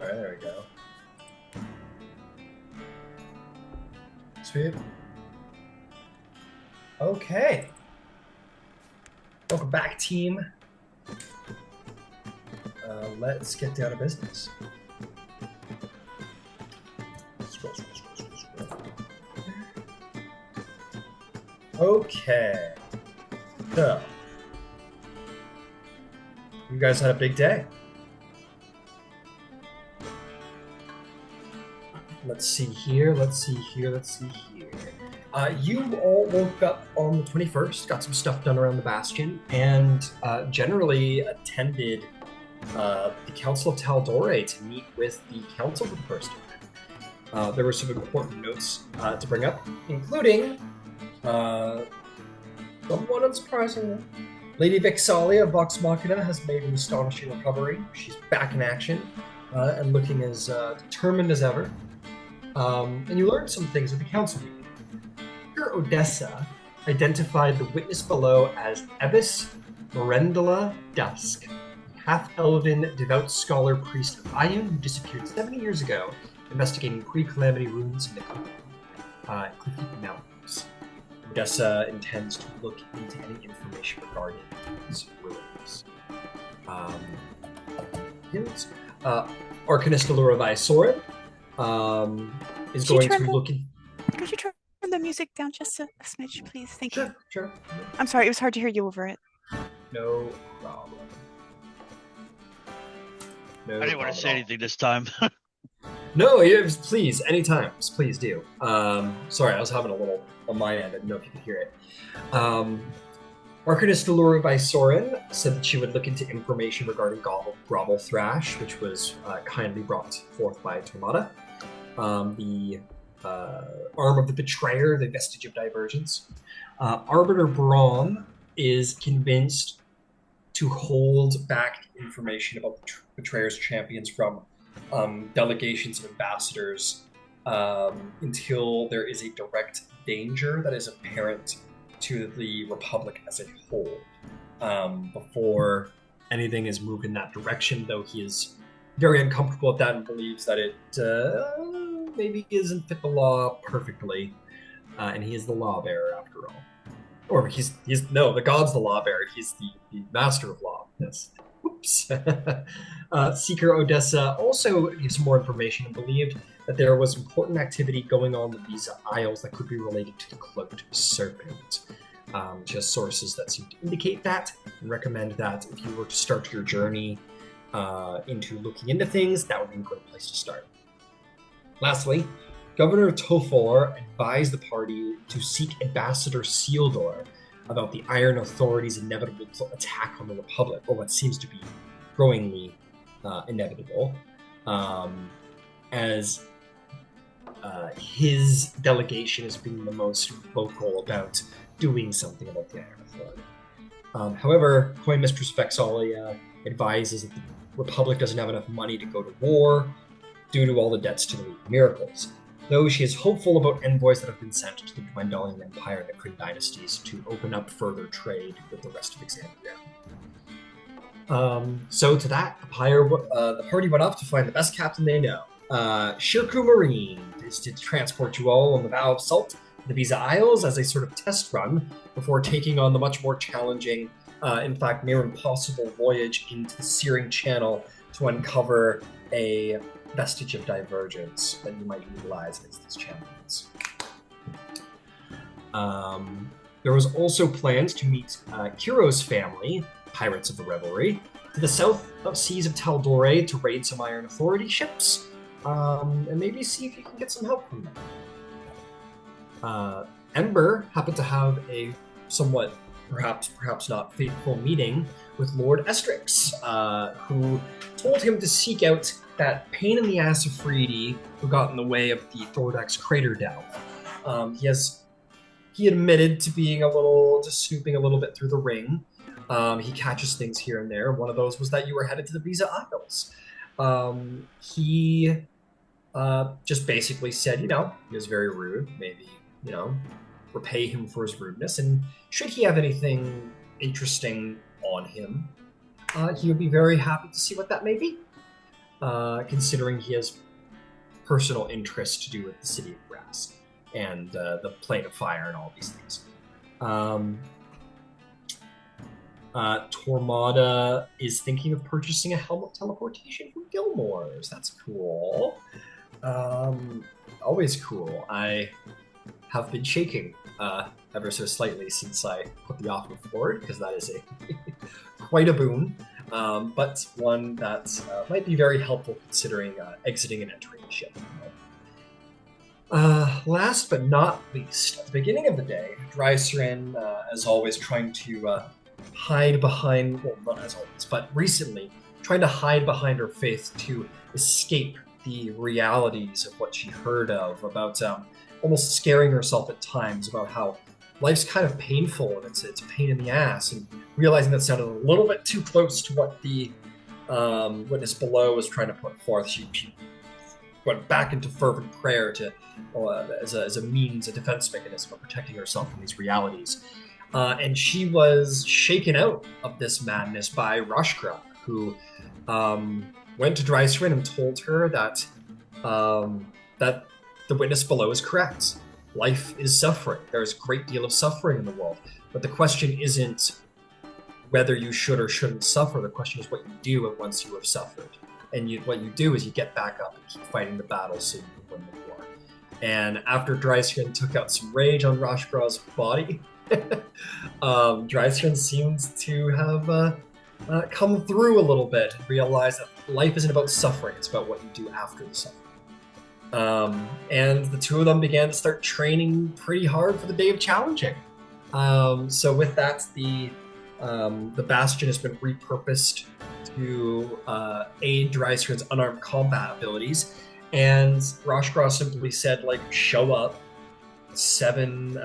All right, there we go. Sweet. Okay. Welcome back, team. Let's get down to business. Scroll. Okay. So, you guys had a big day. Let's see here. You all woke up on the 21st, got some stuff done around the Bastion, and generally attended the Council of Tal'Dorei to meet with the Council for the first time. There were some important notes to bring up, including, somewhat unsurprisingly, Lady Vexalia Vox Machina has made an astonishing recovery. She's back in action and looking as determined as ever. And you learned some things at the council meeting. Odessa identified the witness below as Ebis Merendala Dusk, half-elven devout scholar priest of Ayun who disappeared 70 years ago investigating pre-calamity ruins in the Cliffy Mountains. Odessa intends to look into any information regarding these ruins. Arcanist Aluravai Soren is going to look in... Could you turn the music down just a smidge, please? Thank you. Sure. I'm sorry, it was hard to hear you over it. No problem. I didn't want to say anything this time. No, please, anytime. Please do. Sorry, I was having a little on my end. I didn't know if you could hear it. Arcanist Aluravai Soren said that she would look into information regarding Grovel Thrash, which was kindly brought forth by Tormada. The arm of the Betrayer, the vestige of divergence. Arbiter Braun is convinced to hold back information about the Betrayer's champions from delegations of ambassadors until there is a direct danger that is apparent to the Republic as a whole. Before anything is moved in that direction, though he is very uncomfortable with that and believes that it maybe doesn't fit the law perfectly, and he is the law bearer after all. Or the god's the law bearer. He's the master of law. Yes. Oops. Seeker Odessa also gives more information and believed that there was important activity going on with these isles that could be related to the cloaked serpent. Just sources that seem to indicate that and recommend that if you were to start your journey into looking into things, that would be a great place to start. Lastly, Governor Tofor advised the party to seek Ambassador Sealdor about the Iron Authority's inevitable attack on the Republic, or what seems to be growingly inevitable, as his delegation is being the most vocal about doing something about the Iron Authority. However, Coin Mistress Vexalia advises that the Republic doesn't have enough money to go to war due to all the debts to the League of Miracles, though she is hopeful about envoys that have been sent to the dwindling empire and the Kryn dynasties to open up further trade with the rest of Exandria. So to that, the party went off to find the best captain they know. Shirku Marine is to transport you all on the Vow of Salt to the Visa Isles as a sort of test run before taking on the much more challenging, in fact near impossible voyage into the Searing Channel to uncover a vestige of divergence that you might utilize against these champions. There was also plans to meet Qiro's family, Pirates of the Revelry, to the south of seas of Tal'Dorei to raid some Iron Authority ships, and maybe see if you can get some help from them. Ember happened to have a somewhat, perhaps not fateful meeting with Lord Estrix, who told him to seek out that pain in the ass of Freedy who got in the way of the Thordax crater delve. He admitted to being snooping a little bit through the ring. He catches things here and there. One of those was that you were headed to the Visa Isles. He just basically said, he was very rude. Maybe, repay him for his rudeness, and should he have anything interesting on him, he would be very happy to see what that may be, considering he has personal interest to do with the City of Brass and the Plane of Fire and all these things. Tormada is thinking of purchasing a helmet teleportation from Gilmore's. That's cool. Always cool. I have been shaking ever so slightly since I put the offer forward, because that is quite a boon, but one that might be very helpful considering exiting and entering the ship. Last but not least, at the beginning of the day, Drysrinn, as always, trying to hide behind, well, not as always, but recently, trying to hide behind her faith to escape the realities of what she heard of, about almost scaring herself at times about how life's kind of painful and it's a pain in the ass, and realizing that sounded a little bit too close to what the witness below was trying to put forth. She went back into fervent prayer to as a means, a defense mechanism of protecting herself from these realities. And she was shaken out of this madness by Rashkra, who went to Drysrinn and told her that that the witness below is correct. Life is suffering. There's a great deal of suffering in the world. But the question isn't whether you should or shouldn't suffer. The question is what you do once you have suffered. And what you do is you get back up and keep fighting the battle so you can win the war. And after Drysrinn took out some rage on Rashkra's body, Drysrinn seems to have come through a little bit and realized that life isn't about suffering, it's about what you do after the suffering. And the two of them began to start training pretty hard for the day of challenging. So with that, the Bastion has been repurposed to aid Drysrinn's unarmed combat abilities, and Rashkra simply said, like, show up 7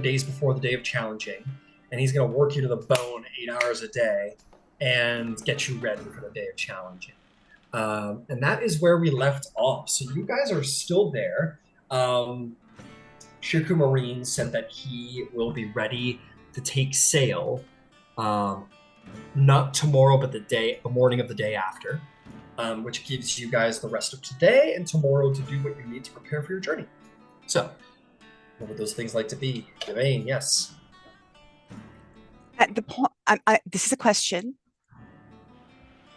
days before the day of challenging, and he's going to work you to the bone 8 hours a day and get you ready for the day of challenging. And that is where we left off. So you guys are still there. Shirku Marine said that he will be ready to take sail, not tomorrow, but the morning of the day after, which gives you guys the rest of today and tomorrow to do what you need to prepare for your journey. So, what would those things like to be? Yvaine, yes. At the point, this is a question.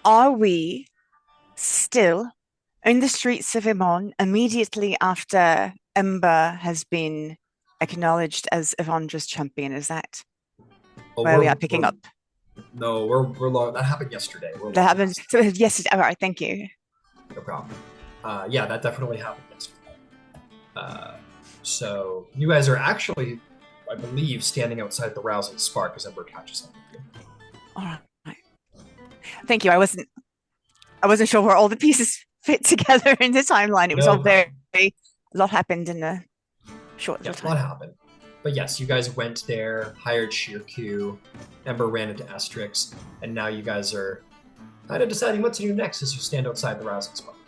Are we still in the streets of Yvaine immediately after Ember has been acknowledged as Yvandra's champion? Is that where we are picking up? No, we're long. That happened yesterday. That happened. So yesterday. All right, thank you. No problem. Yeah, that definitely happened yesterday. So you guys are actually, I believe, standing outside the Rousing Spark as Ember catches up with you. All right. Thank you. I wasn't sure where all the pieces fit together in the timeline. It was all very, a lot happened in a short time. A lot happened. But yes, you guys went there, hired Shirku, Ember ran into Estrix, and now you guys are kind of deciding what to do next as you stand outside the Rousing Spark.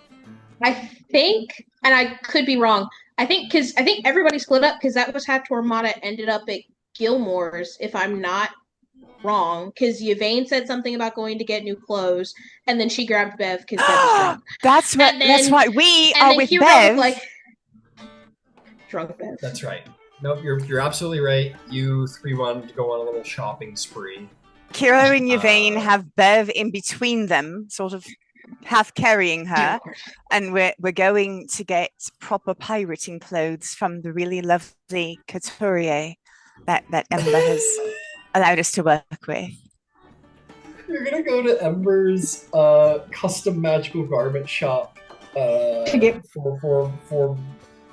I think, and I could be wrong, I think everybody split up because that was how Tormada ended up at Gilmore's, if I'm not wrong, because Yvaine said something about going to get new clothes, and then she grabbed Bev because Bev was drunk. That's right. We are with Bev. Like, drunk Bev. That's right. Nope, you're absolutely right. You three wanted to go on a little shopping spree. Qiro and Yvaine have Bev in between them, sort of half carrying her, and we're going to get proper pirating clothes from the really lovely couturier that Ember has allowed us to work with. You're gonna go to Ember's custom magical garment shop for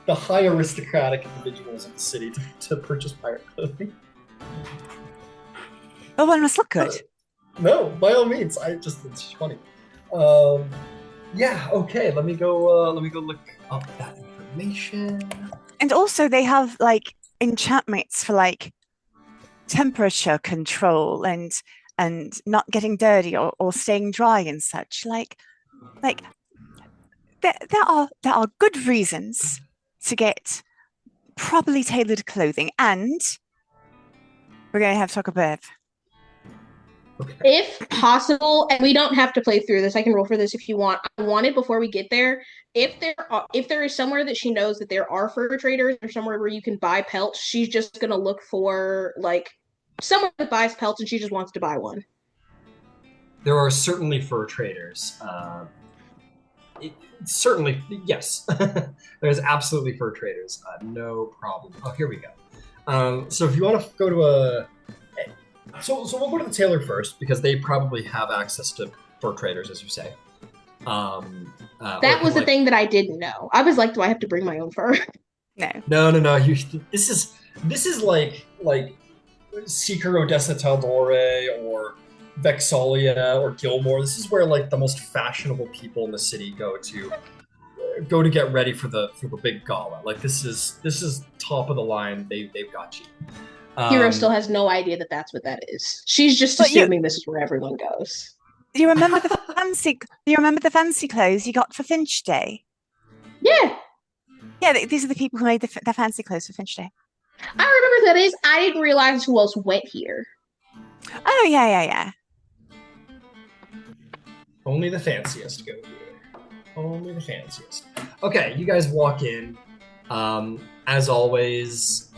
the high aristocratic individuals in the city to purchase pirate clothing. Oh, one must look good. No, by all means. It's funny. Yeah. Okay. Let me go look up that information. And also, they have like enchantments for like temperature control and not getting dirty or staying dry and such. Like there are good reasons to get properly tailored clothing, and we're going to have Taco Bell. Okay. If possible, and we don't have to play through this, I can roll for this if you want. I wanted before we get there, if there is somewhere that she knows that there are fur traders or somewhere where you can buy pelts, she's just gonna look for like someone that buys pelts and she just wants to buy one. There are certainly fur traders. Certainly, yes. There's absolutely fur traders. No problem. Oh, here we go. So if you want to go to a... So we'll go to the tailor first, because they probably have access to fur traders, as you say. That was the thing that I didn't know. I was like, do I have to bring my own fur? No. No. This is like Seeker, Odessa, Tal'Dorei, or Vexalia, or Gilmore. This is where like the most fashionable people in the city go to get ready for the big gala. Like this is top of the line. They've got you. Qiro still has no idea that that's what that is. She's just assuming this is where everyone goes. Do you remember the fancy? Do you remember the fancy clothes you got for Finch Day? Yeah. Yeah, these are the people who made the fancy clothes for Finch Day. I remember who that is. I didn't realize who else went here. Oh yeah. Only the fanciest go here. Only the fanciest. Okay, you guys walk in. As always,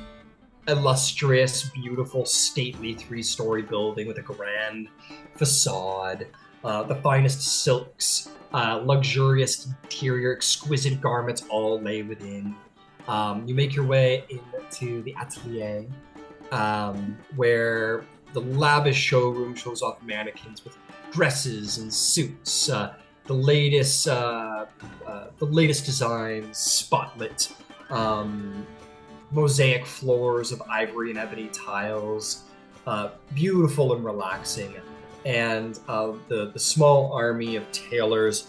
illustrious, beautiful, stately 3-story building with a grand facade, the finest silks, luxurious interior, exquisite garments all lay within. You make your way into the atelier, where the lavish showroom shows off mannequins with dresses and suits, the latest designs, spotlit, mosaic floors of ivory and ebony tiles, beautiful and relaxing. And the small army of tailors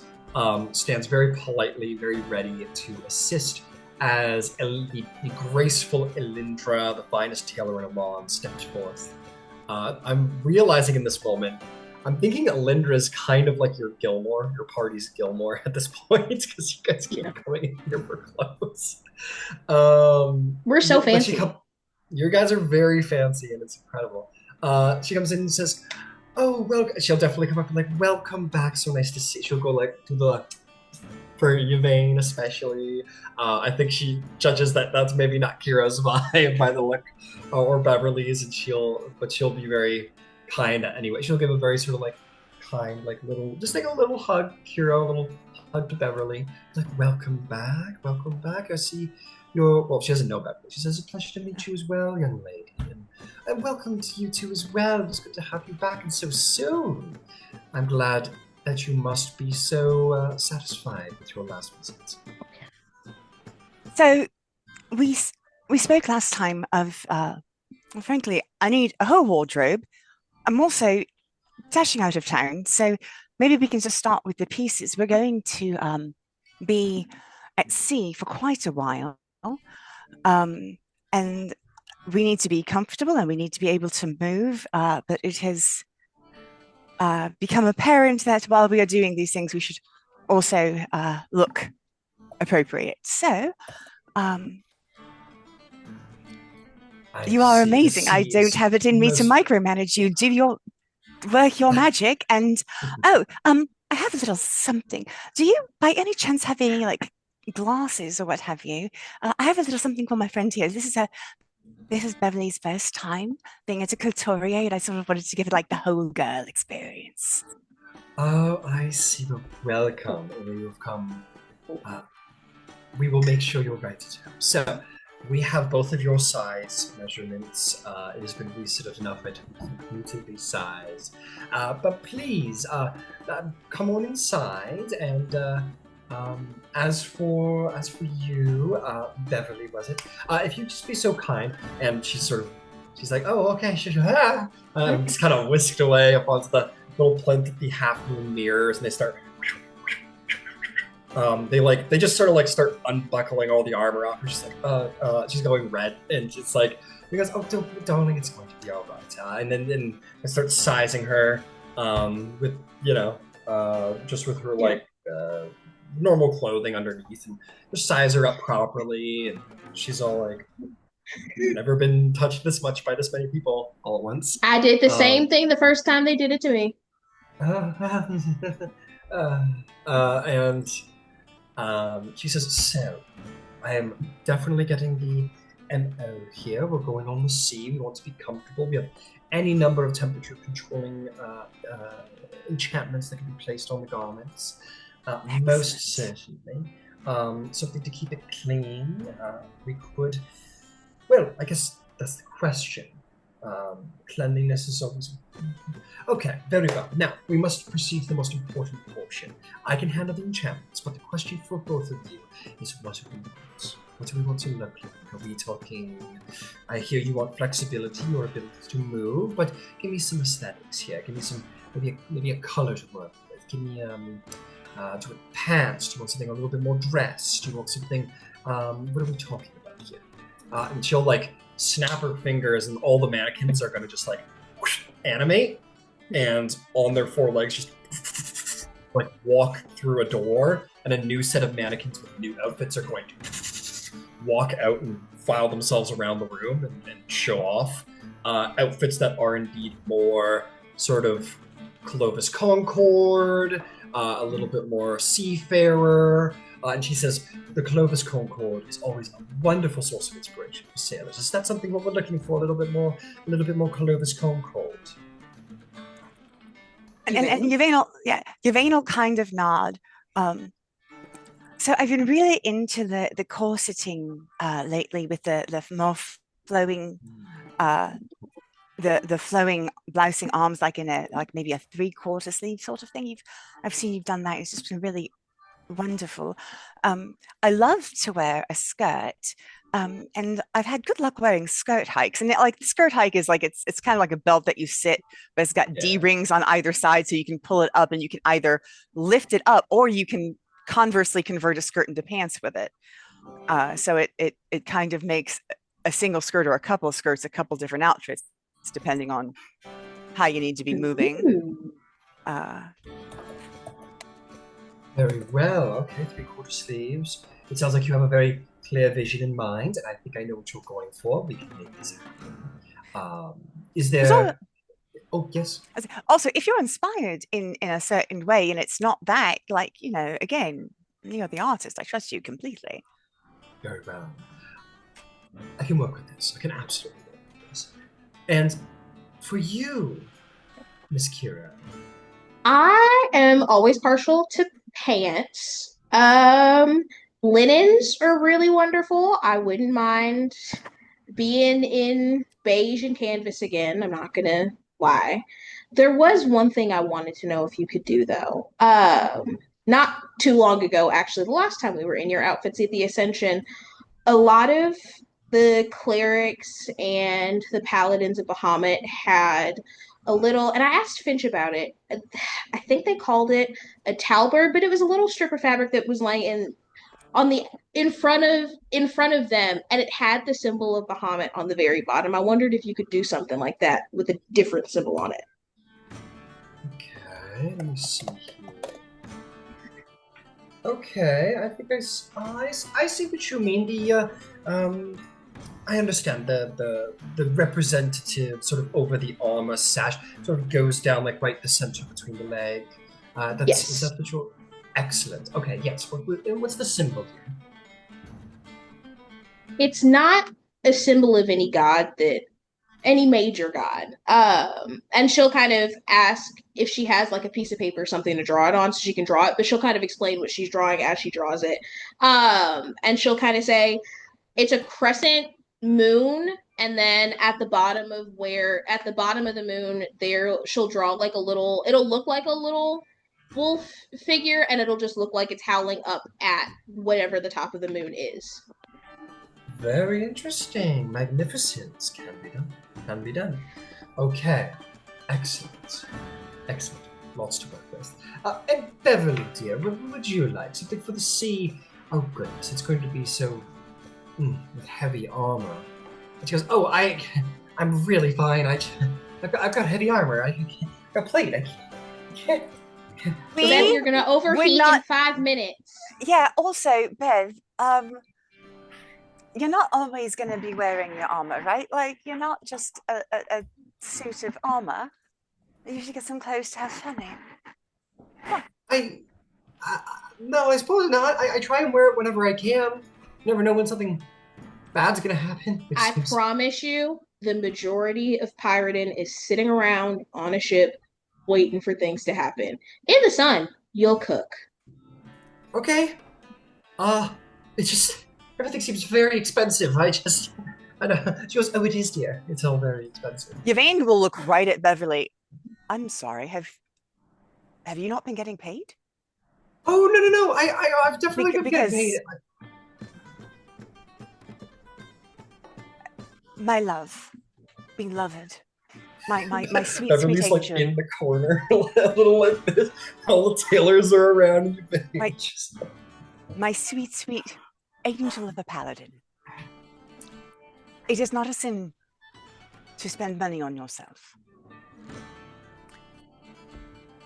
stands very politely, very ready to assist as the graceful Elindra, the finest tailor in Amon, steps forth. I'm realizing in this moment, I'm thinking Elindra is kind of like your Gilmore, your party's Gilmore at this point, because you guys keep coming in here for clothes. We're so fancy. Your guys are very fancy, and it's incredible. She comes in and says, "Oh, well," she'll definitely come up and like, "Welcome back, so nice to see." She'll go like to the, for Yvaine especially. I think she judges that that's maybe not Kiro's vibe by the look, or Beverly's, and she'll be very kind anyway. She'll give a very sort of like kind, like little, just like a little hug, Qiro, a little hug to Beverly. Like, welcome back. I see you're, well, she doesn't know Beverly. She says, "It's a pleasure to meet you as well, young lady. And welcome to you two as well. It's good to have you back, and so soon. I'm glad that you must be so satisfied with your last visit." So we spoke last time of, frankly, I need a whole wardrobe. I'm also dashing out of town, so maybe we can just start with the pieces. We're going to be at sea for quite a while, and we need to be comfortable and we need to be able to move, but it has become apparent that while we are doing these things, we should also look appropriate. So, you are amazing. I don't have it in me to micromanage you. Do work your magic. And I have a little something. Do you by any chance have any like glasses or what have you? I have a little something for my friend here. This is Beverly's first time being at a couturier, and I sort of wanted to give it like the whole girl experience. Oh, I see. Welcome. You've come. We will make sure you're right to home. So, we have both of your size measurements. It has been resetted enough to completely size. But please, come on inside. And as for you, Beverly, was it? If you'd just be so kind. And she's like, "Oh, okay, sure." Just kind of whisked away up onto the little plenty half-moon mirrors, and they start. They just sort of like start unbuckling all the armor off. She's like, she's going red, and it's like, he goes, "Oh, darling, it's going to be all right." And then I start sizing her, with just with her like normal clothing underneath, and just size her up properly. And she's all like, "Never been touched this much by this many people all at once." I did the same thing the first time they did it to me. And she says, "So, I am definitely getting the MO here. We're going on the sea. We want to be comfortable. We have any number of temperature controlling enchantments that can be placed on the garments. Most certainly. Something to keep it clean. We could. Well, I guess that's the question. Cleanliness is always okay. Very well. Now we must proceed to the most important portion. I can handle the enchantments, but the question for both of you is what do we want? What do we want to look like? Are we talking? I hear you want flexibility or ability to move, but give me some aesthetics here. Give me some maybe a color to work with. Give me do you want pants? Do you want something a little bit more dressed? Do you want something? What are we talking about here? And she'll like snap her fingers, and all the mannequins are going to just like whoosh, animate, and on their four legs just like walk through a door, and a new set of mannequins with new outfits are going to walk out and file themselves around the room and show off outfits that are indeed more sort of Clovis Concord, a little bit more seafarer. And she says, the Clovis Concord is always a wonderful source of inspiration for sailors. Is that something what we're looking for? A little bit more Clovis Concord. And Yvaine will kind of nod. So I've been really into the corseting lately with the more flowing the flowing blousing arms, like in a maybe a 3/4 sleeve sort of thing. I've seen you've done that. It's just been really wonderful. I love to wear a skirt, and I've had good luck wearing skirt hikes. And like the skirt hike is like it's kind of like a belt that you sit, but it's got D rings on either side, so you can pull it up, and you can either lift it up, or you can conversely convert a skirt into pants with it. So it kind of makes a single skirt or a couple of skirts a couple different outfits, depending on how you need to be moving. Very well. Okay, 3/4 sleeves. It sounds like you have a very clear vision in mind, and I think I know what you're going for. We can make this happen. Is there? Oh, yes. Also, if you're inspired in a certain way, and it's not that, like, again, you're the artist. I trust you completely. Very well. I can work with this. I can absolutely work with this. And for you, Miss Qiro, I am always partial to pants. Linens are really wonderful. I wouldn't mind being in beige and canvas again. I'm not gonna lie. There was one thing I wanted to know if you could do though. Not too long ago, actually, the last time we were in your outfits at the Ascension, a lot of the clerics and the paladins of Bahamut had a little, and I asked Finch about it. I think they called it a talberd, but it was a little strip of fabric that was laying in front of them, and it had the symbol of Bahamut on the very bottom. I wondered if you could do something like that with a different symbol on it. Okay, let me see here. Okay, I think I see what you mean. I understand the representative sort of over the armor sash sort of goes down like right the center between the leg. Yes. Is that what you're? Excellent. Okay, yes. What's the symbol here? It's not a symbol of any major god. And she'll kind of ask if she has like a piece of paper or something to draw it on so she can draw it, but she'll kind of explain what she's drawing as she draws it. And she'll kind of say it's a crescent moon, and then at the bottom of the moon there she'll draw like it'll look like a little wolf figure, and it'll just look like it's howling up at whatever the top of the moon is. Very interesting. Magnificent. Can be done. Okay. Excellent. Lots to work with. And Beverly, dear, what would you like? Something for the sea? Oh, goodness. It's going to be so... with heavy armor. And she goes, oh, I'm really fine. I've got heavy armor. I've got plate. I can't Bev, you're gonna overheat in 5 minutes. Yeah. Also, Bev, you're not always going to be wearing your armor, right? Like, you're not just a suit of armor. You usually get some clothes to have fun in. No, I suppose not. I try and wear it whenever I can. You never know when something bad's gonna happen. I promise you, the majority of pirating is sitting around on a ship waiting for things to happen. In the sun, you'll cook. Okay. It's just everything seems very expensive. I know. She goes, oh, it is, dear. It's all very expensive. Yvaine will look right at Beverly. I'm sorry. Have you not been getting paid? Oh no! I've definitely been getting paid. My love, beloved, my sweet Beverly's sweet angel. Like in the corner, a little like this. All the tailors are around you. My sweet angel of a paladin. It is not a sin to spend money on yourself.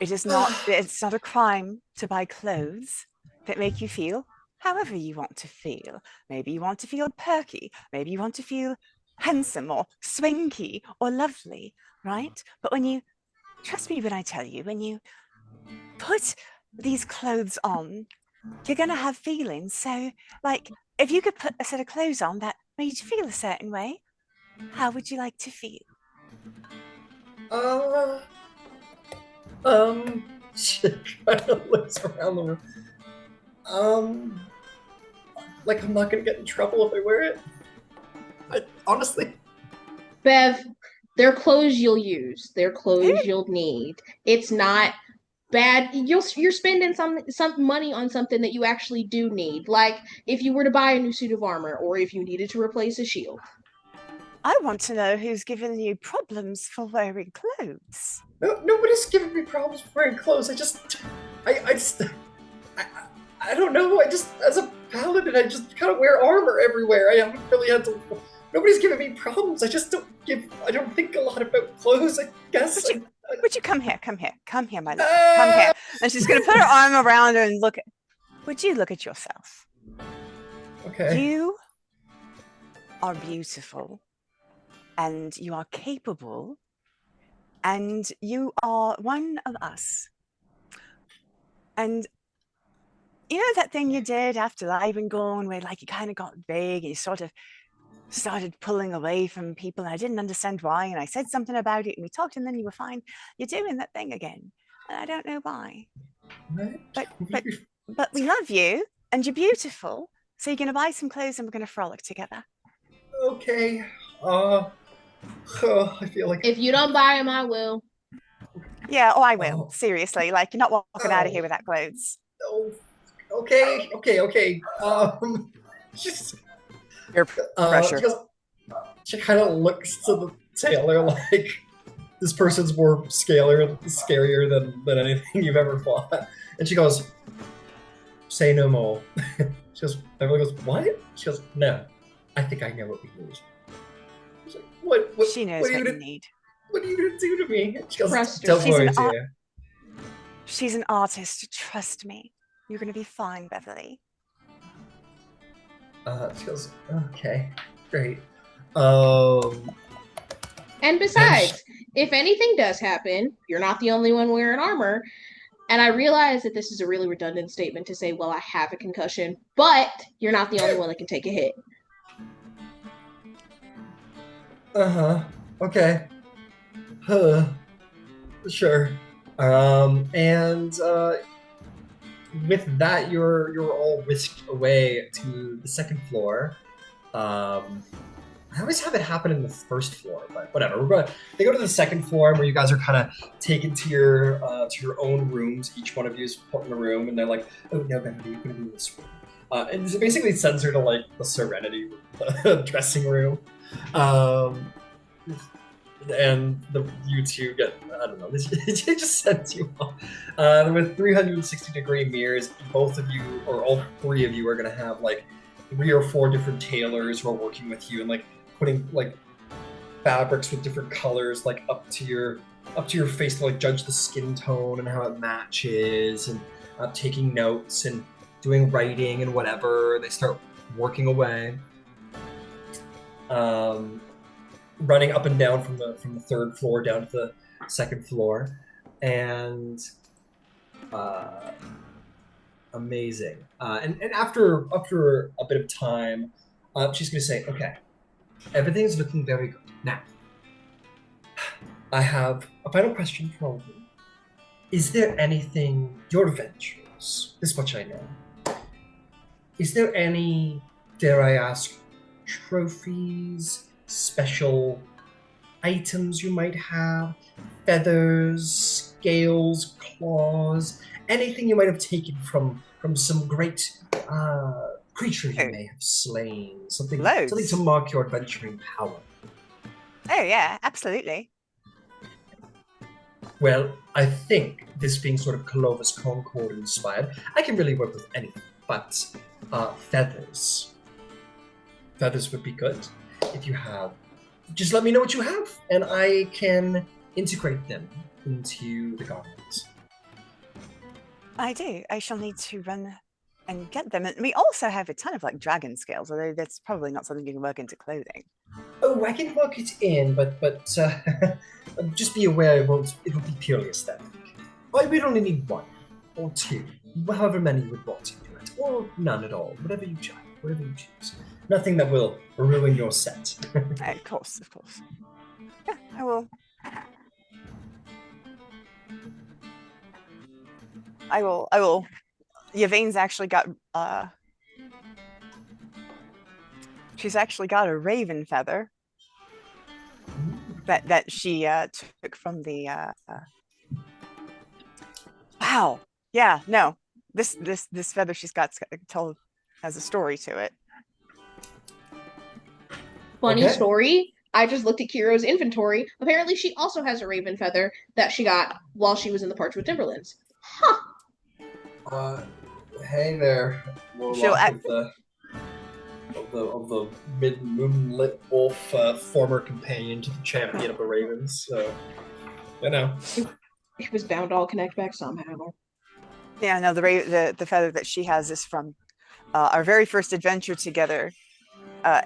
It's not a crime to buy clothes that make you feel however you want to feel. Maybe you want to feel perky. Maybe you want to feel handsome or swanky or lovely, right? But trust me when I tell you, when you put these clothes on, you're going to have feelings. So, like, if you could put a set of clothes on that made you feel a certain way, how would you like to feel? She kind of looks around the room. Like I'm not gonna get in trouble if I wear it. Honestly. Bev, they're clothes you'll use. They're clothes you'll need. It's not bad. You're spending some money on something that you actually do need. Like if you were to buy a new suit of armor, or if you needed to replace a shield. I want to know who's giving you problems for wearing clothes. No, nobody's giving me problems for wearing clothes. I don't know. I just, as a paladin, I just kind of wear armor everywhere. I haven't really had to. Nobody's giving me problems. I just don't think a lot about clothes. I guess. Would you come here? Come here, my love. Come here. And she's going to put her arm around her and would you look at yourself? Okay. You are beautiful. And you are capable, and you are one of us. And you know that thing you did after I've been gone, where like you kind of got vague and you sort of started pulling away from people, and I didn't understand why, and I said something about it, and we talked, and then you were fine. You're doing that thing again, and I don't know why. But we love you, and you're beautiful, so you're going to buy some clothes, and we're going to frolic together. Okay. I feel like if you don't buy them, I will. Yeah, I will. Seriously, like you're not walking out of here without clothes. Oh, okay. Your pressure. She kind of looks to the tailor like this person's more scarier than anything you've ever fought, and she goes, "Say no more." Everyone goes, "What?" She goes, "No, I think I know what we need." What she knows what you need. What are you gonna do to me? She goes, Trust her. "Don't worry, dear." She's an artist. Trust me. You're gonna be fine, Beverly. She goes, "Okay, great." And besides, if anything does happen, you're not the only one wearing armor. And I realize that this is a really redundant statement to say, well, I have a concussion, but you're not the only one that can take a hit. Okay. Sure. And with that, you're all whisked away to the second floor. I always have it happen in the first floor, but whatever. They go to the second floor where you guys are kind of taken to your own rooms. Each one of you is put in a room, and they're like, "Oh no, Beverly, you're gonna be in this room." And it basically sends her to like the Serenity dressing room. And you two get, I don't know, it just sends you off. With 360-degree mirrors, both of you, or all three of you, are going to have like 3 or 4 different tailors who are working with you and like putting like fabrics with different colors like up to your up to your face to like judge the skin tone and how it matches, and taking notes and doing writing and whatever. They start working away, running up and down from the 3rd floor down to the 2nd floor, and amazing. And after a bit of time, she's going to say, "Okay, everything's looking very good. Now, I have a final question for all of you. Is there anything, your ventures, this much I know, is there any, dare I ask, trophies, special items you might have, feathers, scales, claws, anything you might have taken from some great creature you may have slain, something to mark your adventuring power?" Oh yeah, absolutely. Well, I think this being sort of Clovis Concord inspired, I can really work with anything, but feathers. Feathers would be good. If you have, just let me know what you have, and I can integrate them into the garment. I do. I shall need to run and get them. And we also have a ton of like dragon scales, although that's probably not something you can work into clothing. Oh, I can work it in, but just be aware it will be purely aesthetic. Well, we'd only need 1 or 2, however many you would want to do it, or none at all, whatever you choose. Nothing that will ruin your set. Of course. Yeah, I will. I will. Yvaine's actually got she's actually got a raven feather that she took from the wow. Yeah, no. This feather she's got has a story to it. Funny story. I just looked at Qiro's inventory. Apparently she also has a raven feather that she got while she was in the Parchwood Timberlands. Huh. Hey there, Warlock of the mid-moonlit wolf, former companion to the champion of the ravens. So, you know, it was bound to all connect back somehow. Yeah, no, the feather that she has is from our very first adventure together.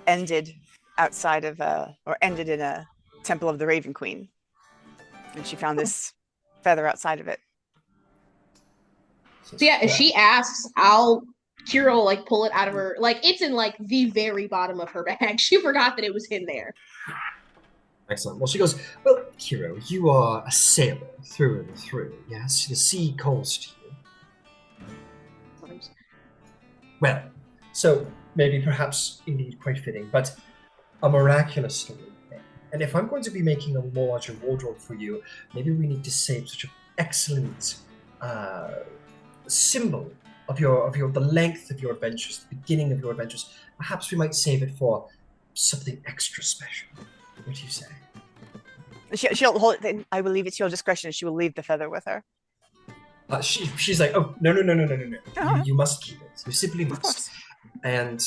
Ended outside of ended in a temple of the Raven Queen, and she found this feather outside of it. So yeah, if she asks, Qiro like pull it out of her, like it's in like the very bottom of her bag. She forgot that it was in there. Excellent. Well, she goes, "Well, Qiro, you are a sailor through and through. Yes, the sea calls to you. Sometimes. Well, so maybe perhaps indeed quite fitting, but a miraculous story. And if I'm going to be making a more larger wardrobe for you, maybe we need to save such an excellent symbol of the length of your adventures, the beginning of your adventures. Perhaps we might save it for something extra special. What do you say?" She'll hold it. I will leave it to your discretion. She will leave the feather with her. She's like, "Oh, no. You must keep it. You simply must. And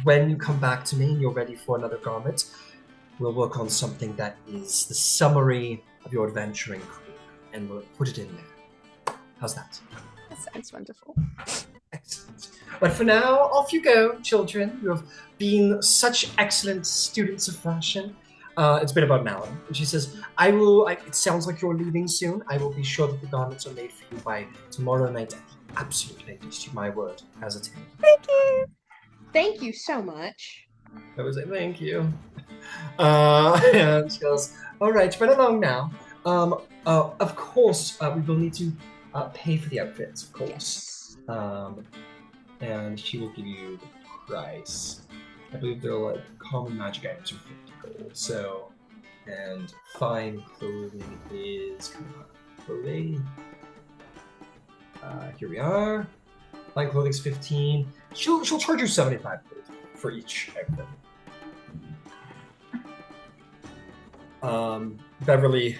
when you come back to me and you're ready for another garment, we'll work on something that is the summary of your adventuring career, and we'll put it in there. How's that?" That sounds wonderful. Excellent. But for now, off you go, children. You have been such excellent students of fashion. It's been about an hour. And she says, it sounds like you're leaving soon. I will be sure that the garments are made for you by tomorrow night at the absolute latest. To my word, as a tailor. Thank you. Thank you so much. I was like, thank you. And she goes, all right, run along now. Of course, we will need to pay for the outfits, of course. And she will give you the price. I believe they're like common magic items for 50 gold. So, and fine clothing is clothing. Here we are. Fine clothing is 15. She'll charge you 75 gold for each outfit. Beverly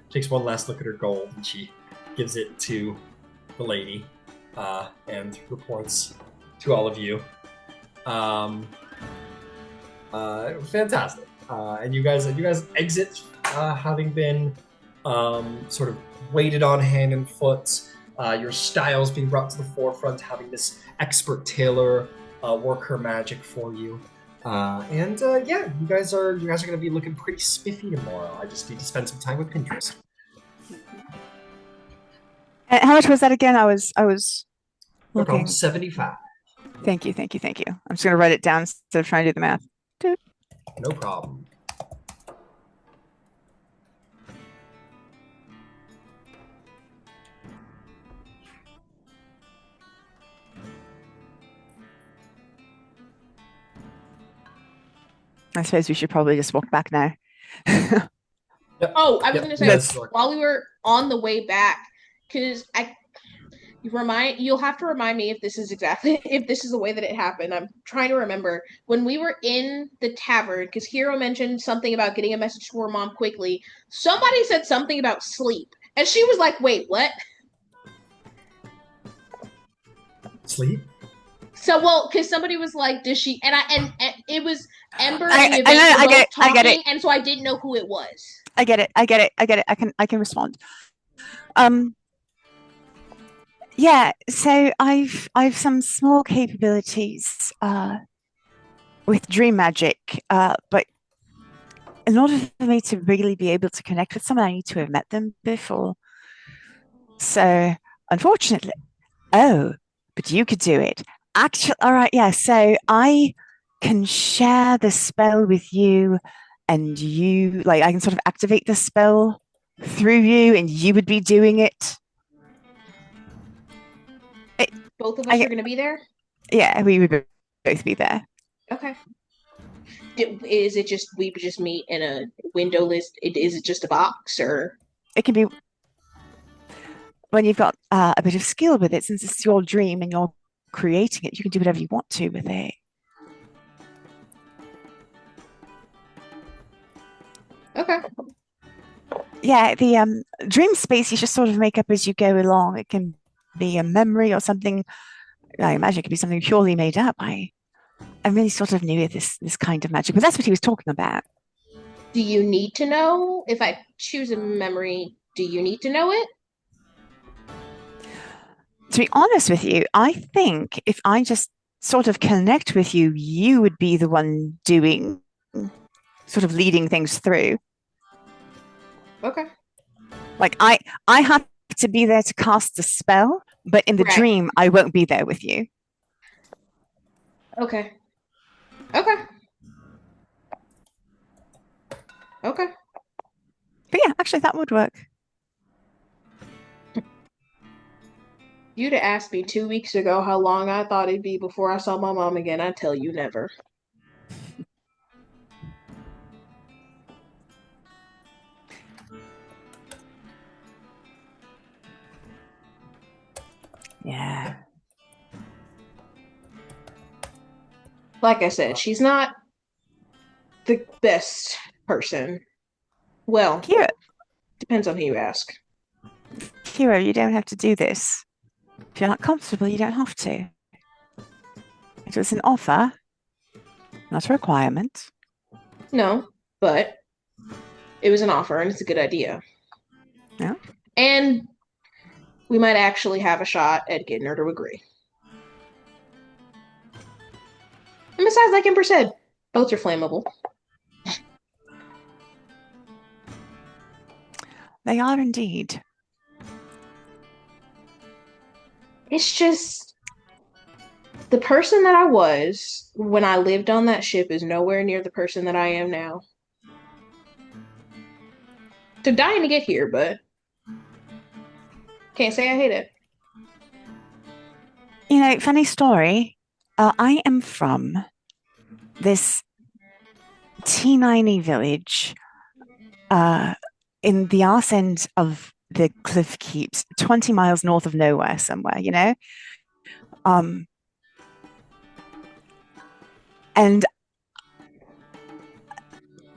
takes one last look at her gold and she gives it to the lady and reports to all of you. Fantastic. And you guys exit having been sort of weighted on hand and foot, your styles being brought to the forefront, having this expert tailor work her magic for you. And yeah, you guys are going to be looking pretty spiffy tomorrow. I just need to spend some time with Pinterest. How much was that again? I was No looking. problem. 75. Thank you. I'm just gonna write it down instead of trying to do the math. No problem. I suppose we should probably just walk back now. Yep. Oh, I was going to say, Yes. while we were on the way back, because you'll have to remind me if this is the way that it happened. I'm trying to remember when we were in the tavern, because Qiro mentioned something about getting a message to her mom quickly. Somebody said something about sleep, and she was like, "Wait, what?" Sleep? So, well, because somebody was like, "Does she?" And it was Ember I and Yvaine get it, talking, I get it. and so I didn't know who it was. I get it. I can respond. Yeah, so I've some small capabilities with dream magic, but in order for me to really be able to connect with someone, I need to have met them before. So unfortunately, but you could do it. Actually, all right, yeah. So I can share the spell with you, and you I can sort of activate the spell through you, and you would be doing it. Both of us are going to be there? Yeah, we would both be there. Okay. Is it just we would just meet in a windowless? Is it just a box, or it can be when you've got a bit of skill with it, since it's your dream and you're creating it, you can do whatever you want to with it. Okay. Yeah, the dream space you just sort of make up as you go along. It can be a memory or something. I imagine it could be something purely made up. I'm really sort of new at this kind of magic, but that's what he was talking about. Do you need to know if I choose a memory? Do you need to know it? To be honest with you, I think if I just sort of connect with you, you would be the one doing, sort of leading things through. Okay. Like I have to be there to cast the spell, but in the dream, I won't be there with you. Okay. But yeah, actually, that would work. You'd have asked me 2 weeks ago how long I thought it'd be before I saw my mom again. I'd tell you never. Yeah. Like I said, she's not the best person. Well, Qiro, depends on who you ask. Qiro, you don't have to do this. If you're not comfortable, you don't have to. It was an offer, not a requirement. No, but it was an offer and it's a good idea. Yeah. And we might actually have a shot at getting her to agree. And besides, like Ember said, boats are flammable. They are indeed. It's just the person that I was when I lived on that ship is nowhere near the person that I am now. They're dying to get here, but can't say I hate it. You know, funny story. I am from this teeny village in the arse end of the cliff keeps 20 miles north of nowhere somewhere, you know? And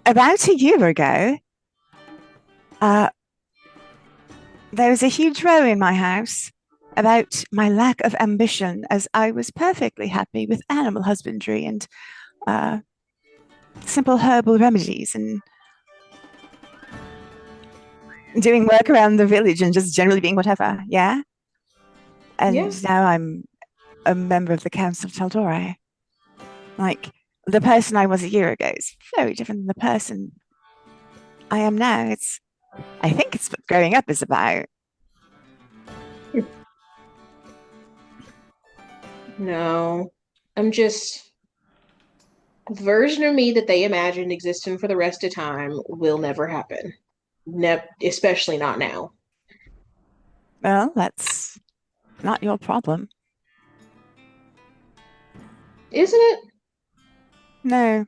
about a year ago, there was a huge row in my house about my lack of ambition, as I was perfectly happy with animal husbandry and simple herbal remedies. And doing work around the village and just generally being whatever. Yeah. And Yeah. now I'm a member of the Council of Tal'Dorei. Like, the person I was a year ago is very different than the person I am now. I think it's what growing up is about. No, I'm just the version of me that they imagined existing for the rest of time will never happen. Especially not now. Well, that's not your problem. Isn't it? No.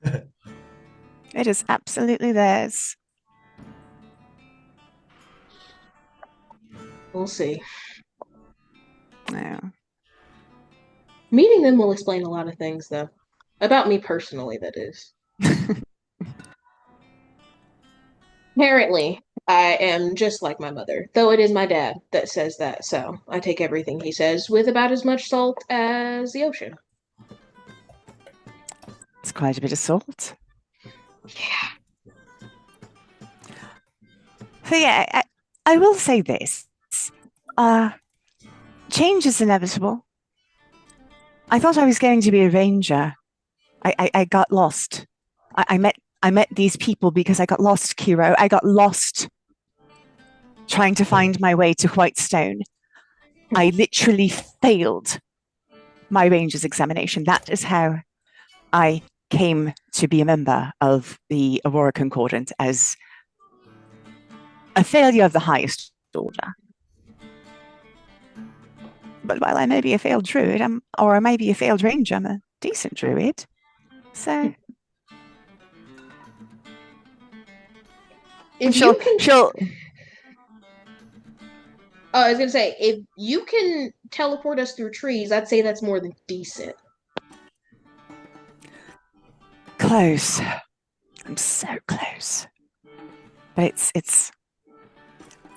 It is absolutely theirs. We'll see. No. Meeting them will explain a lot of things, though. About me personally, that is. Apparently, I am just like my mother, though it is my dad that says that, so I take everything he says with about as much salt as the ocean. It's quite a bit of salt. Yeah. So yeah, I will say this. Change is inevitable. I thought I was going to be a ranger. I got lost. I met these people because I got lost, Qiro. I got lost trying to find my way to Whitestone. I literally failed my ranger's examination. That is how I came to be a member of the Aurora Concordant, as a failure of the highest order. But while I may be a failed druid, or I may be a failed ranger, I'm a decent druid. So If she'll, you can, she'll. I was gonna say, if you can teleport us through trees, I'd say that's more than decent. Close. I'm so close. But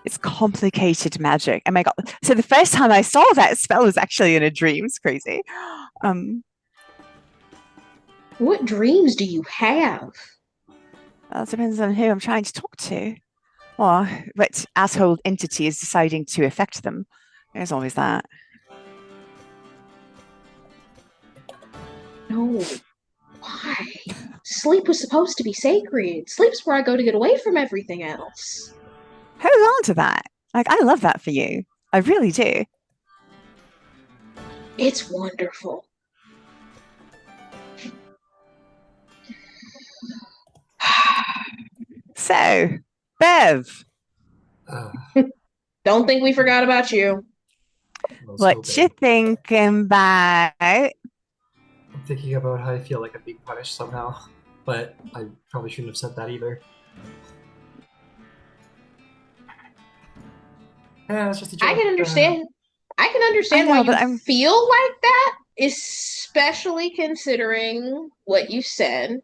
it's complicated magic. Oh my god. So the first time I saw that spell was actually in a dream. It's crazy. What dreams do you have? Well, it depends on who I'm trying to talk to. Or what asshole entity is deciding to affect them. There's always that. No. Why? Sleep was supposed to be sacred. Sleep's where I go to get away from everything else. Hold on to that. Like, I love that for you. I really do. It's wonderful. So, Bev. Don't think we forgot about you. What you thinking about? I'm thinking about how I feel like I'm being punished somehow, but I probably shouldn't have said that either. Yeah, it's just a joke. I can understand. I can understand why you feel like that, especially considering what you said.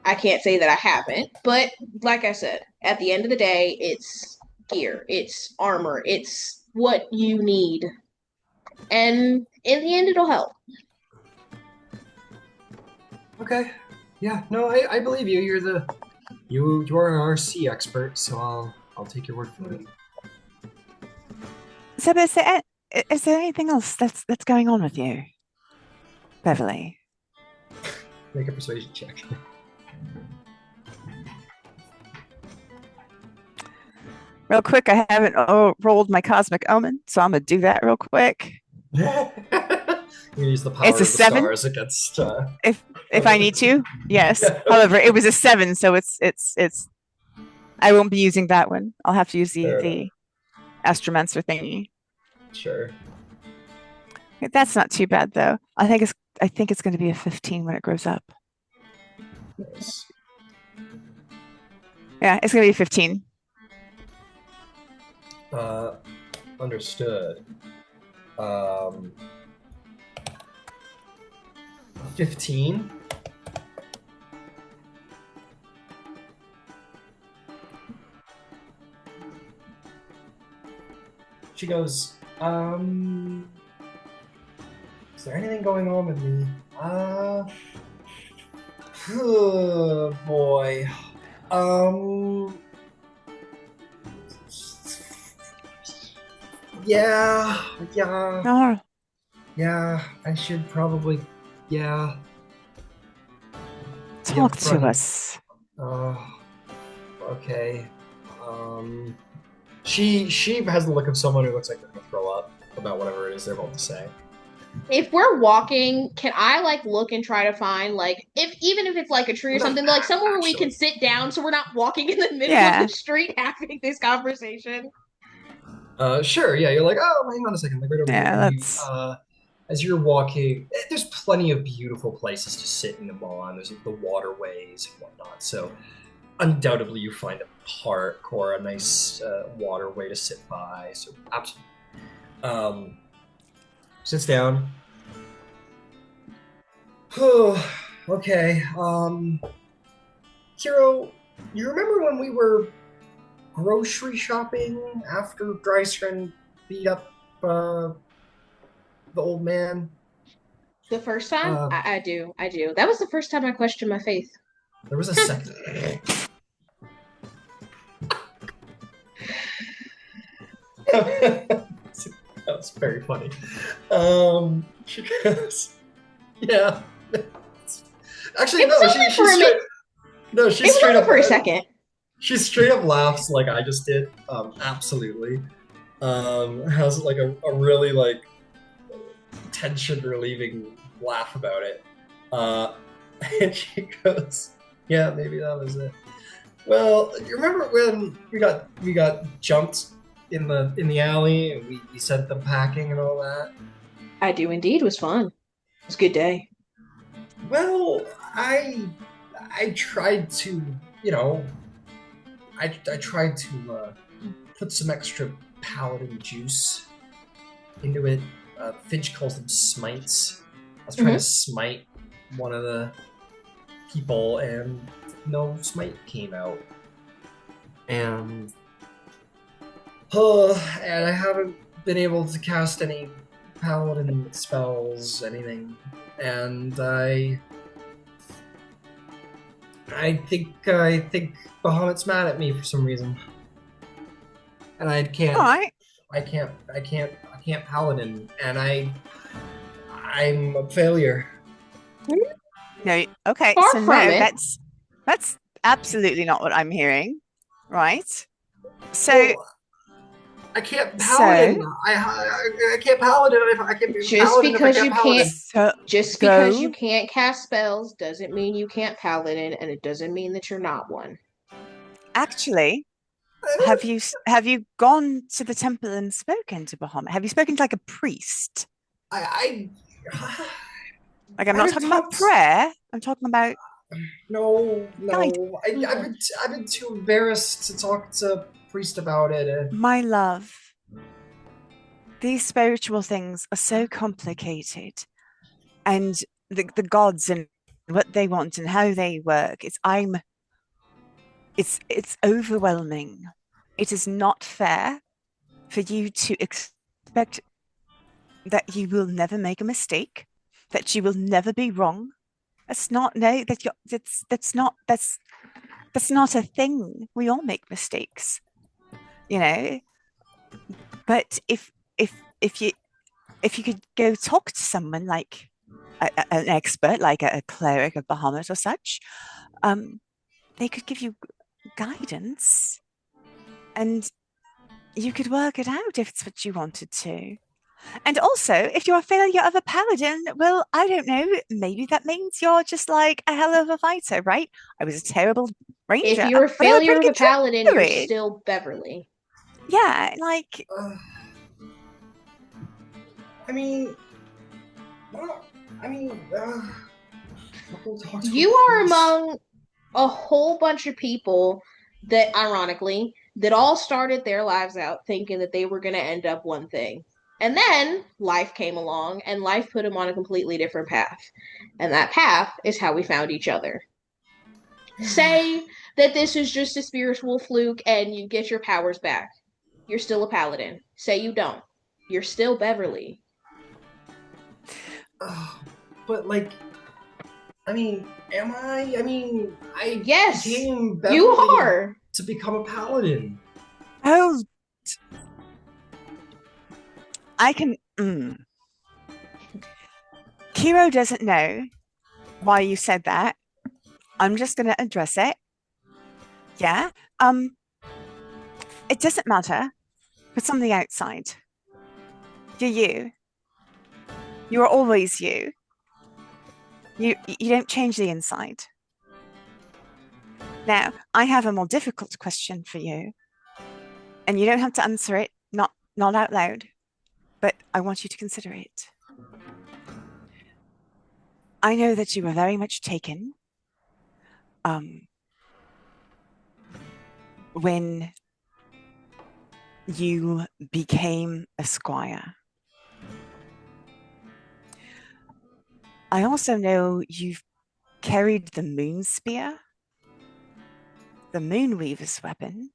I can't say that I haven't, but like I said, at the end of the day, it's gear, it's armor, it's what you need. And in the end, it'll help. Okay. Yeah, no, I believe you. You are an RC expert, so I'll take your word for it. So is there anything else that's going on with you, Beverly? Make a persuasion check. Real quick, I haven't rolled my cosmic omen, so I'm gonna do that real quick. You use the power it's a of the 7 stars against. If I need to, yes. However, it was a 7, so it's. I won't be using that one. I'll have to use the Astromancer thingy. Sure. That's not too bad though. I think it's going to be a 15 when it grows up. Nice. Yeah, it's going to be 15. Understood. 15. She goes, is there anything going on with me? Oh boy. Yeah. Oh, Yeah, I should probably, yeah. talk Be to upfront. us. Okay. She has the look of someone who looks like they're gonna throw up about whatever it is they're about to say. If we're walking, can I like look and try to find like even if it's like a tree or something, like somewhere where we can sit down so we're not walking in the middle of the street having this conversation? Sure, yeah, you're like, oh, hang on a second, like right over here. Yeah, And as you're walking, there's plenty of beautiful places to sit in the lawn. There's the waterways and whatnot. So undoubtedly you find a park or a nice waterway to sit by. So absolutely. Sits down. Okay. Qiro, you remember when we were grocery shopping after Drysrinn beat up the old man? The first time? I do. That was the first time I questioned my faith. There was a second. That was very funny. She goes, yeah. Actually, it was she's straight up for a second. She straight up laughs like I just did. Absolutely. Has like a really like tension relieving laugh about it. And she goes, yeah, maybe that was it. Well, you remember when we got jumped in the alley and we sent them packing and all that? I do indeed. It was fun. It was a good day. Well, I tried to, I tried to put some extra paladin juice into it. Finch calls them smites. I was trying to smite one of the people, and no smite came out. And I haven't been able to cast any paladin spells, anything. And I think Bahamut's mad at me for some reason. And I can't. All right. I can't paladin, and I'm a failure. No, okay. Far so from no, it. that's absolutely not what I'm hearing, right? So Well, I can't paladin. I can't paladin. I can't be just paladin because if I you paladin. because you can't cast spells doesn't mean you can't paladin, and it doesn't mean that you're not one. Actually, have you gone to the temple and spoken to Bahamut? Have you spoken to like a priest? Like I'm not talking about prayer. I'm talking about no. I've been too embarrassed to talk to a priest about it. My love, these spiritual things are so complicated, and the gods and what they want and how they work. It's overwhelming. It is not fair for you to expect that you will never make a mistake, that you will never be wrong. That's not a thing. We all make mistakes, But if you could go talk to someone like an expert, like a cleric of Bahamut or such, they could give you guidance, and you could work it out if it's what you wanted to. And also, if you're a failure of a paladin, well, I don't know, maybe that means you're just like a hell of a fighter, right? I was a terrible ranger. If you're a failure of a paladin, you're still Beverly. Yeah, like... you are among a whole bunch of people that, ironically, that all started their lives out thinking that they were going to end up one thing. And then life came along, and life put them on a completely different path. And that path is how we found each other. Say that this is just a spiritual fluke and you get your powers back. You're still a paladin. Say you don't. You're still Beverly. But, am I? Yes, became Beverly you are. To become a paladin. Oh. I can. Qiro doesn't know why you said that. I'm just going to address it. Yeah. It doesn't matter. It's on the outside. You're you. You are always you. You don't change the inside. Now, I have a more difficult question for you, and you don't have to answer it, not out loud, but I want you to consider it. I know that you were very much taken when you became a squire. I also know you've carried the moon spear, the Moonweaver's weapon,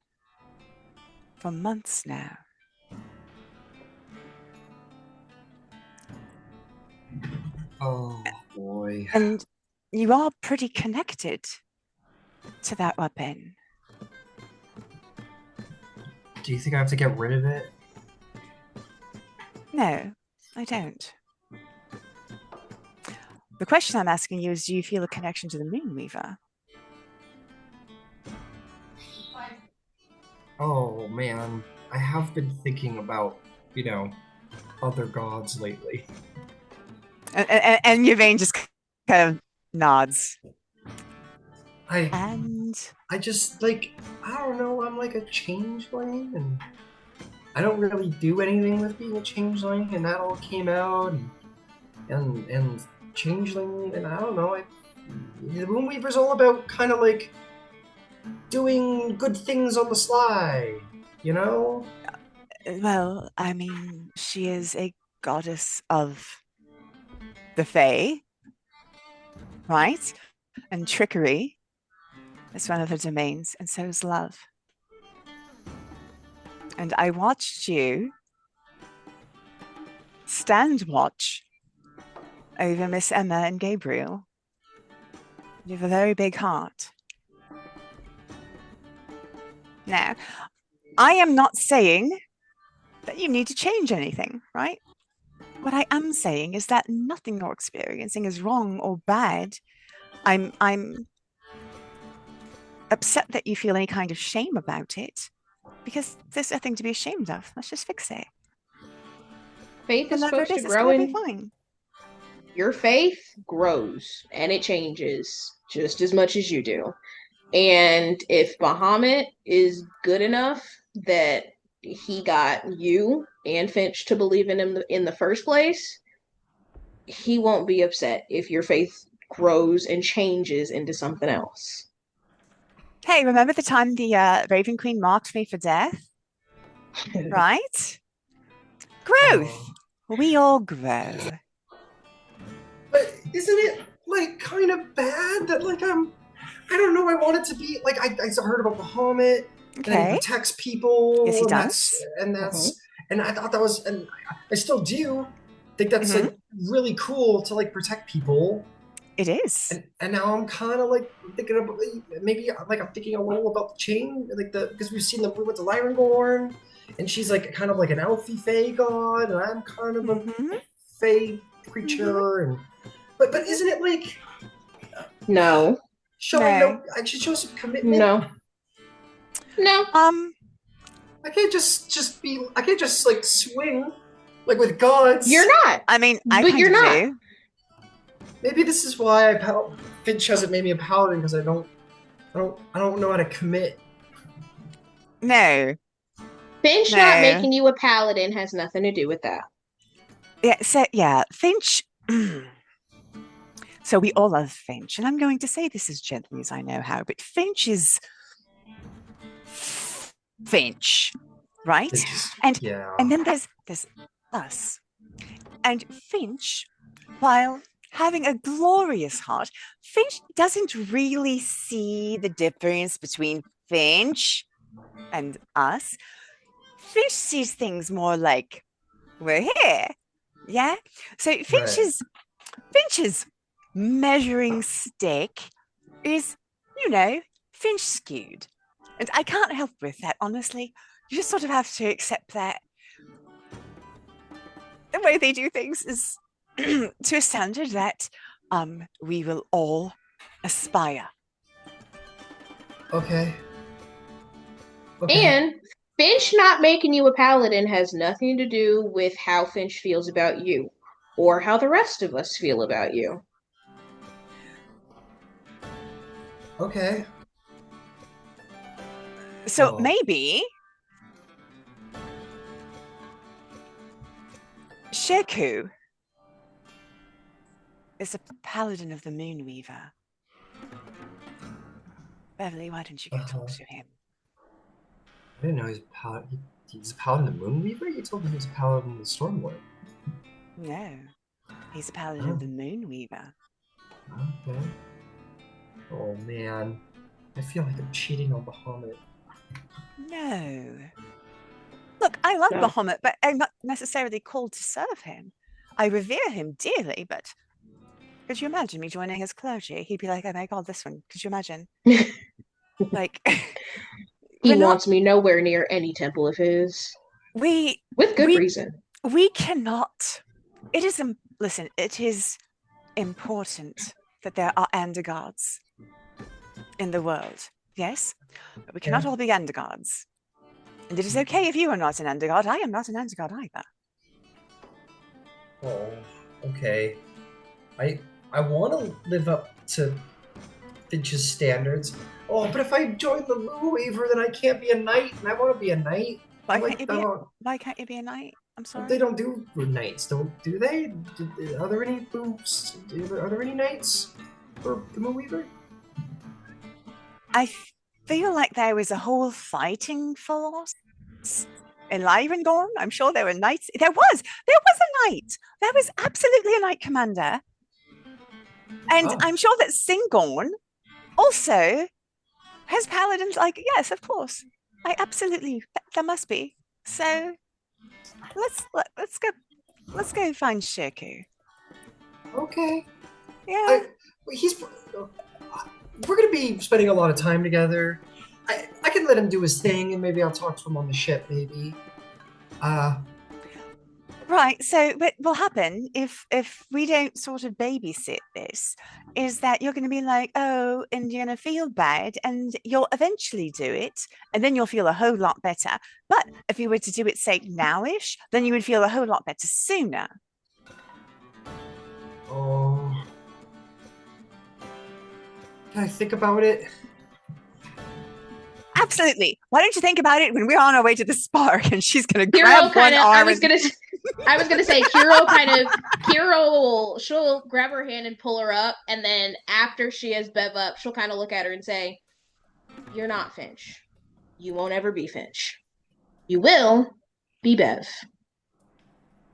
for months now. Oh, boy. And you are pretty connected to that weapon. Do you think I have to get rid of it? No, I don't. The question I'm asking you is, do you feel a connection to the Moonweaver? Oh, man. I have been thinking about, other gods lately. And Yvaine just kind of nods. I just, I don't know, I'm like a changeling, and I don't really do anything with being a changeling, and that all came out, and changeling, and I don't know, the Moonweaver's all about kind of like doing good things on the sly, Well, I mean, she is a goddess of the Fae, right? And trickery is one of her domains, and so is love. And I watched you stand watch over Miss Emma and Gabriel. You have a very big heart. Now, I am not saying that you need to change anything, right? What I am saying is that nothing you're experiencing is wrong or bad. I'm upset that you feel any kind of shame about it, because there's nothing to be ashamed of. Let's just fix it. Faith is supposed to grow in. Your faith grows and it changes just as much as you do. And if Bahamut is good enough that he got you and Finch to believe in him in the first place, he won't be upset if your faith grows and changes into something else. Hey, remember the time the Raven Queen marked me for death? Right? Growth. We all grow. But isn't it kind of bad that I don't know, I want it to be I heard about Bahamut, and he protects people. Yes, he does. And I thought that was, and I still do think that's really cool to protect people. It is. And now I'm kind of thinking about, maybe I'm thinking a little about the chain, because we went to Lyrangorn, and she's kind of an elfy fae god, and I'm kind of a fae creature, but isn't it no. I should show some commitment. No. I can't just swing with gods. You're not. I mean, but you're not. Do. Maybe this is why Finch hasn't made me a paladin, because I don't know how to commit. No. Finch not making you a paladin has nothing to do with that. Yeah, Finch. So we all love Finch, and I'm going to say this as gently as I know how, but Finch is Finch, right? And then there's us. And Finch, while having a glorious heart, Finch doesn't really see the difference between Finch and us. Finch sees things more like, we're here. Yeah? So Finch's measuring stick is, Finch skewed. And I can't help with that, honestly. You just sort of have to accept that. the way they do things is to a standard that we will all aspire. Okay. And Finch not making you a paladin has nothing to do with how Finch feels about you or how the rest of us feel about you. Okay. So maybe Sheku is a paladin of the Moonweaver. Beverly, why don't you go talk to him? I didn't know he's a paladin of the Moonweaver? You told me he was a paladin of the Stormlord. No, he's a paladin of the Moonweaver. Okay. Oh man, I feel like I'm cheating on Bahamut. No. Look, I love Bahamut, but I'm not necessarily called to serve him. I revere him dearly, but could you imagine me joining his clergy? He'd be like, oh my god, this one. Could you imagine? Like, he wants me nowhere near any temple of his. With good reason. We cannot. It is listen. It is important that there are Andergards in the world. Yes, but we cannot all be Andergards. And it is okay if you are not an Andergard. I am not an Andergard either. Oh, okay. I want to live up to Finch's standards. Oh, but if I join the Moonweaver, then I can't be a knight, and I want to be a knight. Why can't you be a knight? I'm sorry. They don't do knights, do they? Are there any Are there any knights for the Moonweaver? I feel like there was a whole fighting force in Livengorn. I'm sure there were knights. There was a knight. There was absolutely a knight commander. And I'm sure that Singorn also has paladins. Like, yes, of course. There must be. So let's go find Sheku. Okay. Yeah. We're gonna be spending a lot of time together. I can let him do his thing, and maybe I'll talk to him on the ship. Maybe. Right. So, what will happen if we don't sort of babysit this is that you're going to be like, oh, and you're going to feel bad, and you'll eventually do it, and then you'll feel a whole lot better. But if you were to do it, say, nowish, then you would feel a whole lot better sooner. Oh. Can I think about it? Absolutely. Why don't you think about it when we're on our way to the spark and she's going to grab one arm? I was going to say, she'll grab her hand and pull her up. And then after she has Bev up, she'll kind of look at her and say, you're not Finch. You won't ever be Finch. You will be Bev.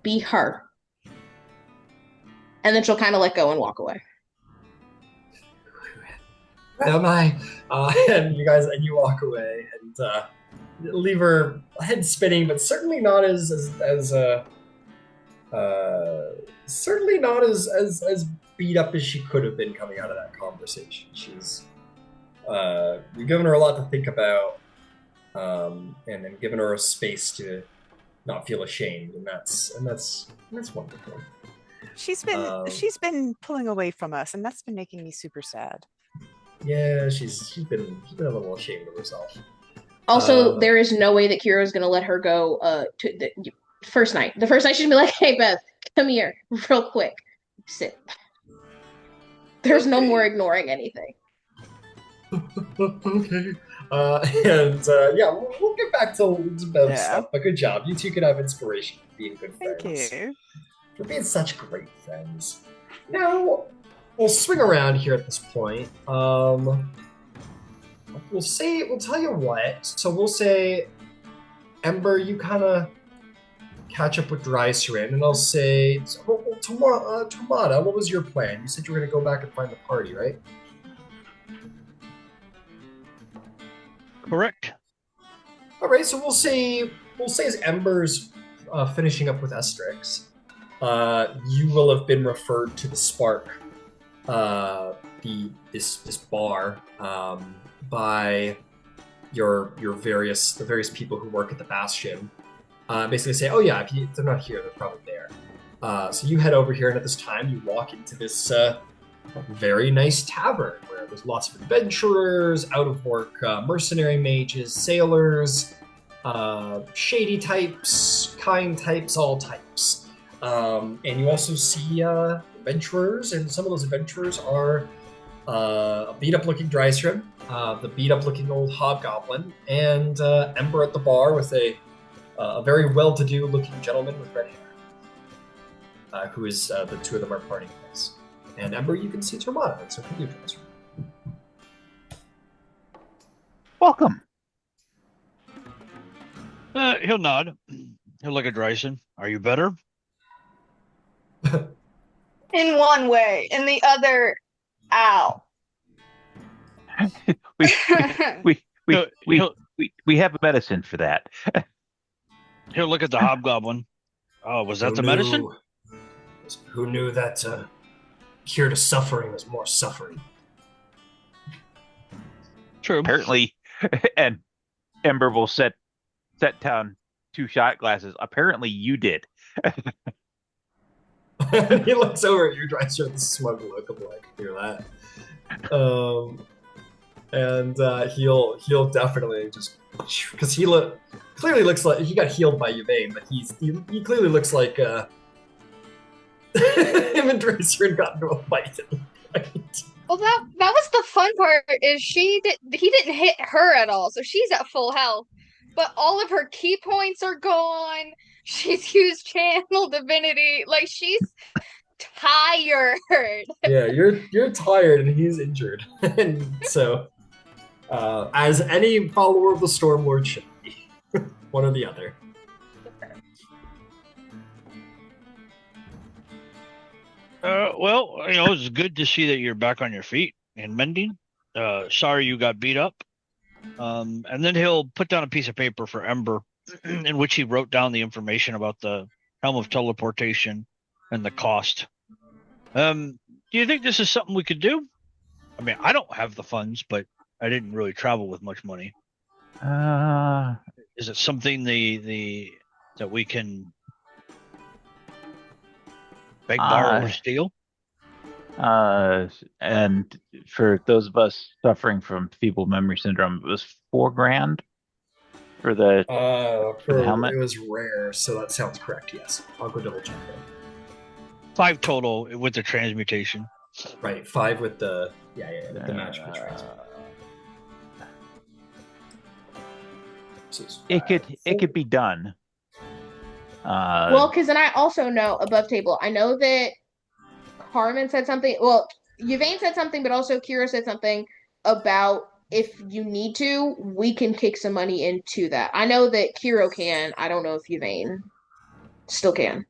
Be her. And then she'll kind of let go and walk away. Am I? And you walk away and leave her head spinning, but certainly not as beat up as she could have been coming out of that conversation. She's you've given her a lot to think about, and then given her a space to not feel ashamed, and that's wonderful. She's been pulling away from us, and that's been making me super sad. Yeah, she's been a little ashamed of herself. Also, there is no way that Qiro is going to let her go to the first night. The first night she's going to be like, hey, Beth, come here real quick. Sit. There's no more ignoring anything. Okay. We'll get back to Beth's stuff, but good job. You two could have inspiration for being good friends. Thank you. For being such great friends. Now, we'll swing around here at this point. We'll tell you what. So we'll say, Ember, you kind of catch up with Drysrinn, and I'll say, Tormada, what was your plan? You said you were going to go back and find the party, right? Correct. All right, so we'll say as Ember's finishing up with Estrix, you will have been referred to the Spark. This bar by the various people who work at the Bastion, basically say, oh yeah, if they're not here, they're probably there. So you head over here, and at this time, you walk into this very nice tavern where there's lots of adventurers, out of work mercenary mages, sailors, shady types, kind types, all types. And you also see adventurers, and some of those adventurers are a beat-up-looking Drysrinn, the beat-up-looking old hobgoblin, and Ember at the bar with a very well-to-do looking gentleman with red hair, who is the two of them are parting ways. And Ember, you can see Tormada, and so can you, Drysrinn. Welcome. He'll nod. He'll look at Drysrinn. Are you better? In one way, in the other, ow. we have a medicine for that. He'll look at the hobgoblin. Oh, was that the medicine? Who knew that cure to suffering is more suffering? True. Apparently, and Ember will set down 2 shot glasses. Apparently, you did. He looks over at you, Drysrinn, with a smug look of like, hear that. And he'll definitely just, because he clearly looks like he got healed by Yvaine, but he clearly looks like him and Drysrinn got into a fight. Well, that was the fun part. Is he didn't hit her at all, so she's at full health. But all of her key points are gone. She's used channel divinity. Like, she's tired. Yeah, you're tired and he's injured. And so, as any follower of the Stormlord should be, one or the other. Well, it's good to see that you're back on your feet and mending. Sorry you got beat up. And then he'll put down a piece of paper for Ember, in which he wrote down the information about the Helm of Teleportation and the cost. Do you think this is something we could do? I mean, I don't have the funds, but I didn't really travel with much money. Is it something that we can beg, borrow, or steal? And for those of us suffering from feeble memory syndrome, it was $4,000 for the helmet. It was rare, so that sounds correct. Yes, I'll go double check that. 5 total with the transmutation. Right, 5 with the the magical transmutation. It could be done. Well, because then I also know above table. I know that Carmen said something. Well, Yvaine said something, but also Qiro said something about if you need to, we can kick some money into that. I know that Qiro can. I don't know if Yvaine still can.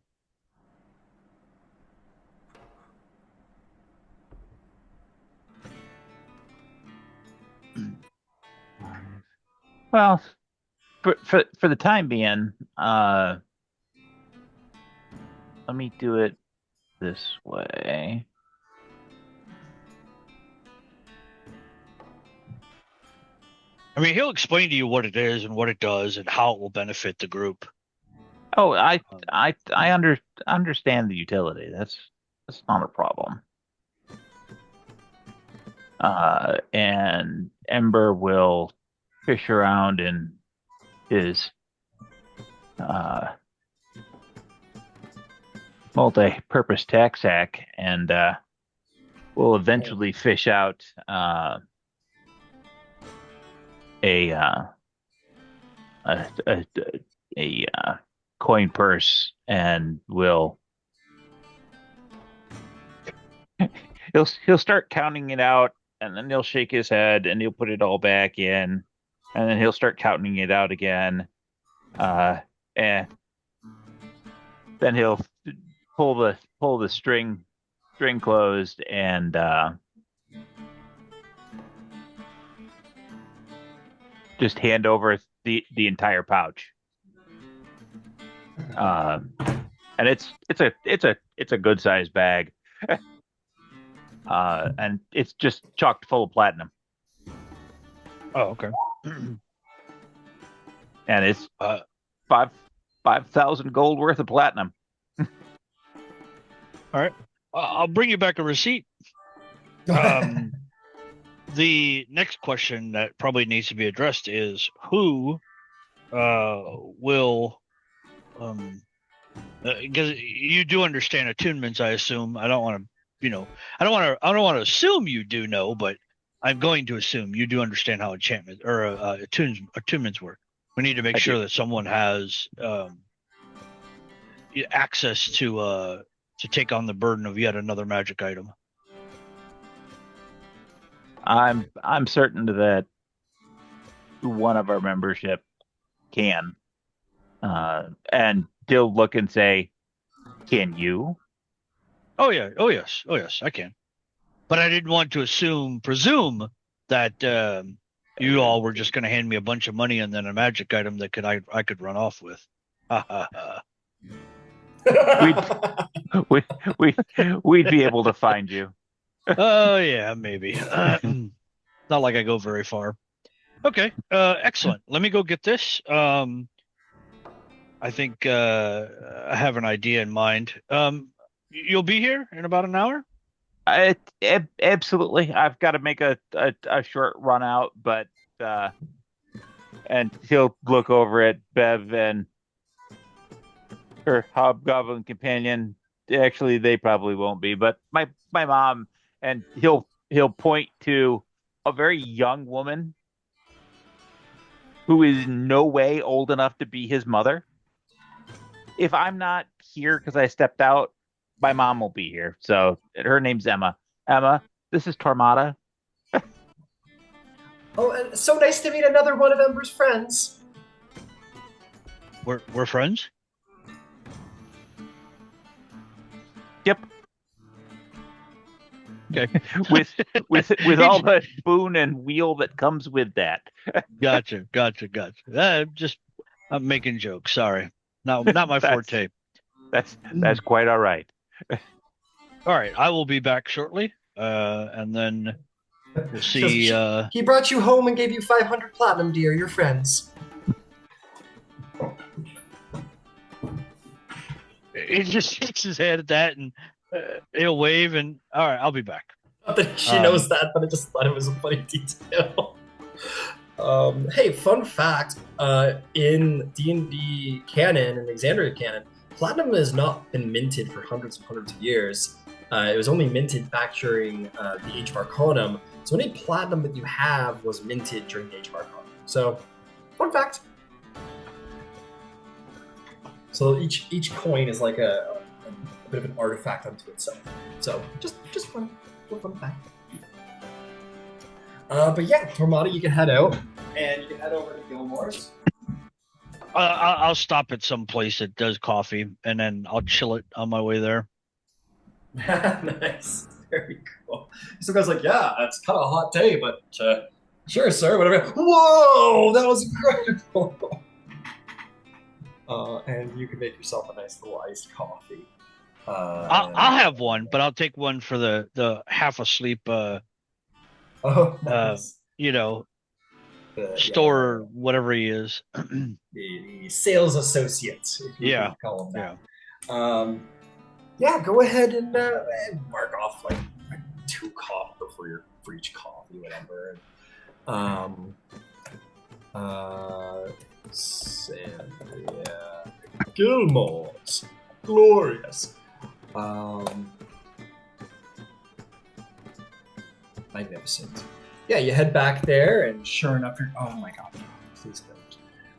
Well, for the time being, let me do it this way. I mean, he'll explain to you what it is and what it does and how it will benefit the group. Oh, I understand the utility. That's not a problem. And Ember will fish around in his multi-purpose tack sack, and will eventually fish out a coin purse, and will he'll start counting it out, and then he'll shake his head and he'll put it all back in, and then he'll start counting it out again, and then he'll pull the string closed, and just hand over the entire pouch. And it's a good sized bag. And it's just chocked full of platinum. Oh, okay. And it's five 5,000 gold worth of platinum. All right. I'll bring you back a receipt. The next question that probably needs to be addressed is who will because you do understand attunements, I assume. I don't want to, I don't want to assume you do know, but I'm going to assume you do understand how enchantment or attunements work. We need to make sure that someone has access to take on the burden of yet another magic item. I'm certain that one of our membership can, and they'll look and say, "Can you?" Oh yeah, oh yes, I can. But I didn't want to presume that you all were just going to hand me a bunch of money and then a magic item that I could run off with. We'd be able to find you. Oh yeah, maybe. Not like I go very far. Okay, excellent. Let me go get this. I think I have an idea in mind. You'll be here in about an hour? Absolutely. I've got to make a short run out, but and he'll look over at Bev and her hobgoblin companion. Actually, they probably won't be, but my mom, and he'll point to a very young woman who is in no way old enough to be his mother. If I'm not here because I stepped out, my mom will be here. So her name's Emma. Emma, this is Tormada. Oh, and so nice to meet another one of Ember's friends. We're friends? Yep. Okay. with all the spoon and wheel that comes with that. Gotcha. I'm making jokes. Sorry, not my forte. That's quite all right. All right, I will be back shortly, and then we'll see. He brought you home and gave you 500 platinum, dear. You're friends. He just shakes his head at that, and he'll wave. And all right, I'll be back. Not that she knows that, but I just thought it was a funny detail. Hey, fun fact: in D&D canon and Exandria canon, platinum has not been minted for hundreds and hundreds of years. It was only minted back during the Age of Arcanum. So any platinum that you have was minted during the Age of Arcanum. So, fun fact. So each coin is like a bit of an artifact unto itself. So just fun fact. But yeah, Tormada, you can head out, and you can head over to Gilmore's. I'll stop at some place that does coffee, and then I'll chill it on my way there. Nice, very cool. Some guy's like, yeah, it's kind of a hot day, but sure, sir, whatever. Whoa, that was incredible. And you can make yourself a nice little iced coffee. I'll have one, but I'll take one for the half asleep. Nice. Store, whatever he is. the sales associate. If you Yeah. call him that. Yeah, go ahead and mark off like 2 coffee for each coffee, whatever. Sandria Gilmore's. Glorious. Magnificent. Yeah, you head back there, and sure enough, you're. Oh my god! Please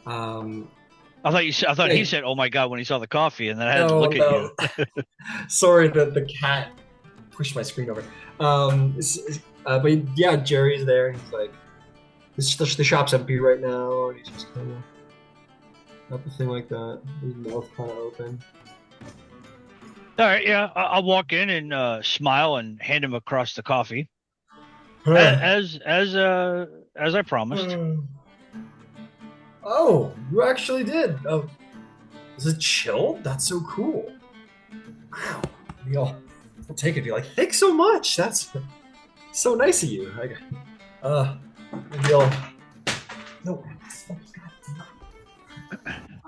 don't. I thought he said, "Oh my god," when he saw the coffee, and then I had to look at you. Sorry, the cat pushed my screen over. But yeah, Jerry's there. He's like, the shop's empty right now, and he's just kind of nothing like that. His mouth kind of open. All right, yeah, I'll walk in and smile and hand him across the coffee, as I promised. Oh, you actually did. Oh, is it chilled? That's so cool. Wow. We'll take it. Be like, thanks so much. That's so nice of you. No.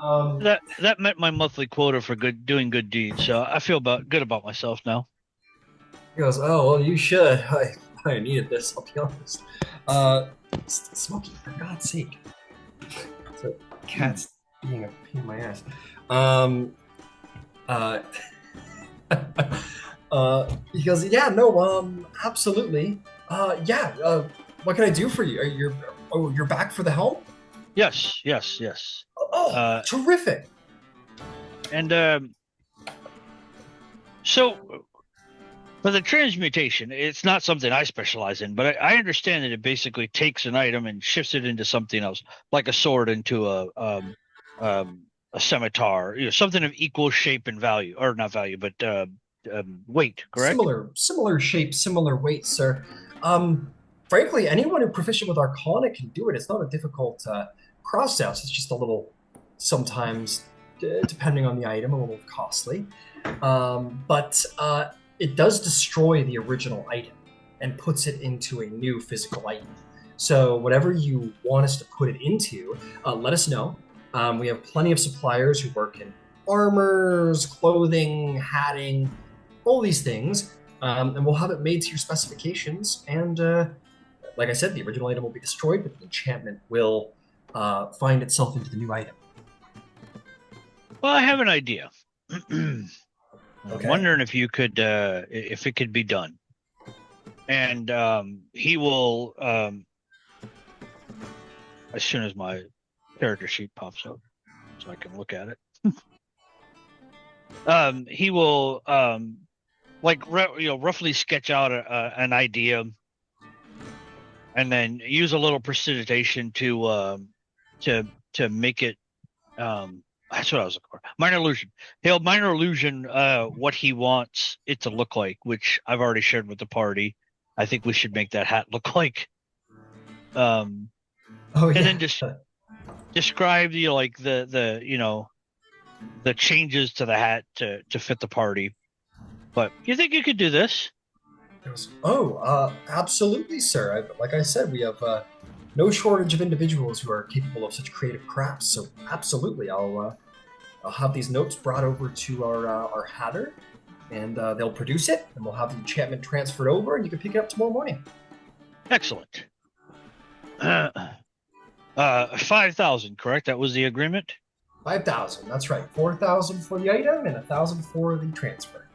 That met my monthly quota for doing good deeds, so I feel good about myself now. He goes, "Oh well, you should. I needed this. I'll be honest. Smokey, for God's sake, the cat's being a pain in my ass. He goes, yeah, no, absolutely. What can I do for you? You're back for the helm? Yes. Oh, terrific. And so for the transmutation, it's not something I specialize in, but I understand that it basically takes an item and shifts it into something else, like a sword into a scimitar, something of equal shape and value, or not value, but weight, correct? Similar shape, similar weight, sir. Frankly, anyone who's proficient with Arcana can do it. It's not a difficult process. It's just a little, sometimes, depending on the item, a little costly. But it does destroy the original item and puts it into a new physical item. So whatever you want us to put it into, let us know. We have plenty of suppliers who work in armors, clothing, hatting, all these things, and we'll have it made to your specifications. And like I said, the original item will be destroyed, but the enchantment will find itself into the new item. Well, I have an idea. I'm Okay. wondering if you could, if it could be done. And he will, as soon as my character sheet pops up, so I can look at it. He will, roughly sketch out an idea, and then use a little prestidigitation to make it. That's what I was looking for. Minor illusion. He'll minor illusion what he wants it to look like, which I've already shared with the party. I think we should make that hat look like. And then just describe the changes to the hat to fit the party. But you think you could do this? Absolutely, sir. Like I said, we have no shortage of individuals who are capable of such creative crafts. So absolutely, I'll have these notes brought over to our hatter, and they'll produce it, and we'll have the enchantment transferred over, and you can pick it up tomorrow morning. Excellent. 5,000, correct? That was the agreement? 5,000, that's right. 4,000 for the item and 1,000 for the transfer.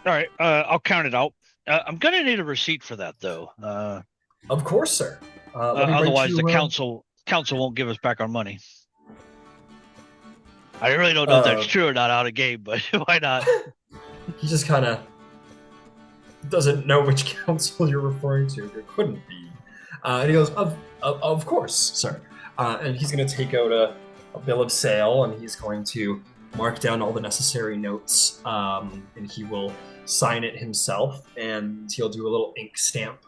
All right, I'll count it out. I'm going to need a receipt for that, though. Of course, sir. Otherwise, the council won't give us back our money. I really don't know if that's true or not out of game, but why not? He just kind of doesn't know which council you're referring to. It couldn't be. And he goes, of course, sir. And he's going to take out a bill of sale, and he's going to mark down all the necessary notes, and he will sign it himself, and he'll do a little ink stamp,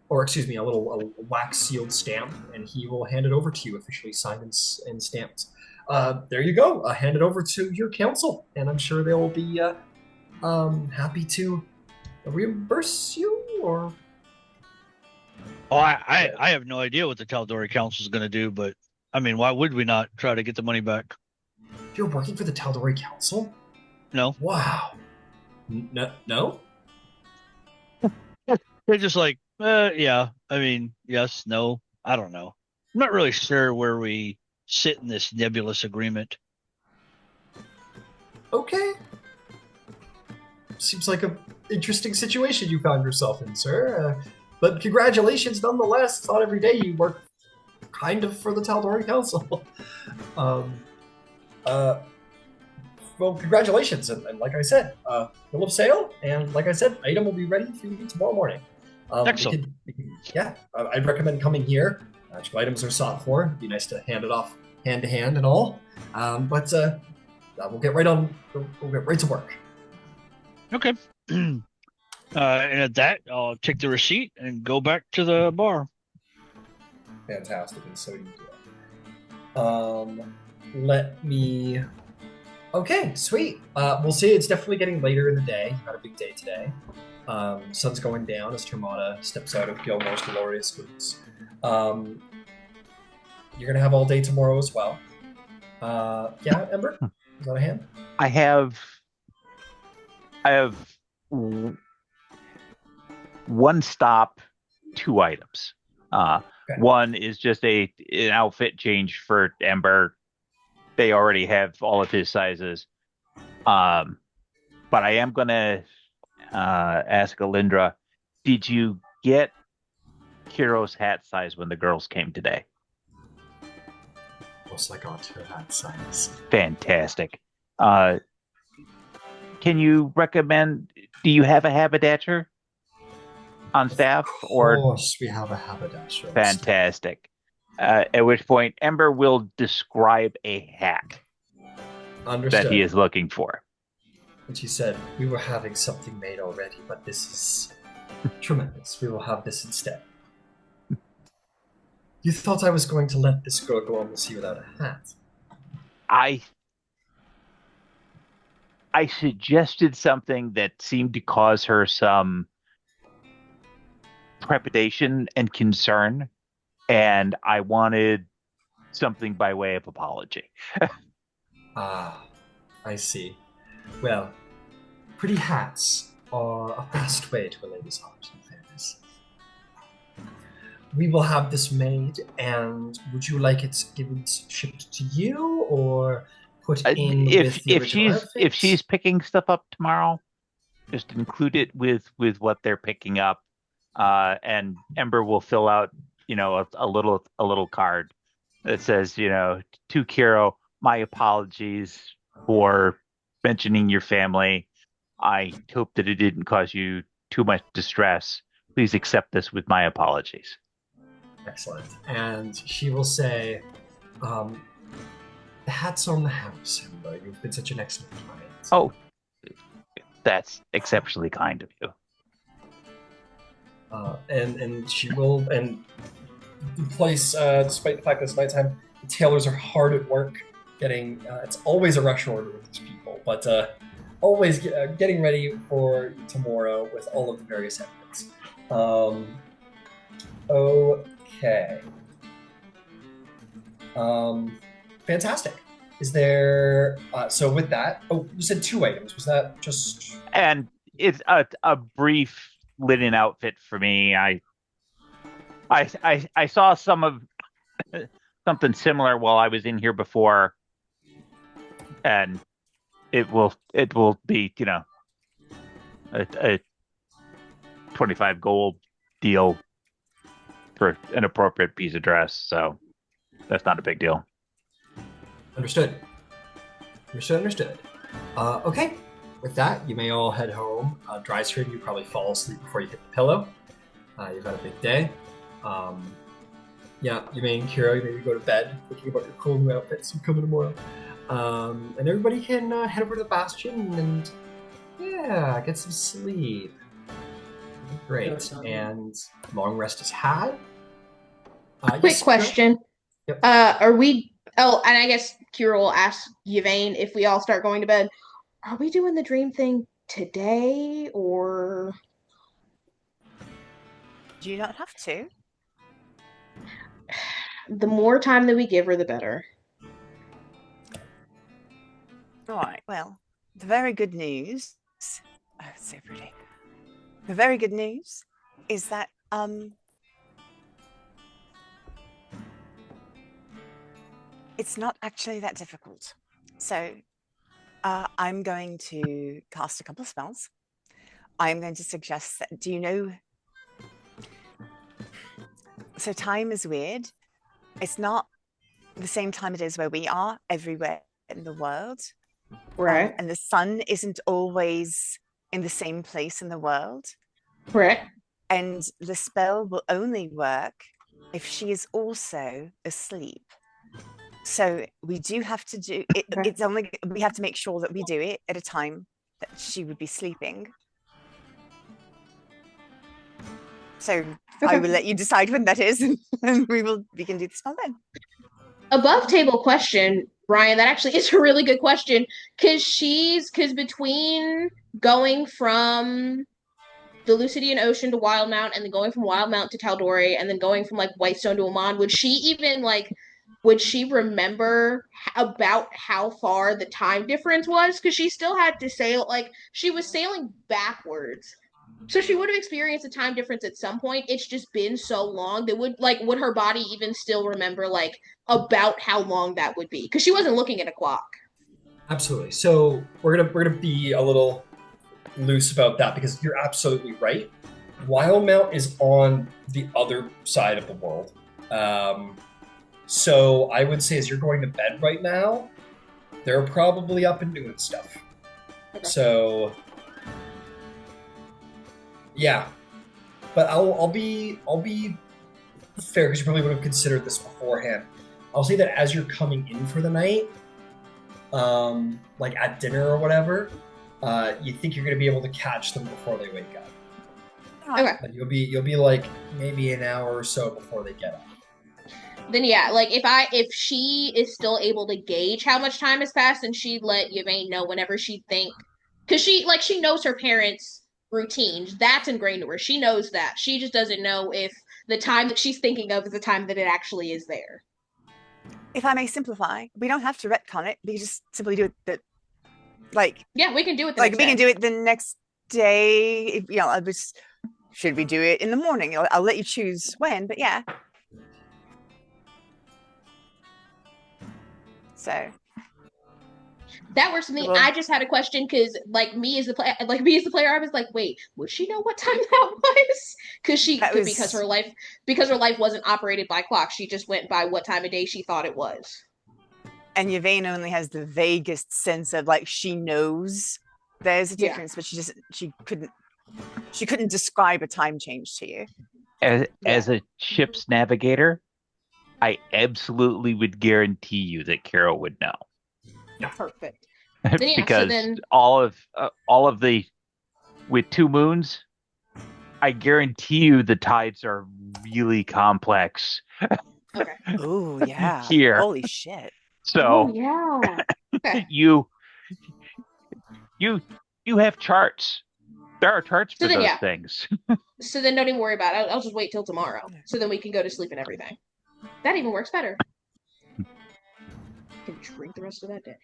or excuse me, a wax sealed stamp, and he will hand it over to you, officially signed and stamped. There you go. Hand it over to your council, and I'm sure they will be happy to reimburse you, or... Oh, I have no idea what the Tal'Dorei Council is going to do, but, I mean, why would we not try to get the money back? You're working for the Tal'Dorei Council? No. Wow. No? They're just like, yeah, I mean, yes, no, I don't know. I'm not really sure where we sit in this nebulous agreement. Okay. Seems like an interesting situation you found yourself in, sir. But congratulations nonetheless. It's not every day you work kind of for the Tal'Dorei Council. Well, congratulations, and like I said, bill of sale, and like I said, item will be ready for you tomorrow morning. Excellent. I'd recommend coming here. Items are sought for. It'd be nice to hand it off hand to hand and all. But we'll get right to work. Okay. And at that, I'll take the receipt and go back to the bar. Fantastic, and so you do. Let me... Okay, sweet. We'll see. It's definitely getting later in the day. You've had a big day today. Sun's going down as Tormada steps out of Gilmore's glorious boots. You're going to have all day tomorrow as well. Yeah, Ember? Is that a hand? I have w- one stop, two items. Okay. One is just an outfit change for Ember. They already have all of his sizes. Um, but I am gonna ask Alindra, did you get Kiro's hat size when the girls came today? Of course I got her hat size. Fantastic. Uh, can you recommend? Do you have a haberdasher on staff, Of or course we have a haberdasher on staff. fantastic? At which point, Ember will describe a hat Understood. that he is looking for. And she said, we were having something made already, but this is tremendous. We will have this instead. You thought I was going to let this girl go on the sea without a hat? I suggested something that seemed to cause her some trepidation and concern, and I wanted something by way of apology. Ah, I see. Well, pretty hats are a fast way to a lady's heart, in fairness. We will have this made, and would you like it given shipped to you, or put in with the original outfit? If she's picking stuff up tomorrow, just include it with what they're picking up, and Ember will fill out a little card that says to Qiro, my apologies for mentioning your family. I hope that it didn't cause you too much distress. Please accept this with my apologies. Excellent. And she will say, the hat's on the house, Ember. You've been such an excellent client. Oh, that's exceptionally kind of you. And she will, and the place, despite the fact that it's nighttime, the tailors are hard at work getting, it's always a rush order with these people, but always getting ready for tomorrow with all of the various outfits. Okay. Fantastic. Is there, so with that, you said 2 items. Was that just... And it's a brief linen outfit for me. I saw some of something similar while I was in here before, and it will be a 25 gold deal for an appropriate piece of dress, so that's not a big deal. Understood. Okay. With that, you may all head home. Drysrinn, you probably fall asleep before you hit the pillow. You've had a big day. Yeah, Yvaine, Qiro, you maybe go to bed thinking about your cool new outfits from coming tomorrow. And everybody can head over to the Bastion and, yeah, get some sleep. Great. And long rest is had. Quick yes, question. Yep. Are we... Oh, and I guess Qiro will ask Yvaine if we all start going to bed. Are we doing the dream thing today, or... Do you not have to? The more time that we give her, the better. All right, well, the very good news... Oh, it's so pretty. The very good news is that, it's not actually that difficult. So I'm going to cast a couple of spells. I'm going to suggest that, do you know... So time is weird. It's not the same time it is where we are everywhere in the world. Right. And the sun isn't always in the same place in the world. Right. And the spell will only work if she is also asleep. So we do have to do it. Okay. It's only, we have to make sure that we do it at a time that she would be sleeping. So I will let you decide when that is, and we can do the spell then. Above table question, Ryan, that actually is a really good question, because between going from the Lucidian Ocean to Wildmount, and then going from Wildmount to Tal'Dorei, and then going from like Whitestone to Amon, would she even like would she remember about how far the time difference was? Because she still had to sail, like, she was sailing backwards. So she would have experienced a time difference at some point. It's just been so long that would her body even still remember like about how long that would be? Because she wasn't looking at a clock. Absolutely. So we're gonna be a little loose about that because you're absolutely right. Wildmount is on the other side of the world. So I would say as you're going to bed right now, they're probably up and doing stuff. Okay. So yeah. But I'll be fair because you probably would have considered this beforehand. I'll say that as you're coming in for the night, like at dinner or whatever, you think you're gonna be able to catch them before they wake up. Okay. But you'll be like maybe an hour or so before they get up. Then yeah, like if she is still able to gauge how much time has passed, and she'd let Yvaine know whenever she think, because she knows her parents' routines. That's ingrained to her. She knows that. She just doesn't know if the time that she's thinking of is the time that it actually is there. If I may simplify, we don't have to retcon it. We just simply do it Yeah, we can do it we can do it the next day. If, should we do it in the morning? I'll let you choose when, but yeah. So that works for me. Well, I just had a question because, me as the player, I was like, wait, would she know what time that was? Because her life wasn't operated by clock. She just went by what time of day she thought it was. And Yvaine only has the vaguest sense of she knows there's a difference, but she couldn't describe a time change to you. As a ship's navigator, I absolutely would guarantee you that Qiro would know. Perfect. Because all of the with two moons, I guarantee you the tides are really complex. Okay. Oh yeah. Here. Holy shit. So yeah. Okay. you have charts. There are charts for those things. So then don't even worry about it. I'll just wait till tomorrow. So then we can go to sleep and everything. That even works better. Can drink the rest of that day.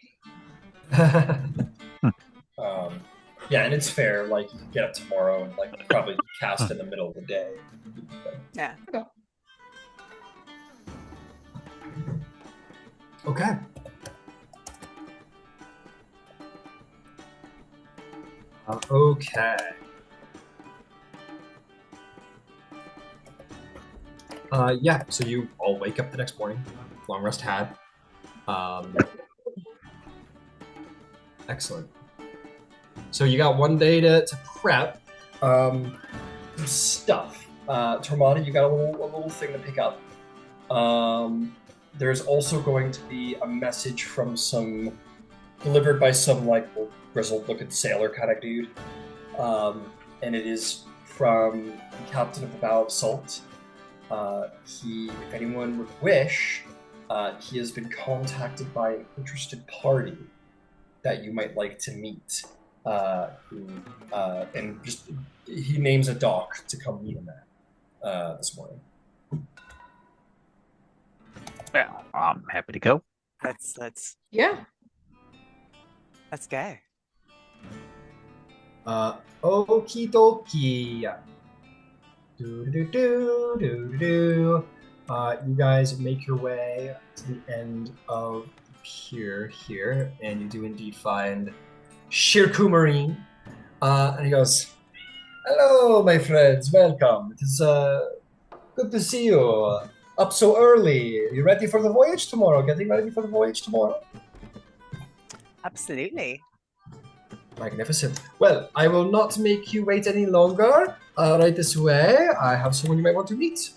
Yeah, and it's fair. Like you can get up tomorrow and probably cast in the middle of the day. Yeah. Okay. Okay. Yeah, so you all wake up the next morning. Long rest had. Excellent. So you got one day to prep some stuff. Tormada, you got a little thing to pick up. There's also going to be a message from delivered by some grizzled looking sailor kind of dude. And it is from the captain of the Bow of Salt. If anyone would wish, he has been contacted by an interested party that you might like to meet. He names a dock to come meet him at this morning. Well, I'm happy to go. Let's Yeah. Let's go. Okie dokie. You guys make your way to the end of the pier here, and you do indeed find Shirkumarine. And he goes, "Hello, my friends. Welcome. It is good to see you. Up so early. You ready for the voyage tomorrow? Getting ready for the voyage tomorrow?" Absolutely. Magnificent. Well, I will not make you wait any longer. Right this way, I have someone you might want to meet.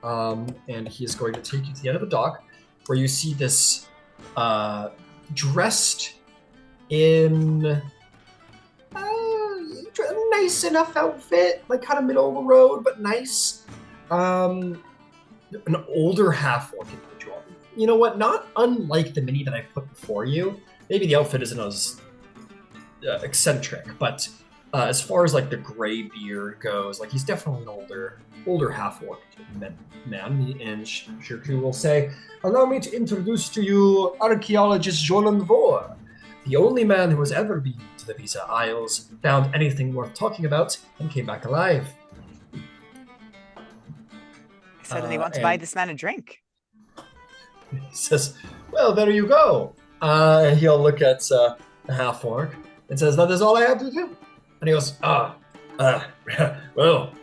And he is going to take you to the end of the dock, where you see this dressed in a nice enough outfit, kind of middle of the road, but nice. An older half-orc individual. You know what? Not unlike the mini that I put before you. Maybe the outfit isn't as eccentric, but as far as like the gray beard goes, like he's definitely an older half-orc man. And Shirku will say, "Allow me to introduce to you archaeologist Jolan Vor, the only man who has ever been to the Visa Isles, found anything worth talking about, and came back alive." I suddenly want to buy this man a drink. He says, "Well, there you go." He'll look at the half-orc and says, "That is all I have to do." And he goes, well,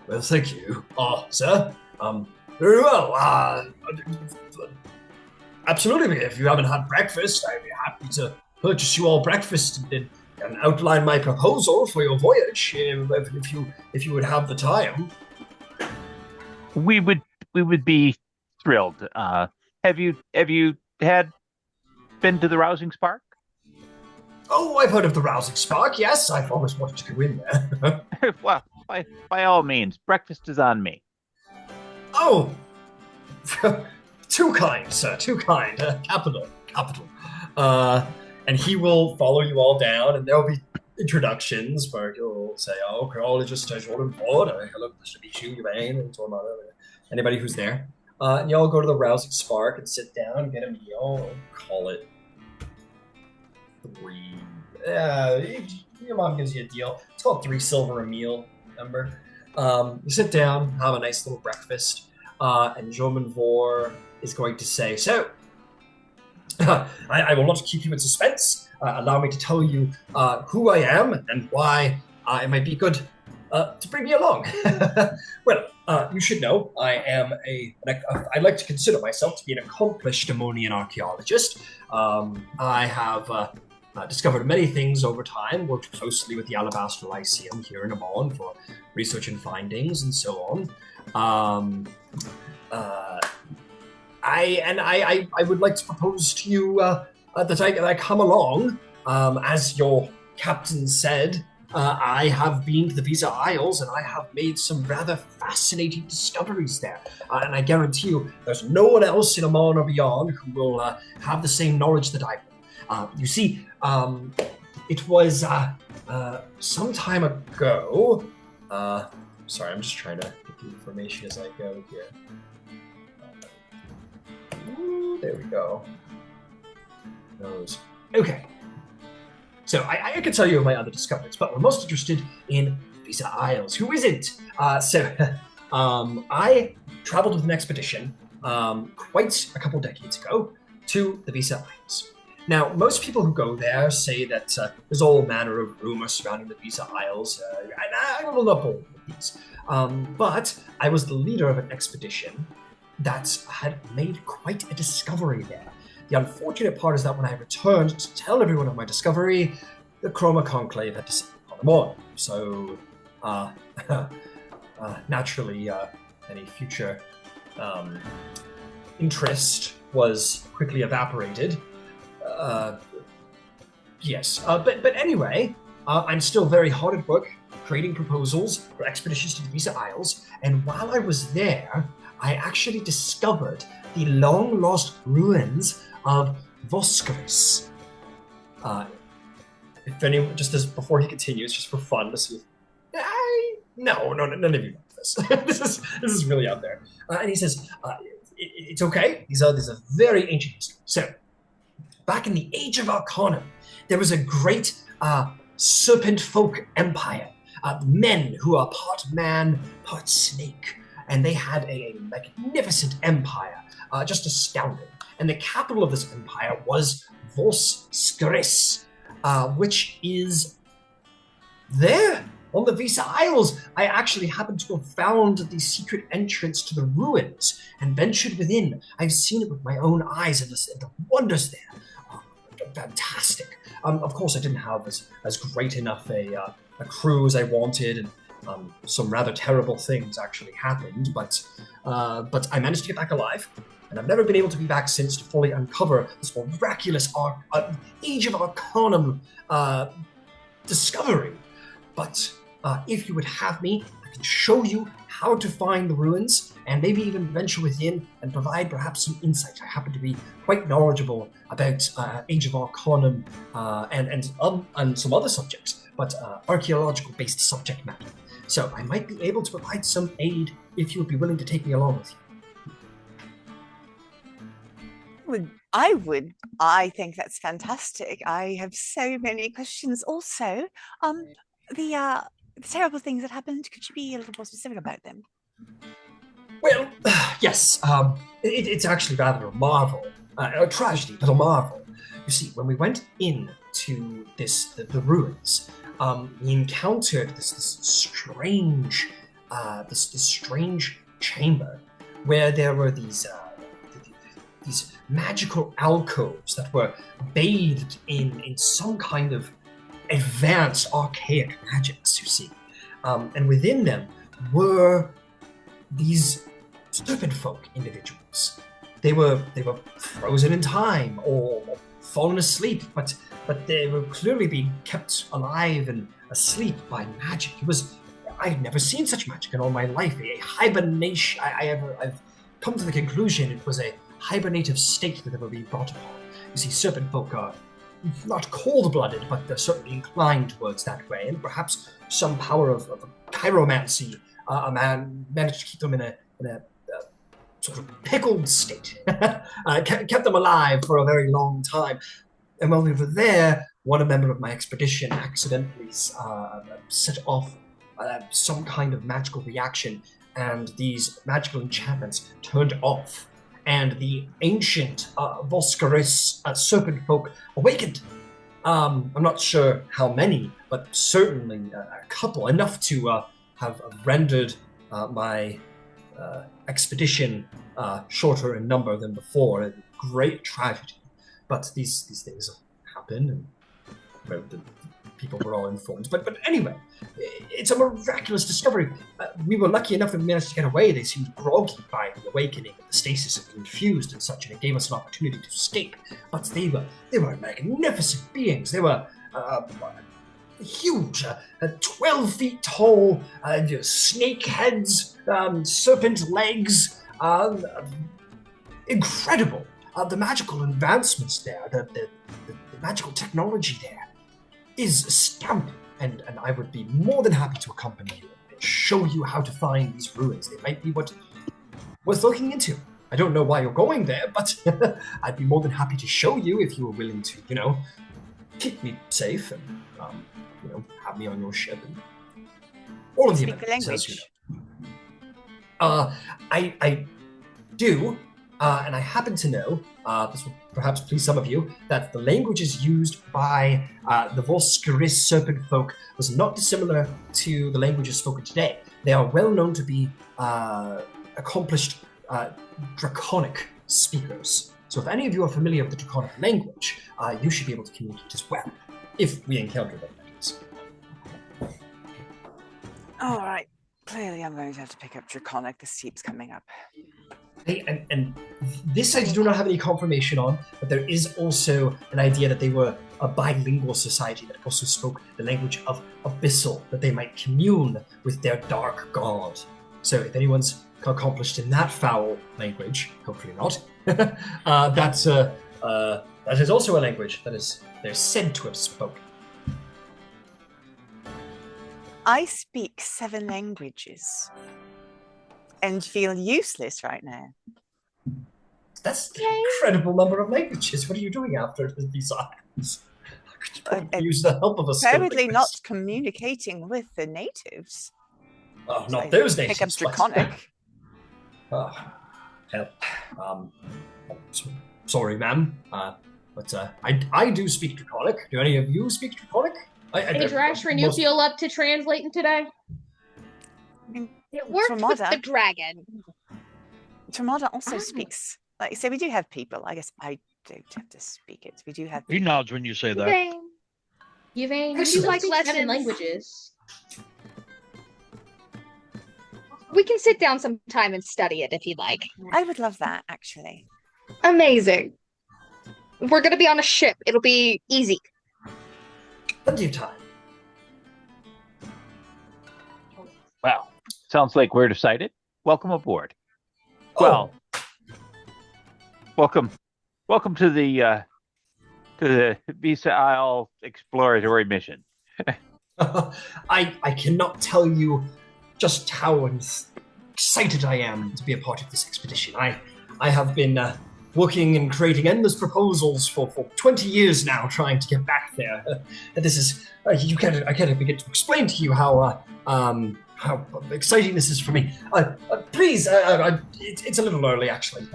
thank you, sir. Very well. Absolutely. If you haven't had breakfast, I'd be happy to purchase you all breakfast and outline my proposal for your voyage, if you would have the time. We would be thrilled. Have you been to the Rousing Spark? Oh, I've heard of the Rousing Spark. Yes, I've always wanted to go in there. Well, by all means, breakfast is on me. Oh, too kind, sir. Too kind. Capital. And he will follow you all down, and there'll be introductions where he'll say, archaeologist Jordan Ford. Hello, pleasure to meet you, Yvaine and Tormada. Anybody who's there. And y'all go to the Rousing Spark and sit down, get a meal, call it 3. Your mom gives you a deal. It's called 3 silver a meal, remember? You sit down, have a nice little breakfast, and Joman Vor is going to say, "So, I will not keep you in suspense. Allow me to tell you who I am and why it might be good to bring me along." Well, you should know I am I like to consider myself to be an accomplished Ammonian archaeologist. I have discovered many things over time, worked closely with the Alabaster Lyceum here in Ammon for research and findings and so on. I would like to propose to you that I come along. As your captain said, I have been to the Visa Isles and I have made some rather fascinating discoveries there. And I guarantee you there's no one else in Ammon or beyond who will have the same knowledge that I will. You see, it was some time ago. Sorry, I'm just trying to get the information as I go here. There we go. Those. Okay. So I can tell you of my other discoveries, but we're most interested in Visa Isles. Who isn't? I traveled with an expedition quite a couple decades ago to the Visa Isles. Now, most people who go there say that there's all manner of rumors surrounding the Visa Isles, and I will not bore you with these. But I was the leader of an expedition that had made quite a discovery there. The unfortunate part is that when I returned to tell everyone of my discovery, the Chroma Conclave had decided on them all. So, naturally, any future interest was quickly evaporated. Yes, but anyway, I'm still very hard at work creating proposals for expeditions to the Visa Isles, and while I was there, I actually discovered the long-lost ruins of Voskris. If anyone, just as before he continues, just for fun, to see if no, none of you know this. this is really out there. And he says, it's okay. These are very ancient history. So, back in the Age of Arcanum, there was a great serpent folk empire. Men who are part man, part snake. And they had a magnificent empire, just astounding. And the capital of this empire was Voskris, which is there on the Visa Isles. I actually happened to have found the secret entrance to the ruins and ventured within. I've seen it with my own eyes and the wonders there. Fantastic. Of course, I didn't have as great enough a crew as I wanted, and some rather terrible things actually happened, but I managed to get back alive, and I've never been able to be back since to fully uncover this miraculous Age of Arcanum discovery. But if you would have me, I can show you how to find the ruins and maybe even venture within and provide perhaps some insight. I happen to be quite knowledgeable about Age of Arcanum and some other subjects, but archaeological-based subject matter. So I might be able to provide some aid if you would be willing to take me along with you. I would. I think that's fantastic. I have so many questions. Also, the terrible things that happened, could you be a little more specific about them? Well, yes. It's actually rather a marvel, a tragedy, but a marvel. You see, when we went into the ruins, we encountered this strange chamber where there were these magical alcoves that were bathed in some kind of advanced archaic magics, you see. And within them were these serpent folk individuals. They were frozen in time or fallen asleep, but they were clearly being kept alive and asleep by magic. I had never seen such magic in all my life. A hibernation. I've come to the conclusion it was a hibernative state that ever being brought upon. You see, serpent folk are not cold-blooded, but they're certainly inclined towards that way, and perhaps some power of chiromancy managed to keep them in a sort of pickled state, kept them alive for a very long time. And while we were there, one member of my expedition accidentally set off some kind of magical reaction, and these magical enchantments turned off, and the ancient Volscaris serpent folk awakened. I'm not sure how many, but certainly a couple, enough to have rendered my expedition shorter in number than before. A great tragedy. But these things happen, and well, the people were all informed. But anyway, it's a miraculous discovery. We were lucky enough that we managed to get away. They seemed groggy by the awakening, and the stasis had been infused and such, and it gave us an opportunity to escape. But they were magnificent beings. They were huge, 12 feet tall, snake heads, serpent legs, incredible. The magical advancements there, the magical technology there is astounding, and I would be more than happy to accompany you and show you how to find these ruins. They might be worth looking into. I don't know why you're going there, but I'd be more than happy to show you if you were willing to, keep me safe and, have me on your ship. And all of the Speak the language. I do, and I happen to know, this will perhaps please some of you, that the languages used by the Volscaris serpent folk was not dissimilar to the languages spoken today. They are well known to be accomplished Draconic speakers. So if any of you are familiar with the Draconic language, you should be able to communicate as well, if we encounter them, that is. All right. Clearly, I'm going to have to pick up Draconic. This keeps coming up. Hey, and this I do not have any confirmation on, but there is also an idea that they were a bilingual society that also spoke the language of Abyssal, that they might commune with their dark god. So if anyone's accomplished in that foul language, hopefully not, that is also a language that they're said to have spoken. I speak 7 languages and feel useless right now. That's an incredible number of languages. What are you doing after these items? I could use the help of a skill Apparently like not this. communicating with the natives. Oh, So not those pick natives. up Draconic. Oh, hell. Sorry, ma'am. But I do speak Draconic. Do any of you speak Draconic? Hey, Drysrinn, you feel up to translating today? It worked with Tormada. the dragon. Tormada also speaks. Like, so we do have people. I guess I don't have to speak it. We do have He people. nods when you say that. Yvaine. Yvaine, Would you you like speak 7 lessons? languages. We can sit down sometime and study it if you'd like. I would love that, actually. Amazing. We're going to be on a ship. It'll be easy. Plenty of time. Well, sounds like we're decided. Welcome aboard. Well, welcome to the Visa Isle exploratory mission. I cannot tell you just how excited I am to be a part of this expedition. I have been working and creating endless proposals for 20 years now, trying to get back there. This is I can't begin to explain to you how exciting this is for me. Please, it's a little early actually.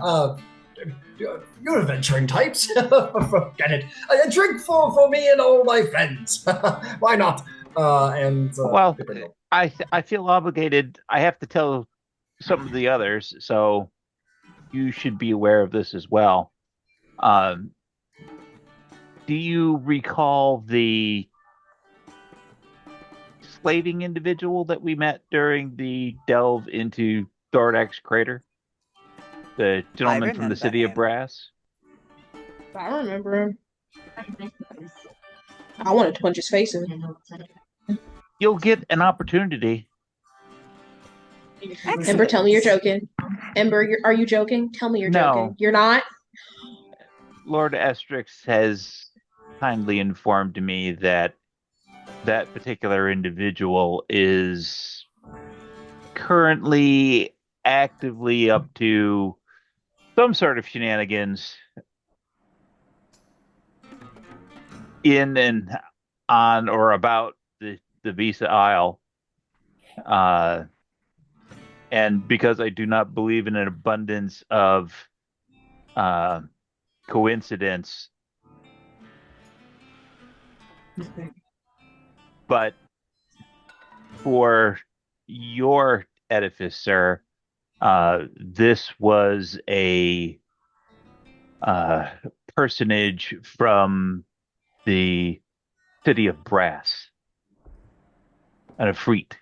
You're adventuring types. Forget it. A drink for me and all my friends. Why not? Well, I feel obligated. I have to tell some of the others, so you should be aware of this as well. Do you recall the slaving individual that we met during the delve into Thordak's crater? The gentleman from the City of Brass? I remember him. I wanted to punch his face in. You'll get an opportunity. Excellent. Ember, tell me you're joking. Ember, are you joking? Tell me you're joking. You're not? Lord Estrix has kindly informed me that that particular individual is currently actively up to some sort of shenanigans in and on or about the Visa Isle. And because I do not believe in an abundance of coincidence, but for your edifice, sir, this was a personage from the City of Brass, an Efreet.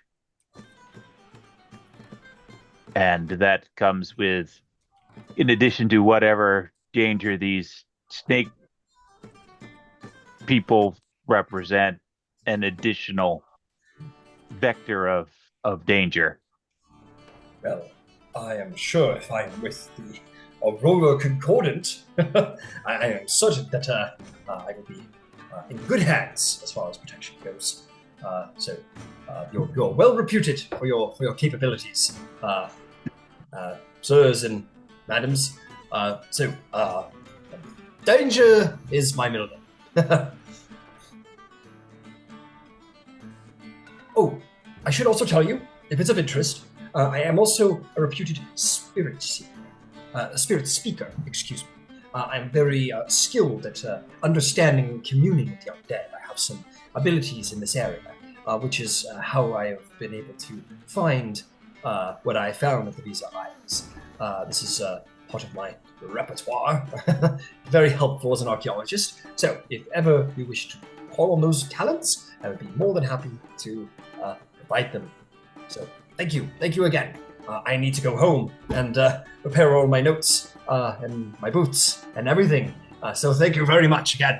And that comes with, in addition to whatever danger these snake people represent, an additional vector of danger. Well, I am sure if I am with the Aurora Concordant, I am certain that I will be in good hands as far as protection goes. So you're well reputed for your capabilities, sirs and madams. So danger is my middle name. Oh, I should also tell you, if it's of interest, I am also a reputed spirit speaker. Excuse me. I am very skilled at understanding and communing with the undead. I have some abilities in this area, which is how I have been able to find what I found at the Visa Isles. This is part of my repertoire. Very helpful as an archaeologist. So, if ever you wish to call on those talents, I would be more than happy to provide them. So, thank you again. I need to go home and prepare all my notes and my boots and everything. So thank you very much again.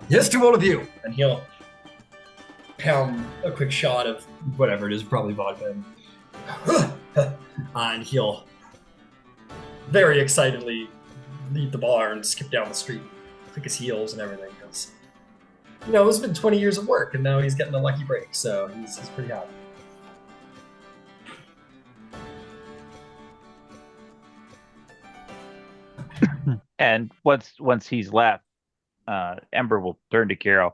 Here's to all of you. And he'll pound a quick shot of whatever it is, probably vodka. And he'll very excitedly leave the bar and skip down the street, click his heels and everything. Because, it's been 20 years of work and now he's getting a lucky break. So he's pretty happy. And once he's left, Ember will turn to Qiro.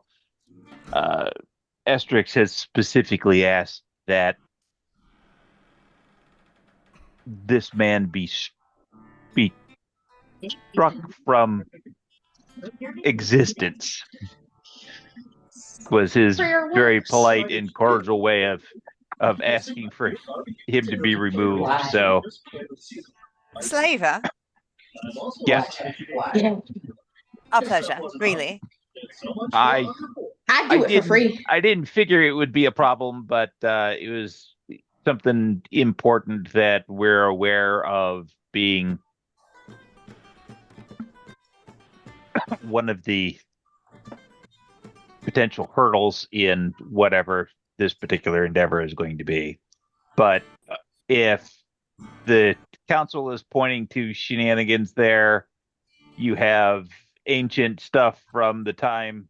Estrix has specifically asked that this man be struck from existence. Was his very polite and cordial way of asking for him to be removed. So, Slaver? Yeah. Our pleasure, really. I'd do it for free. I didn't figure it would be a problem, but it was something important that we're aware of being one of the potential hurdles in whatever this particular endeavor is going to be. But if the council is pointing to shenanigans there. You have ancient stuff from the times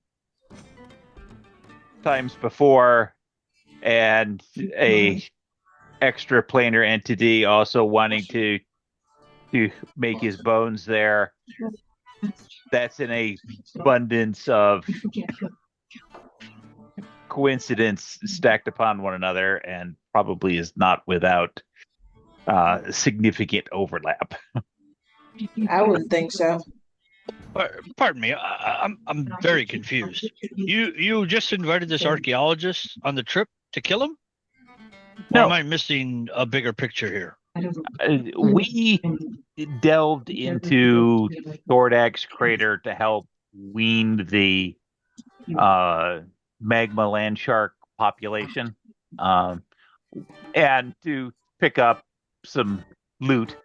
before, and a extra planar entity also wanting to make his bones there. That's in a abundance of coincidence stacked upon one another, and probably is not without significant overlap. I wouldn't think so. Pardon me, I'm very confused. You just invited this archaeologist on the trip to kill him? No. Or am I missing a bigger picture here? We delved into Thordak's crater to help wean the magma land shark population, and to pick up some loot.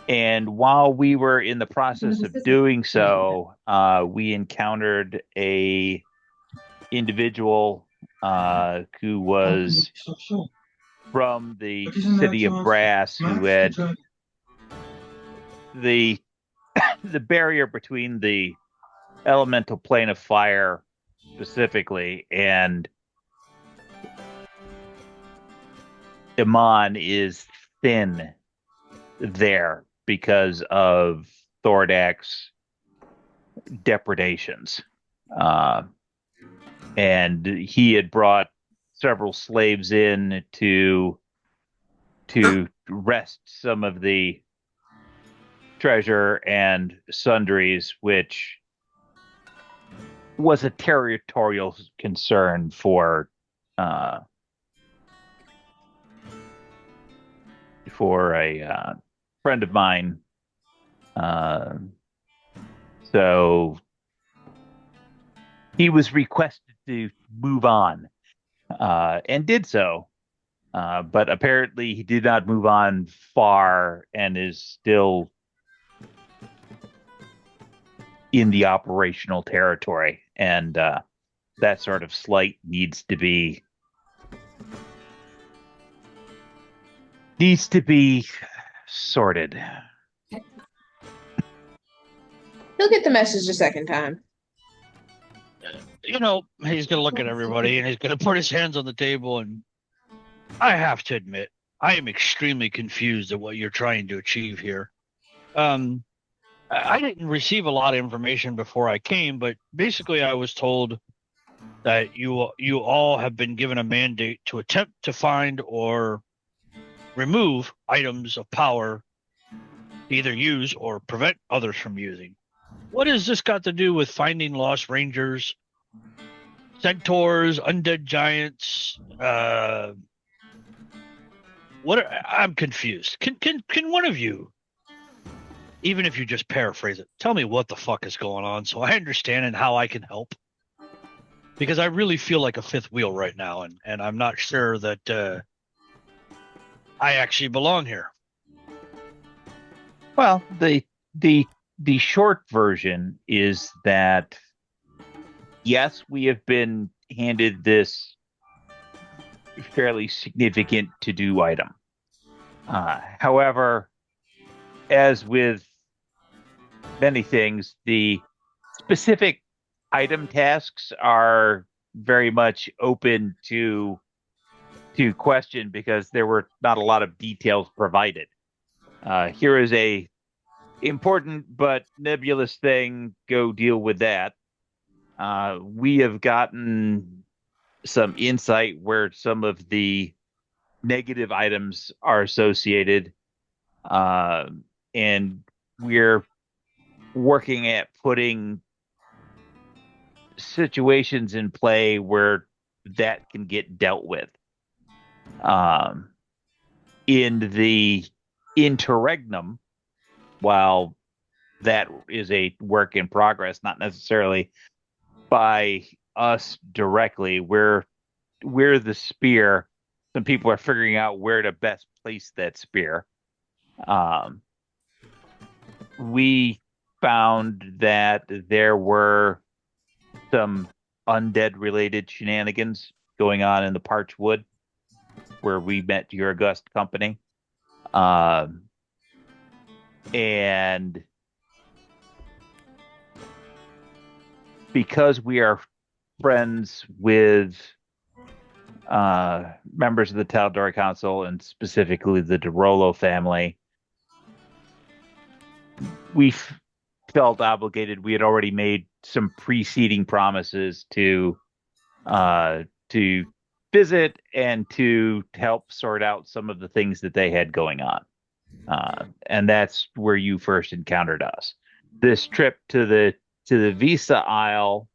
And while we were in the process of doing so, we encountered a individual who was from the city of Brass, who had the barrier between the elemental plane of fire specifically and Iman is thin there because of Thordak's depredations. And he had brought several slaves in to wrest some of the treasure and sundries, which was a territorial concern for a friend of mine. So he was requested to move on, and did so. But apparently he did not move on far and is still in the operational territory. And that sort of slight needs to be sorted. He'll get the message a second time. You know, he's going to look at everybody and he's going to put his hands on the table. And I have to admit, I am extremely confused at what you're trying to achieve here. I didn't receive a lot of information before I came, but basically I was told that you all have been given a mandate to attempt to find or remove items of power, either use or prevent others from using. What has this got to do with finding lost rangers, centaurs, undead giants? I'm confused. Can one of you, even if you just paraphrase it, tell me what the fuck is going on so I understand and how I can help? Because I really feel like a fifth wheel right now, and I'm not sure that I actually belong here. Well, the short version is that, yes, we have been handed this fairly significant to-do item. However, as with many things, the specific item tasks are very much open to question because there were not a lot of details provided. Here is a important but nebulous thing. Go deal with that. We have gotten some insight where some of the negative items are associated, and we're working at putting situations in play where that can get dealt with. In the interregnum, while that is a work in progress, not necessarily by us directly, we're the spear. Some people are figuring out where to best place that spear. We found that there were some undead related shenanigans going on in the Parch Wood. where we met your august company. And because we are friends with members of the Tal'Dorei Council and specifically the DeRollo family, we felt obligated. We had already made some preceding promises to visit and to help sort out some of the things that they had going on. And that's where you first encountered us. This trip to the Visa Isle,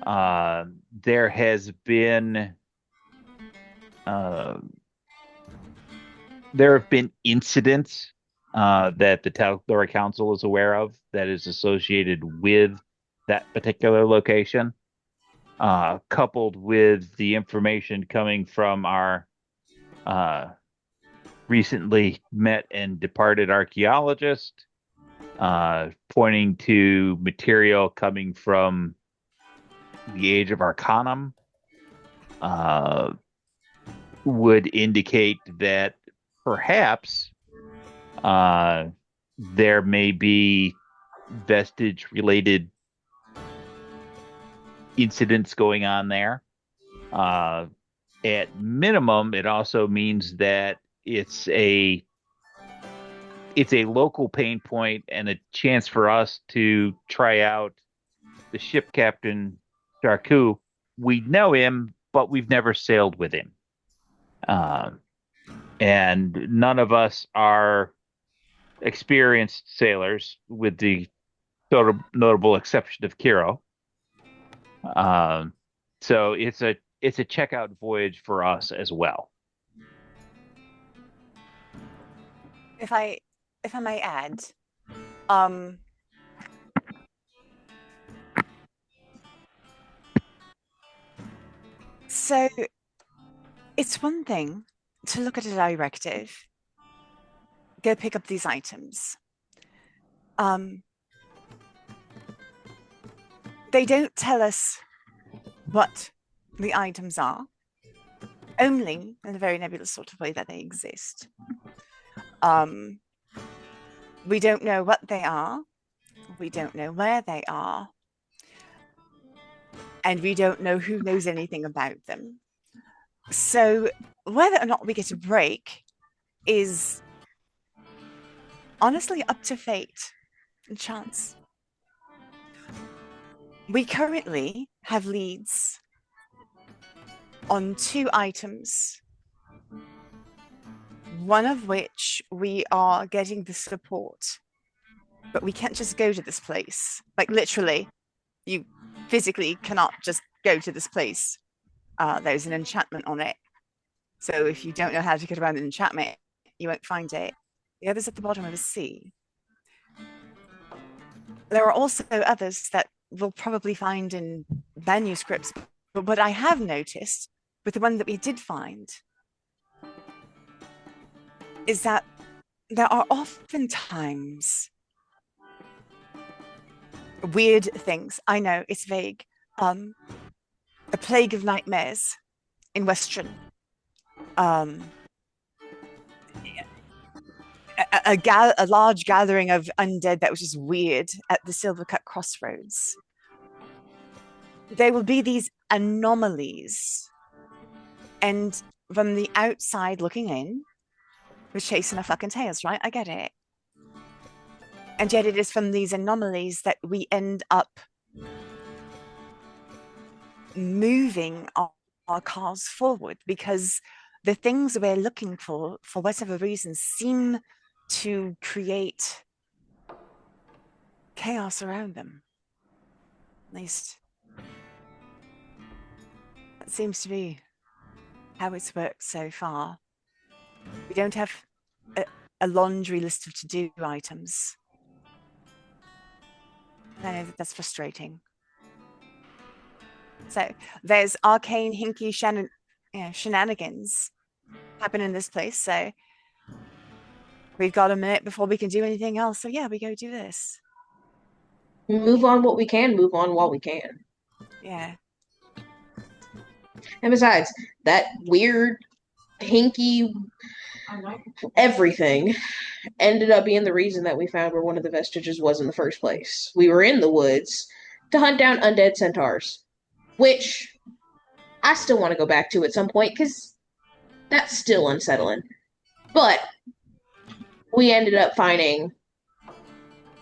there has been there have been incidents that the Tal'Dorei Council is aware of that is associated with that particular location, coupled with the information coming from our recently met and departed archaeologist, pointing to material coming from the Age of Arcanum, would indicate that perhaps there may be vestige-related incidents going on there. At minimum, it also means that it's a local pain point and a chance for us to try out the ship captain Jarku. We know him, but we've never sailed with him. And none of us are experienced sailors, with the notable exception of Qiro. So it's a checkout voyage for us as well. If I may add, so it's one thing to look at a directive, go pick up these items. They don't tell us what the items are, only in a very nebulous sort of way that they exist. We don't know what they are, we don't know where they are, and we don't know who knows anything about them. So whether or not we get a break is honestly up to fate and chance. We currently have leads on 2 items, one of which we are getting the support, but we can't just go to this place. Like, literally, you physically cannot just go to this place. There's an enchantment on it. So if you don't know how to get around an enchantment, you won't find it. The other's at the bottom of the sea. There are also others that we'll probably find in manuscripts, but what I have noticed with the one that we did find is that there are oftentimes weird things. I know, it's vague. A plague of nightmares in Western. A large gathering of undead that was just weird at the Silvercut Crossroads. There will be these anomalies, and from the outside looking in, we're chasing our fucking tails, right? I get it. And yet it is from these anomalies that we end up moving our cars forward, because the things we're looking for whatever reason, seem to create chaos around them. At least that seems to be how it's worked so far. We don't have a laundry list of to-do items. I know that's frustrating. So there's arcane, hinky shenanigans happen in this place. So we've got a minute before we can do anything else. So yeah, we go do this. Move on what we can, move on while we can. Yeah. And besides, that weird hinky everything ended up being the reason that we found where one of the vestiges was in the first place. We were in the woods to hunt down undead centaurs, which I still want to go back to at some point because that's still unsettling. But we ended up finding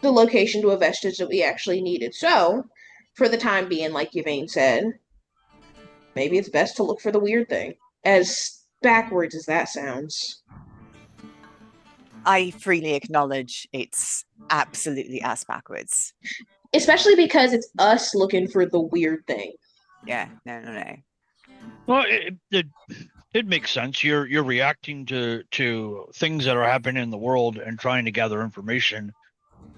the location to a vestige that we actually needed. So, for the time being, like Yvaine said, maybe it's best to look for the weird thing. As backwards as that sounds. I freely acknowledge it's absolutely ass backwards. Especially because it's us looking for the weird thing. Yeah, no. Well, it makes sense. You're reacting to things that are happening in the world and trying to gather information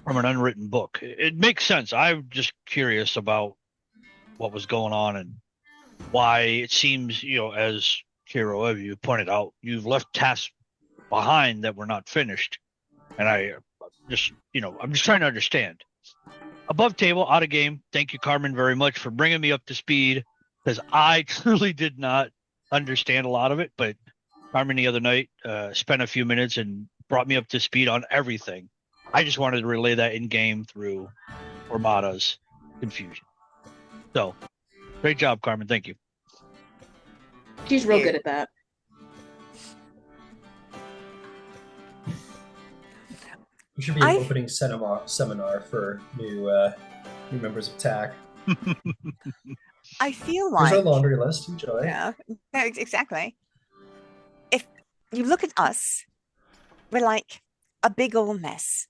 from an unwritten book. It makes sense. I'm just curious about what was going on and why it seems, as Qiro, you pointed out, you've left tasks behind that were not finished. And I'm just trying to understand. Above table, out of game. Thank you, Carmen, very much for bringing me up to speed, because I truly did not understand a lot of it. But Carmen the other night spent a few minutes and brought me up to speed on everything. I just wanted to relay that in game through Tormada's confusion. So, great job, Carmen. Thank you. She's real good at that. We should be an opening seminar for new members of TAC. I feel like... Here's our laundry list. Enjoy. Yeah, no, exactly. If you look at us, we're like a big old mess.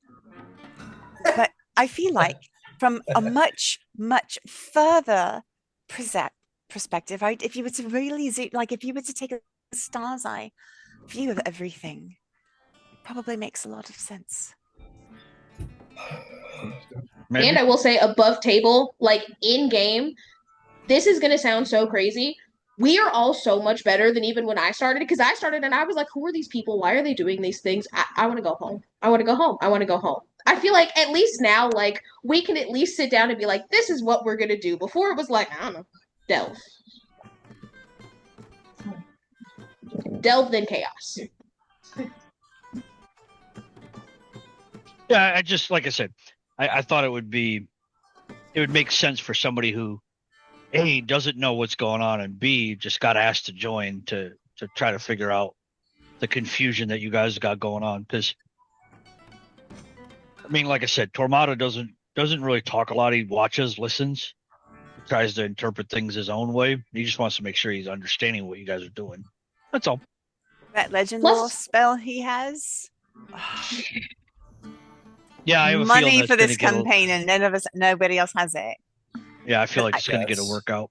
But I feel like from a much, much further perspective, right? If you were to really zoom, if you were to take a star's eye view of everything, it probably makes a lot of sense. Maybe. And I will say, above table, in game, this is going to sound so crazy. We are all so much better than even when I started, because I started and I was like, who are these people? Why are they doing these things? I want to go home. I want to go home. I want to go home. I feel like at least now, we can at least sit down and be like, this is what we're going to do. Before it was like, I don't know, delve. Delve, then chaos. Yeah, I just, like I said, I thought it would make sense for somebody who, A, doesn't know what's going on, and B, just got asked to join to try to figure out the confusion that you guys got going on. Because, I mean, like I said, Tormada doesn't really talk a lot. He watches, listens, tries to interpret things his own way. He just wants to make sure he's understanding what you guys are doing. That's all. That legend lore spell he has. Yeah, I have a money feeling for this campaign, and nobody else has it. Yeah, I feel like it's going to get a workout.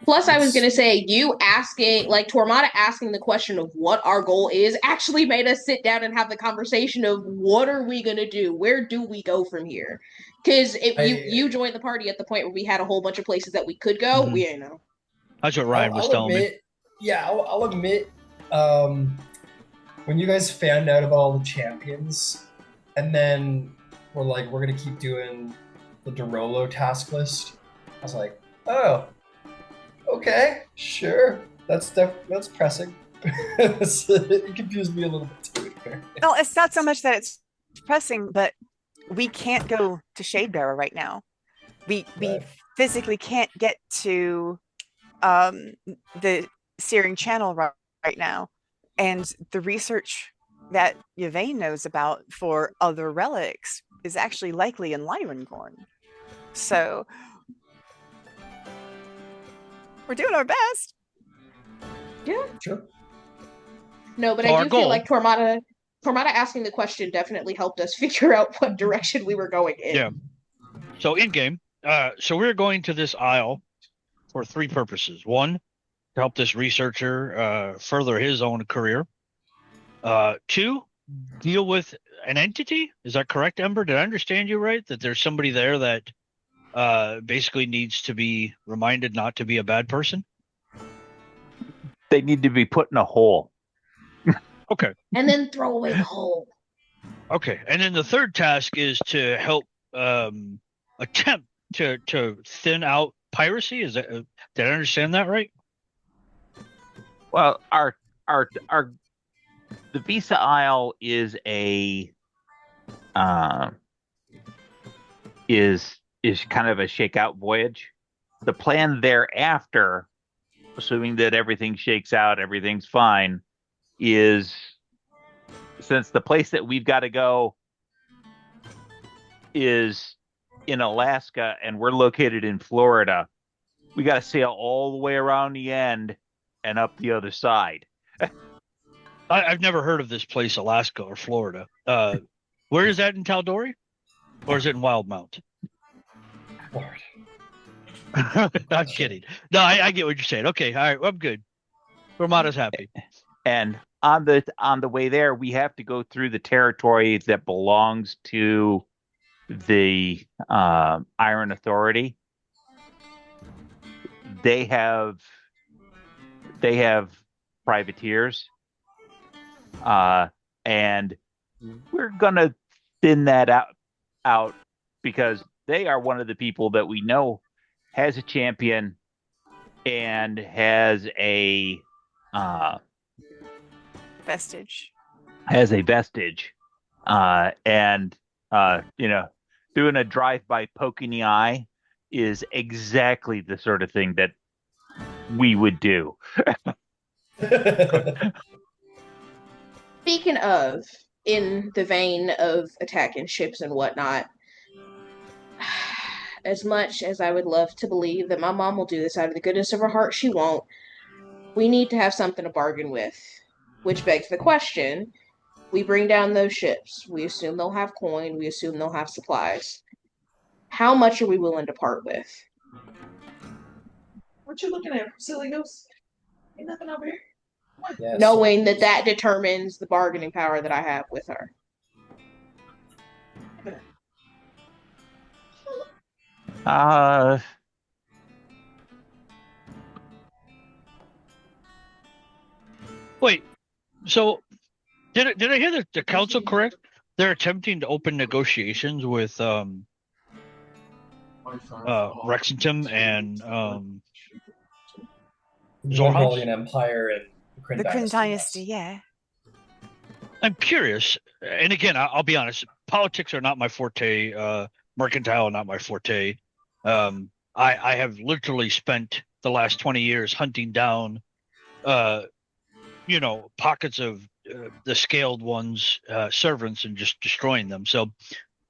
Plus, I was going to say, you asking, Tormada asking the question of what our goal is actually made us sit down and have the conversation of what are we going to do? Where do we go from here? Because if you joined the party at the point where we had a whole bunch of places that we could go, we ain't know. That's what Ryan was telling me. Yeah, I'll admit, when you guys found out about all the champions, and then we're like, we're going to keep doing the Dorolo task list, I was like, oh, okay, sure. That's pressing. It confused me a little bit too. No, it's not so much that it's pressing, but we can't go to Shadebearer right now. We physically can't get to the Searing Channel right now. And the research that Yvaine knows about for other relics is actually likely in Lyrengorn. So we're doing our best. Yeah. Sure. No, but I do feel like Tormada asking the question definitely helped us figure out what direction we were going in. Yeah. So in game, so we're going to this isle for three purposes. One, to help this researcher further his own career. Two, deal with an entity. Is that correct, Ember? Did I understand you right? That there's somebody there that basically needs to be reminded not to be a bad person? They need to be put in a hole. Okay. And then throw away the hole. Okay. And then the third task is to help attempt to thin out piracy. Is that did I understand that right? Well, our the Visa Isle is a is kind of a shakeout voyage. The plan thereafter, assuming that everything shakes out, everything's fine, is since the place that we've got to go is in Alaska and we're located in Florida, we got to sail all the way around the end and up the other side. I've never heard of this place, Alaska or Florida. Where is that in Tal'Dorei? Or is it in Wildmount? Lord. I'm kidding. No, I get what you're saying. Okay, all right, I'm good. Tormada's happy. And on the way there, we have to go through the territory that belongs to the Iron Authority. They have privateers, and we're gonna thin that out because they are one of the people that we know has a champion and has a vestige. And doing a drive-by poke in the eye is exactly the sort of thing that we would do. Speaking of, in the vein of attacking ships and whatnot, as much as I would love to believe that my mom will do this out of the goodness of her heart, she won't. We need to have something to bargain with. Which begs the question, we bring down those ships. We assume they'll have coin. We assume they'll have supplies. How much are we willing to part with? What you looking at, silly goose? Ain't nothing over here. Yes. Knowing that determines the bargaining power that I have with her. Wait, so did I hear the council correct? They're attempting to open negotiations with Rexington and The Zorhas? Mongolian Empire and The Kryn Dynasty, yeah. I'm curious, and again, I'll be honest. Politics are not my forte. Mercantile, not my forte. I have literally spent the last 20 years hunting down, pockets of the scaled ones, servants, and just destroying them. So,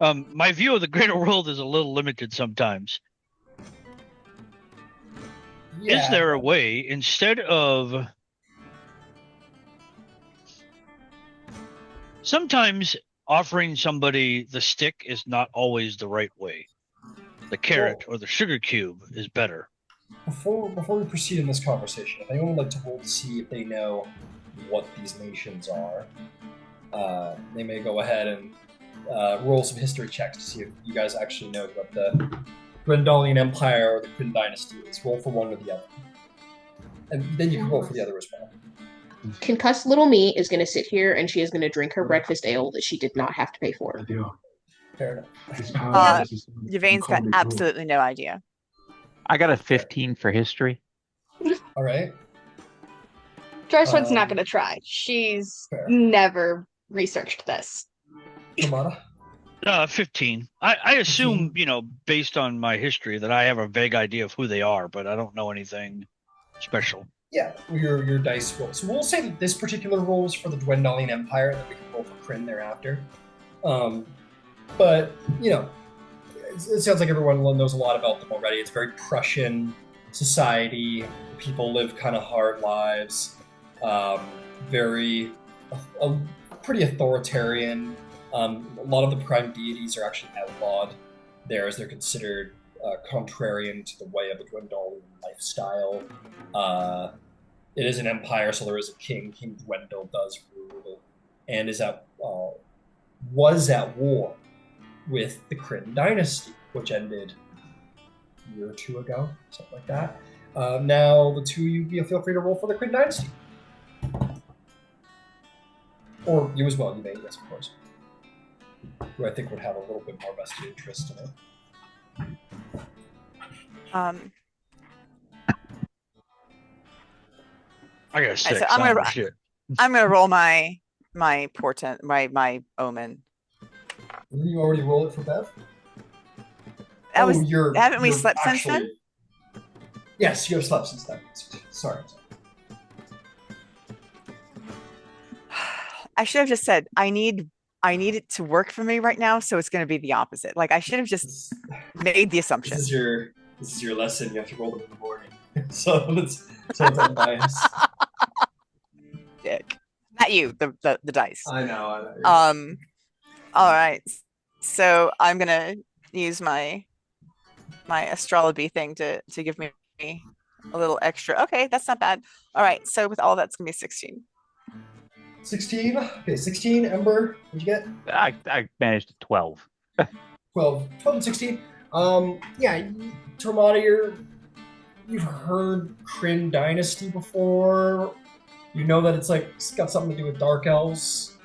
my view of the greater world is a little limited sometimes. Yeah. Is there a way, instead of sometimes offering somebody the stick is not always the right way. The carrot or the sugar cube is better. Before we proceed in this conversation, if anyone would like to roll to see if they know what these nations are, they may go ahead and roll some history checks to see if you guys actually know what the Grendalian Empire or the Kryn Dynasty is. Roll for one or the other. And then you can roll for the other as well. Concussed little me is going to sit here and she is going to drink her breakfast ale that she did not have to pay for. Fair enough. Yvaine's got absolutely no idea. I got a 15 for history. All right. Drysrinn's not going to try. She's fair. never researched this. Tormada? 15. I assume, based on my history, that I have a vague idea of who they are, but I don't know anything special. Yeah, your dice roll. So we'll say that this particular roll is for the Dwendalian Empire, and that we can roll for Kryn thereafter. But, it sounds like everyone knows a lot about them already. It's very Prussian society. People live kind of hard lives. Pretty authoritarian. A lot of the prime deities are actually outlawed there, as they're considered contrarian to the way of a Dwendalian lifestyle. It is an empire, so there is a king. King Dwendal does rule, and was at war with the Kryn Dynasty, which ended a year or two ago, something like that. Now, the two of you feel free to roll for the Kryn Dynasty. Or you as well, you may, yes, of course. Who I think would have a little bit more vested interest in it. I got 6. So I'm gonna shit. I'm gonna roll my portent, my omen. You already rolled it for Bev? Haven't we you're slept since then? actually- Yes, you have slept since then. Sorry. I should have just said I need it to work for me right now, so it's going to be the opposite. Like I should have just made the assumption. This is your lesson. You have to roll them in the morning. so it's unbiased. Dick. Not you, the dice. I know. All right. So I'm gonna use my astrology thing to give me a little extra. Okay, that's not bad. All right. So with all that's gonna be 16. 16. Okay, 16. Ember, what'd you get? I managed 12. 12 and 16. Yeah, Tormada, you've heard Kryn Dynasty before. You know that it's got something to do with Dark Elves.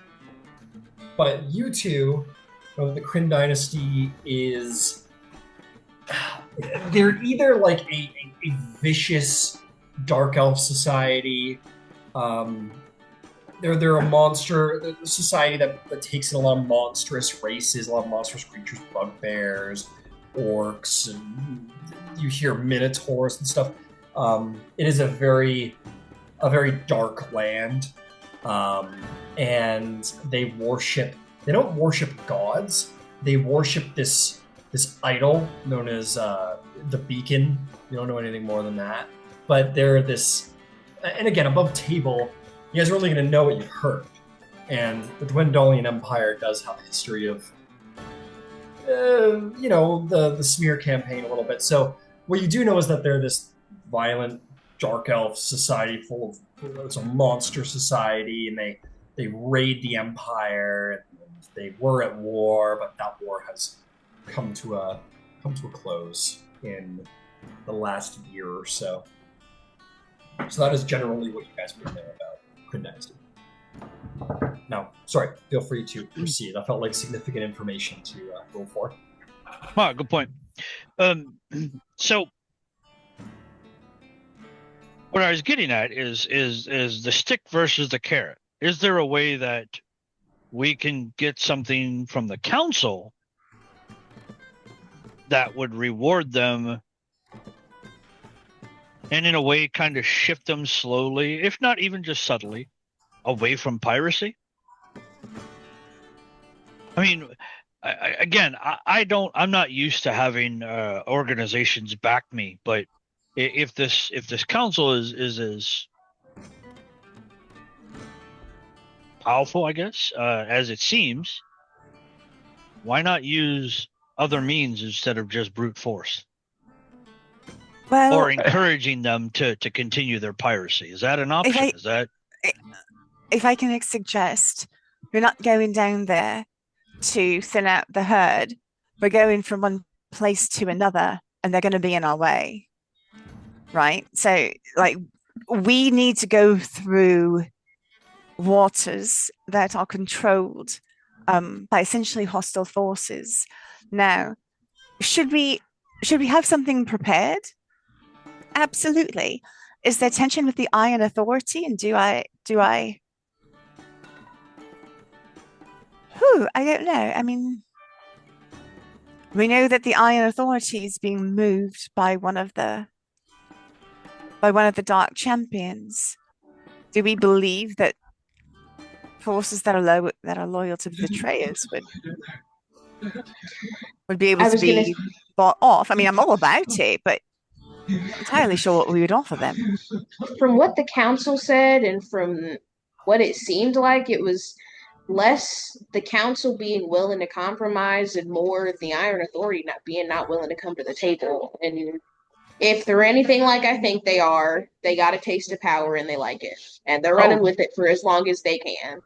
But you two know that the Kryn Dynasty is... They're either like a vicious Dark Elf society. They're a monster society that takes in a lot of monstrous races, a lot of monstrous creatures, bugbears, orcs, and you hear minotaurs and stuff. It is a very dark land, and they don't worship gods. They worship this idol known as the Beacon. You don't know anything more than that, but they're this, and again, above table, you guys are only going to know what you've heard. And the Dwendalian Empire does have a history of, the smear campaign a little bit. So what you do know is that they're this violent dark elf society full of, it's a monster society, and they raid the Empire, and they were at war, but that war has come to a close in the last year or so. So that is generally what you guys would know about Kryn Dynasty. Now, sorry, feel free to proceed. I felt like significant information to roll for. Ah, good point. So what I was getting at is the stick versus the carrot. Is there a way that we can get something from the council that would reward them and in a way kind of shift them slowly, if not even just subtly, away from piracy? I mean, I'm not used to having organizations back me, but if this council is as powerful, I guess, as it seems, why not use other means instead of just brute force? Well, or encouraging them to continue their piracy? Is that an option? If I can suggest, we're not going down there to thin out the herd. We're going from one place to another, and they're going to be in our way, right? So, we need to go through waters that are controlled by essentially hostile forces. Now, should we have something prepared? Absolutely. Is there tension with the Iron Authority? And do I? I don't know. I mean, we know that the Iron Authority is being moved by one of the Dark Champions. Do we believe that forces that are loyal to the betrayers would be able to be bought off? I mean, I'm all about it, but I'm not entirely sure what we would offer them. From what the council said and from what it seemed like, it was less the council being willing to compromise and more the Iron Authority not willing to come to the table. And if they're anything like I think they are, they got a taste of power and they like it. And they're running with it for as long as they can,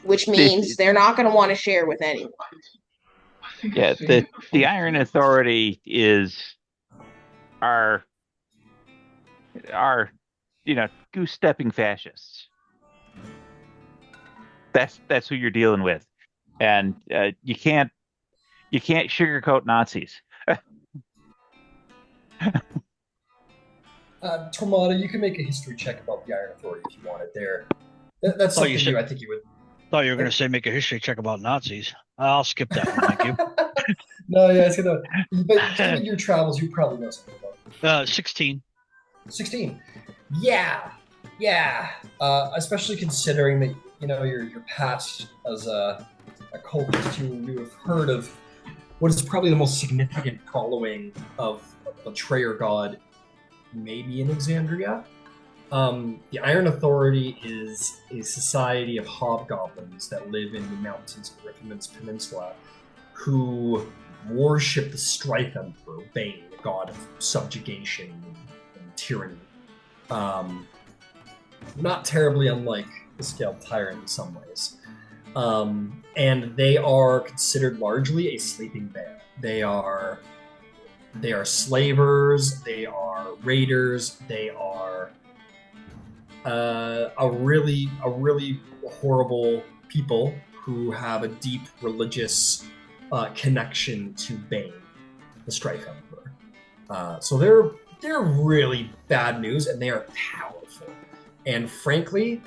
which means they're not going to want to share with anyone. Yeah, the Iron Authority is our goose-stepping fascists. That's who you're dealing with, and you can't sugarcoat Nazis. Tormada, you can make a history check about the Iron Authority if you wanted. They're That's Oh, you something said- I think you would. Thought you were going to say make a history check about Nazis. I'll skip that one, thank you. No, yeah, it's gonna. But given your travels, you probably know something about it. 16. 16. Yeah, yeah. Especially considering that your past as a cultist, you have heard of what is probably the most significant following of a betrayer god, maybe in Exandria. The Iron Authority is a society of hobgoblins that live in the mountains of Riffman's Peninsula, who worship the Strife Emperor, Bane, the god of subjugation and tyranny. Not terribly unlike the Scaled Tyrant in some ways. And they are considered largely a sleeping bear. They are slavers, they are raiders, they are a really horrible people who have a deep religious connection to Bane, the Strife Emperor. So they're really bad news, and they are powerful. And frankly,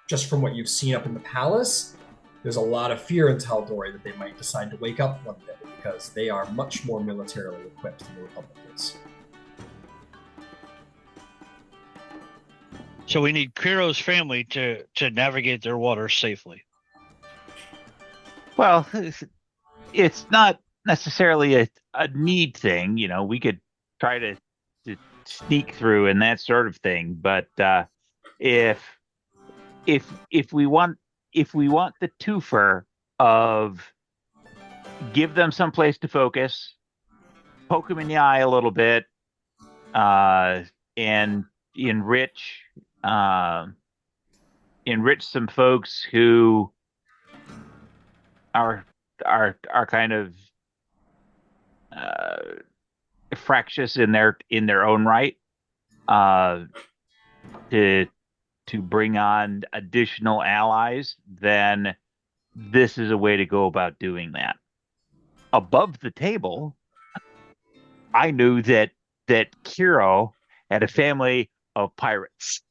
just from what you've seen up in the palace, there's a lot of fear in Tal'Dorei that they might decide to wake up one day, because they are much more militarily equipped than the Republic is. So we need Qiro's family to navigate their waters safely. Well, it's not necessarily a need thing. We could try to sneak through and that sort of thing. But if we want the twofer of give them some place to focus, poke them in the eye a little bit, and enrich some folks who are kind of fractious in their own right, to bring on additional allies, then this is a way to go about doing that. Above the table, I knew that Qiro had a family of pirates,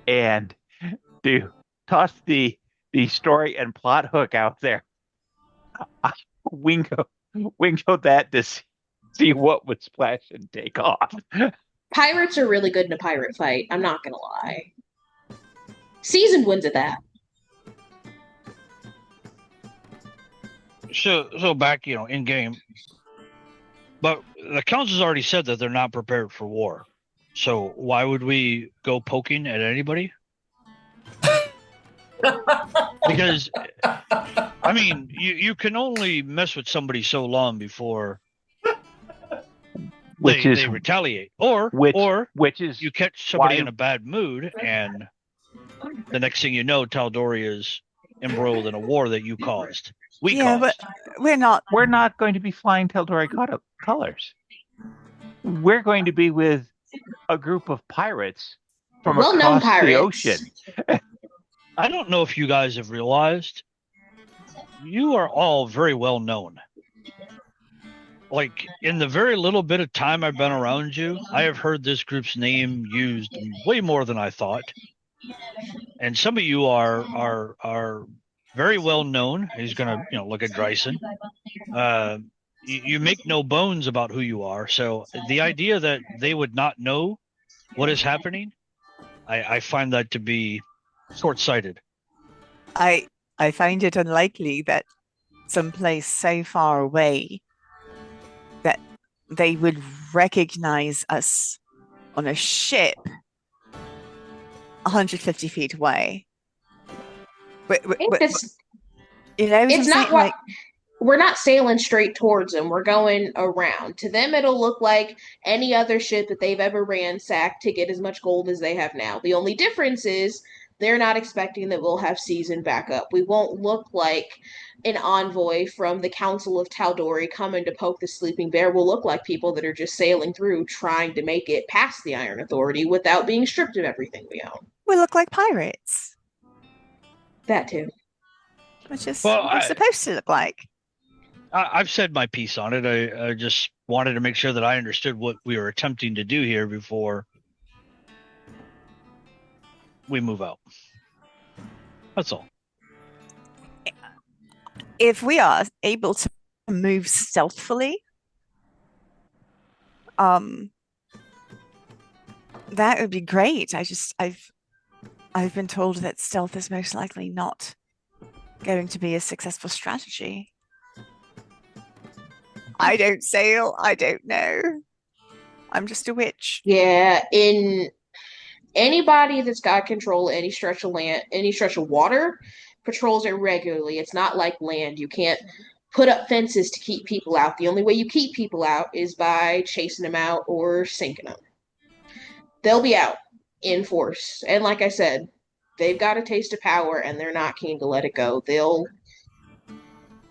and to toss the story and plot hook out there, wingo that to see what would splash and take off. Pirates are really good in a pirate fight. I'm not gonna lie. Seasoned wins at that. So back, in game. But the council's already said that they're not prepared for war. So why would we go poking at anybody? Because, I mean, you can only mess with somebody so long before they retaliate. Or you catch somebody in a bad mood, and the next thing you know, Tal'Dorei is embroiled in a war that you caused. We caused. But we're not going to be flying Tal'Dorei colors. We're going to be with a group of pirates from well-known across the ocean. I don't know if you guys have realized, you are all very well known. Like, in the very little bit of time I've been around you, I have heard this group's name used way more than I thought. And some of you are very well known. He's gonna, look at Drysrinn. You make no bones about who you are. So the idea that they would not know what is happening, I find that to be short-sighted. I find it unlikely that someplace so far away that they would recognize us on a ship 150 feet away. It's not what we're not sailing straight towards them. We're going around. To them, it'll look like any other ship that they've ever ransacked to get as much gold as they have now. The only difference is they're not expecting that we'll have seasoned backup. We won't look like an envoy from the Council of Tal'Dorei coming to poke the sleeping bear. We'll look like people that are just sailing through trying to make it past the Iron Authority without being stripped of everything we own. We look like pirates. That too. Which is what we're supposed to look like. I've said my piece on it. I just wanted to make sure that I understood what we were attempting to do here before we move out. That's all. If we are able to move stealthily, that would be great. I've been told that stealth is most likely not going to be a successful strategy. I don't sail. I don't know. I'm just a witch. Yeah, in anybody that's got control of any stretch of land, any stretch of water, patrols it regularly. It's not like land. You can't put up fences to keep people out. The only way you keep people out is by chasing them out or sinking them. They'll be out in force. And like I said, they've got a taste of power and they're not keen to let it go. They'll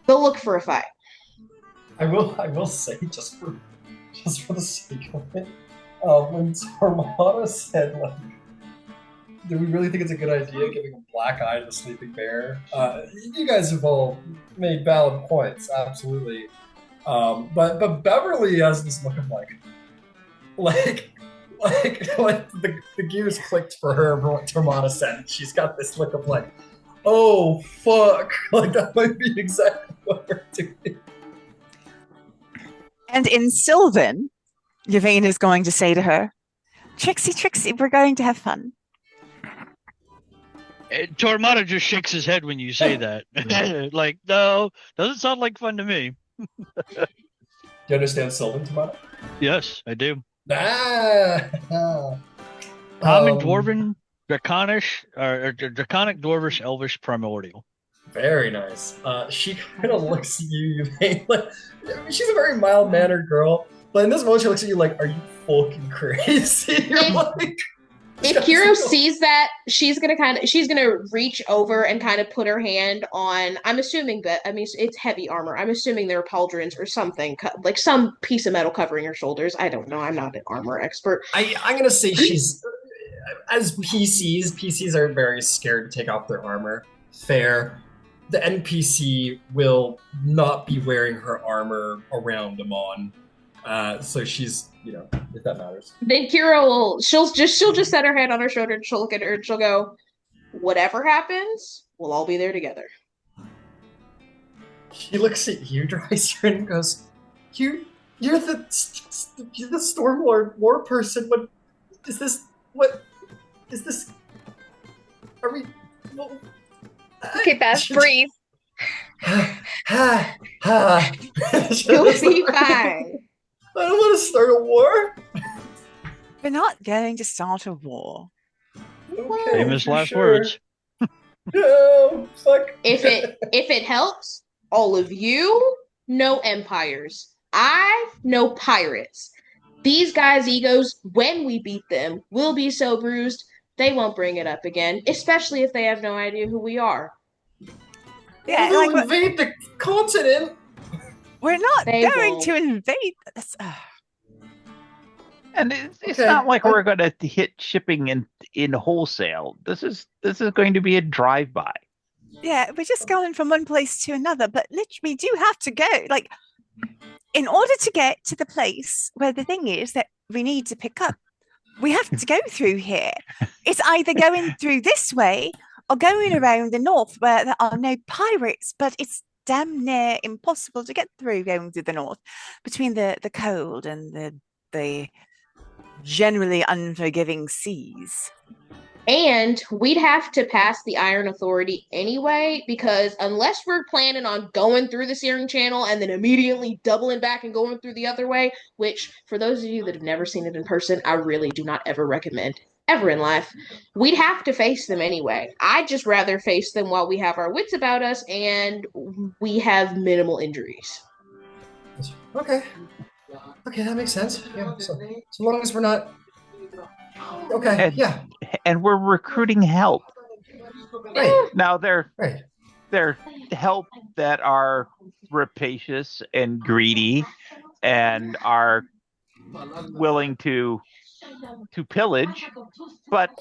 look for a fight. I will say, just for the sake of it, when Tormada said, like, do we really think it's a good idea giving a black eye to the sleeping bear? You guys have all made valid points, absolutely. But Beverly has this look of like the gears clicked for her for what Tormada said. She's got this look of like, oh fuck, like that might be exactly what we're doing. And in Sylvan, Yvaine is going to say to her, Trixie, we're going to have fun. Tormada just shakes his head when you say that. Like, no, doesn't sound like fun to me. You understand Sylvan, Tormada? Yes, I do. Common Dwarven, Draconish, or Draconic, Dwarvish, Elvish, Primordial. Very nice. She kind of looks at you, Yvaine, like, she's a very mild-mannered girl, but in this moment she looks at you like, are you fucking crazy? You're like... If Qiro sees that, she's gonna reach over and kind of put her hand on, I'm assuming that, I mean, it's heavy armor. I'm assuming they're pauldrons or something, like some piece of metal covering her shoulders. I don't know. I'm not an armor expert. I'm gonna say she's, as PCs are very scared to take off their armor. Fair. The NPC will not be wearing her armor around Amon. So she's, if that matters. Then Qiro she'll just set her hand on her shoulder and she'll look at her and she'll go, whatever happens, we'll all be there together. She looks at you, Drysrinn, and goes, you're the Stormlord war person. What is this? Are we? Well, Okay, Beth, breathe. You'll be fine. I don't want to start a war. We're not going to start a war. Okay, Famous last words. No, fuck. If it helps, all of you know empires. I know pirates. These guys' egos, when we beat them, will be so bruised they won't bring it up again, especially if they have no idea who we are. Yeah, We'll like invade the continent. we're not They going won't. to invade this. And it's Okay. not like we're going to hit shipping in wholesale. This is going to be a drive-by. Yeah, we're just going from one place to another, but literally we do have to go. Like, in order to get to the place where the thing is that we need to pick up, we have to go through here. It's either going through this way or going around the north where there are no pirates, but it's damn near impossible to get through going to the north between the cold and the generally unforgiving seas. And we'd have to pass the Iron Authority anyway, because unless we're planning on going through the Searing Channel and then immediately doubling back and going through the other way, which for those of you that have never seen it in person, I really do not ever recommend ever in life, we'd have to face them anyway. I'd just rather face them while we have our wits about us and we have minimal injuries. Okay, that makes sense. Yeah, so long as we're not. Okay, yeah. And we're recruiting help. Right. Now they're Right. help that are rapacious and greedy and are willing to pillage, but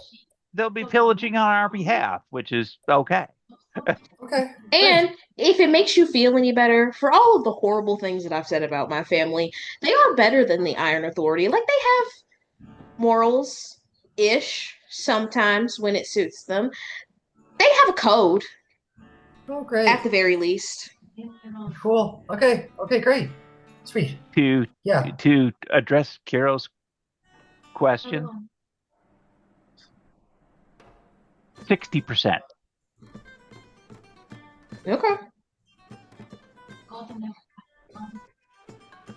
they'll be pillaging on our behalf, which is okay. Okay. And if it makes you feel any better, for all of the horrible things that I've said about my family, they are better than the Iron Authority. Like, they have morals-ish. sometimes when it suits them. They have a code, Oh, great. at the very least. Cool. Okay, great. Sweet. To Yeah. to address Kiro's question, 60%. Okay.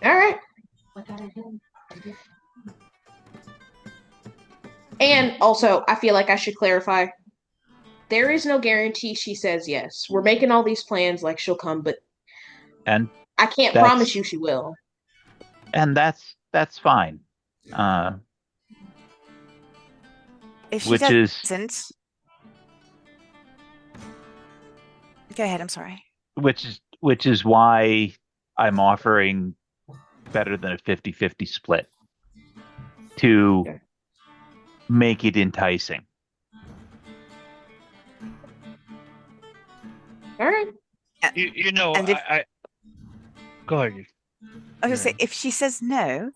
All right. And also, I feel like I should clarify. There is no guarantee she says yes. We're making all these plans like she'll come, but And I can't promise you she will. And that's fine. If she Which doesn't, go ahead. I'm sorry. Which is why I'm offering better than a 50-50 split to make it enticing. All right. You know, And if- I go ahead. I was going to say, if she says no,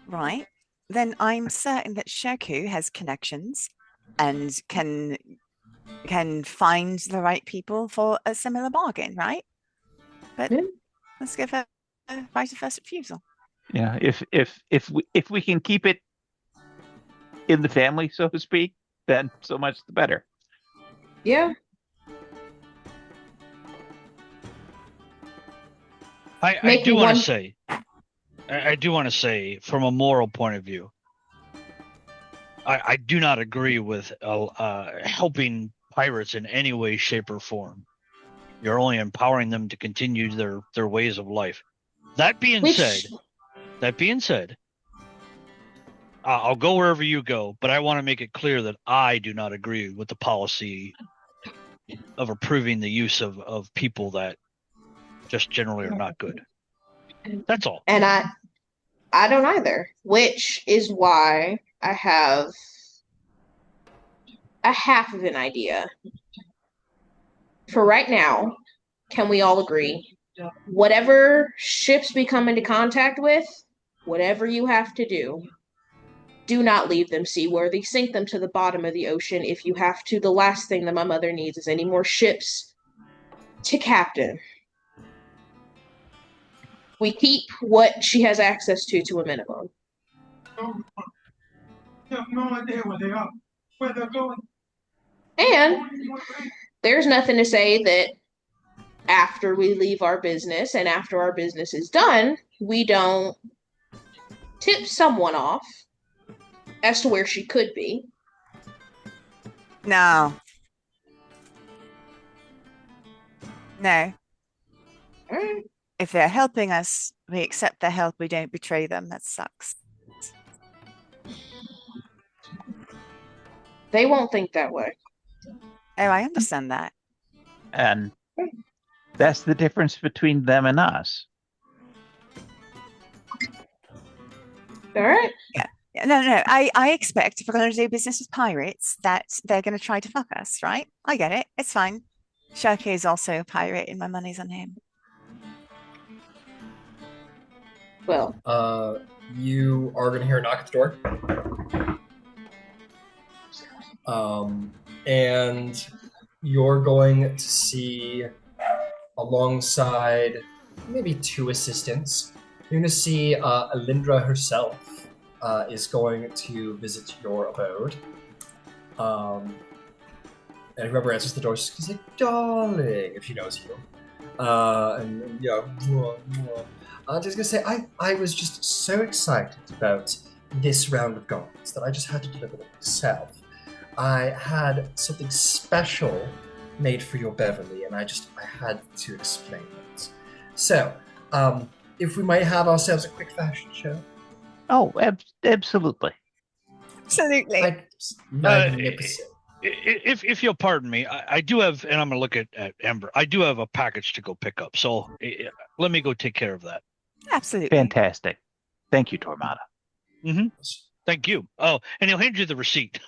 right, then I'm certain that Sheku has connections and can find the right people for a similar bargain, right? But Yeah. let's give her a right of first refusal. Yeah, if we can keep it in the family, so to speak, then so much the better. Yeah. I do want to say, from a moral point of view, I do not agree with helping pirates in any way, shape, or form. You're only empowering them to continue their ways of life. That being said, I'll go wherever you go, but I want to make it clear that I do not agree with the policy of approving the use of people that just generally are not good. That's all. And I don't either, which is why I have a half of an idea. For right now, can we all agree? Whatever ships we come into contact with, whatever you have to do not leave them seaworthy. Sink them to the bottom of the ocean if you have to. The last thing that my mother needs is any more ships to captain. We keep what she has access to a minimum. You have no idea where they are, where they're going. And there's nothing to say that after we leave our business and after our business is done, we don't tip someone off as to where she could be. No. All right. If they're helping us, we accept their help. We don't betray them. That sucks. They won't think that way. Oh, I understand that. And that's the difference between them and us. All right. No. I expect if we're going to do business with pirates that they're going to try to fuck us, right? I get it. It's fine. Shirky is also a pirate and my money's on him. Well, you are going to hear a knock at the door. And you're going to see, alongside maybe two assistants, you're going to see Alindra herself is going to visit your abode. And whoever answers the door is just going to say, darling, if she knows you. And yeah, I'm just going to say, I was just so excited about this round of garments that I just had to deliver them myself. I had something special made for your Beverly, and I had to explain it. So, if we might have ourselves a quick fashion show. Oh, absolutely. Absolutely. Magnificent. If you'll pardon me, I do have, and I'm going to look at Ember. I do have a package to go pick up, so let me go take care of that. Absolutely. Fantastic. Thank you, Tormada. Mm-hmm. Thank you. Oh, and he'll hand you the receipt.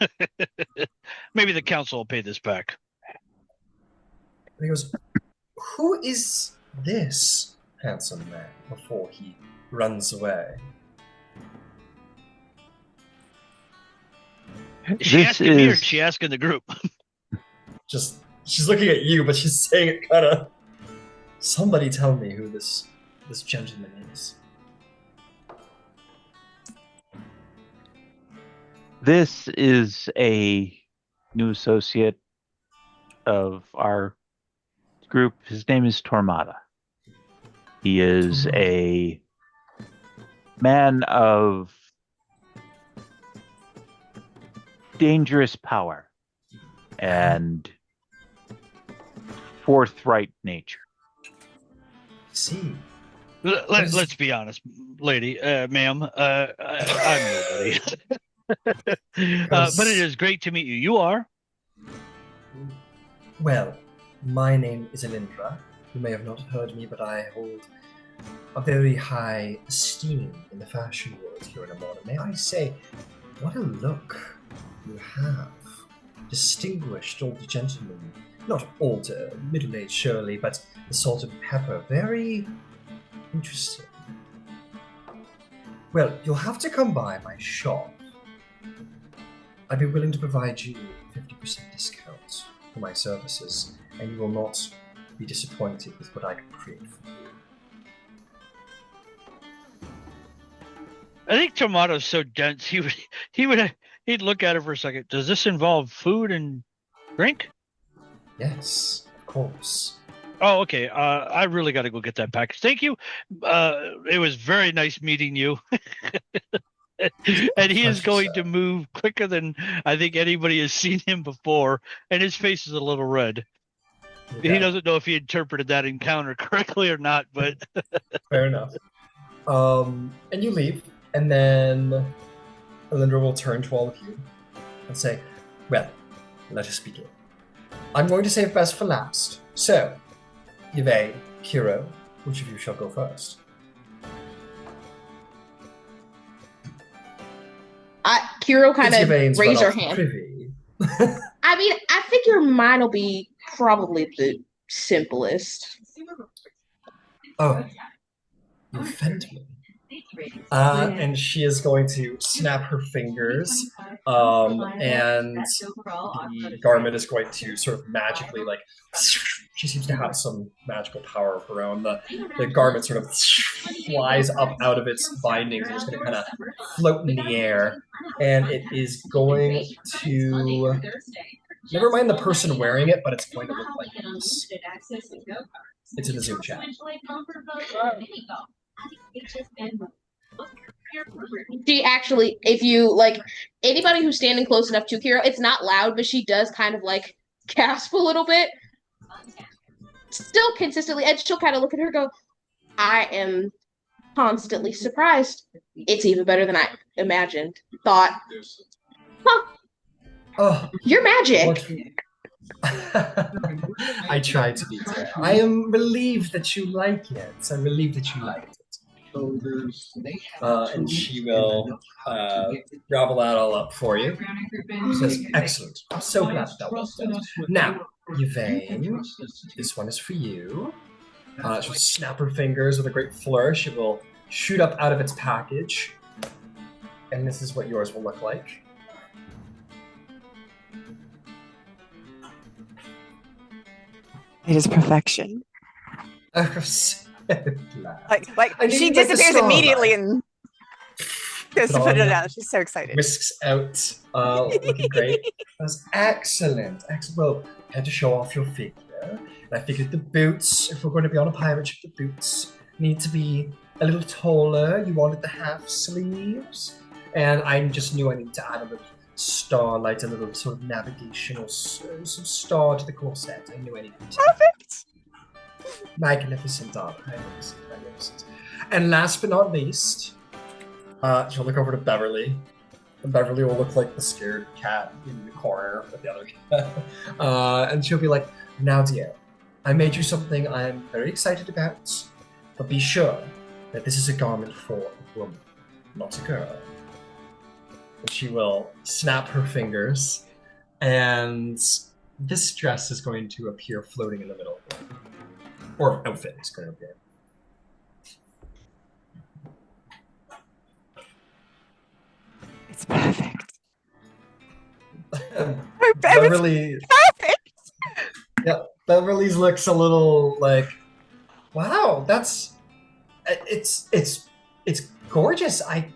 Maybe the council will pay this back. And he goes, who is this handsome man, before he runs away? Is she asking me or is she asking the group? Just she's looking at you, but she's saying it kind of. Somebody tell me who this gentleman is. This is a new associate of our group. His name is Tormada. He is a man of dangerous power and forthright nature. See. Let's be honest, lady, ma'am. I'm nobody. But it is great to meet you. You are? Well, my name is Alindra. You may have not heard me, but I hold a very high esteem in the fashion world here in Amada. May I say, what a look you have. Distinguished older gentleman. Not older, middle-aged surely, but the salt and pepper. Very interesting. Well, you'll have to come by my shop. I'd be willing to provide you 50% discount for my services, and you will not be disappointed with what I can create for you. I think Tomato's so dense. He'd look at her for a second. Does this involve food and drink? Yes, of course. Oh, okay. I really got to go get that package. Thank you. It was very nice meeting you. And he is going to move quicker than I think anybody has seen him before, and his face is a little red. Okay. He doesn't know if he interpreted that encounter correctly or not, but... Fair enough. And you leave, and then Alindra will turn to all of you and say, well, let us begin. I'm going to save best for last. So, Yvaine, Qiro, which of you shall go first? Qiro kind of raise her hand. I mean, I figure mine will be probably the simplest. Oh, you offend me. And she is going to snap her fingers, and the garment is going to sort of magically, like, she seems to have some magical power of her own. The garment sort of flies up out of its bindings and is going to kind of float in the air, and it is going to... Never mind the person wearing it, but it's going to look like this. It's in the Zoom chat. She actually, if you, like, anybody who's standing close enough to Qiro, it's not loud, but she does kind of, like, gasp a little bit. Still consistently, and she'll kind of look at her and go, I am constantly surprised. It's even better than I imagined. Thought, oh, you're magic. I tried to be there. I am relieved that you like it. I'm relieved that you liked it. And she will ravel that all up for you. She says, excellent. I'm so glad that was done. Now, Yvaine, this one is for you. She'll snap her fingers with a great flourish. It will shoot up out of its package. And this is what yours will look like. It is perfection. I'm so glad. Like she disappears immediately and goes to put it down. She's so excited. Whisks out, looking great. That's excellent. Excellent. Well, I had to show off your figure. And I figured the boots, if we're going to be on a pirate ship, the boots need to be a little taller. You wanted the half sleeves. And I just knew I needed to add a little starlight, a little sort of navigational some star to the corset. I knew I needed to. Perfect. Magnificent, darling. Magnificent. And last but not least, she'll look over to Beverly. And Beverly will look like the scared cat in the corner with the other cat. And she'll be like, now dear, I made you something I'm very excited about, but be sure that this is a garment for a woman, not a girl. And she will snap her fingers, and this dress is going to appear floating in the middle of it. Or outfit is going to appear. It's perfect. Beverly. Perfect. Yeah, Beverly's looks a little like, wow, it's gorgeous. I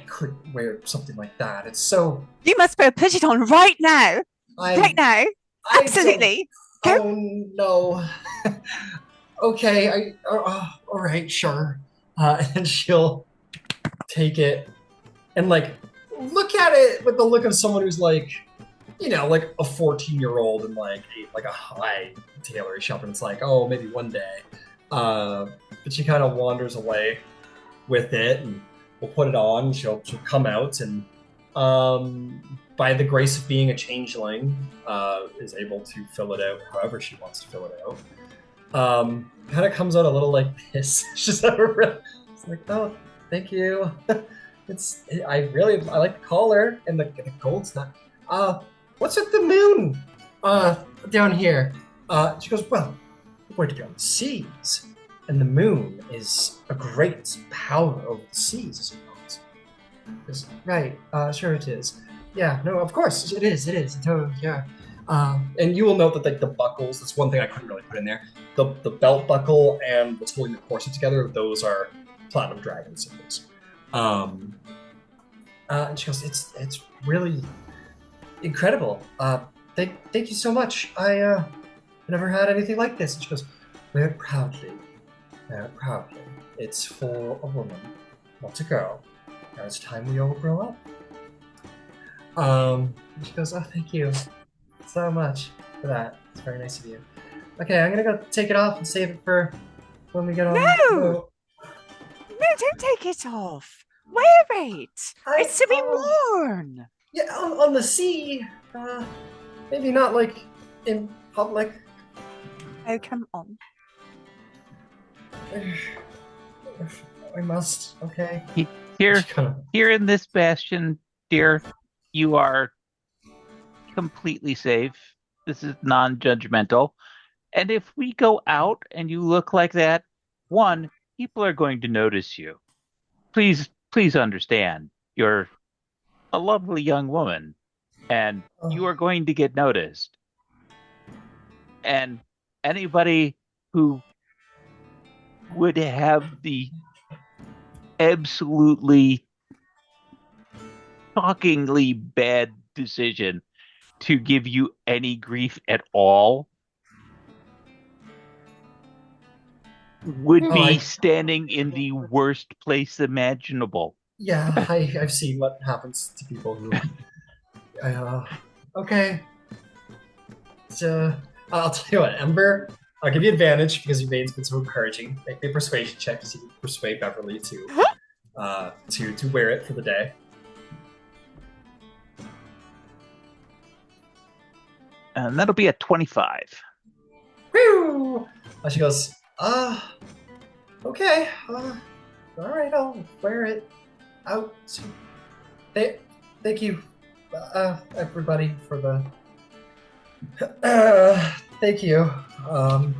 could wear something like that. It's so. You must go put it on right now. Right now. I Absolutely. don't- Oh no. Okay, all right, sure. And she'll take it and like look at it with the look of someone who's like, like a 14-year-old in like a high tailoring shop, and it's like, oh, maybe one day. But she kind of wanders away with it, and we'll put it on. She'll come out, and by the grace of being a changeling, is able to fill it out however she wants to fill it out. Kind of comes out a little like this. She's it's like, oh, thank you. I like the collar and the gold stuff. What's with the moon? Down here. She goes, well, we're to be on the seas, and the moon is a great power over the seas, I suppose. Right. Sure it is. Yeah. No. Of course it is. It is. Totally. Yeah. And you will note that like the buckles. That's one thing I couldn't really put in there. The belt buckle and what's holding the corset together. Those are platinum dragon symbols. And she goes, it's really incredible. Thank you so much. I never had anything like this. And she goes, very proudly. It's for a woman, not a girl. Now it's time we all grow up. And she goes, oh, thank you so much for that. It's very nice of you. Okay, I'm gonna go take it off and save it for when we get on. No, don't take it off. Wear it. It's to be worn. Yeah, on the sea. Maybe not like in public. Oh, come on. I must. Okay. Here in this bastion, dear, you are completely safe. This is non-judgmental. And if we go out and you look like that, one, people are going to notice you. Please understand, you're a lovely young woman, and you are going to get noticed. And anybody who would have the absolutely shockingly bad decision to give you any grief at all would be standing in the worst place imaginable. Yeah, I've seen what happens to people who. Okay. So I'll tell you what, Ember. I'll give you advantage because Yvaine's been so encouraging. Make me a persuasion check to see if you can persuade Beverly to wear it for the day. And that'll be a 25. Woo! She goes, okay. All right, I'll wear it out. Thank you, everybody, for the. Thank you. And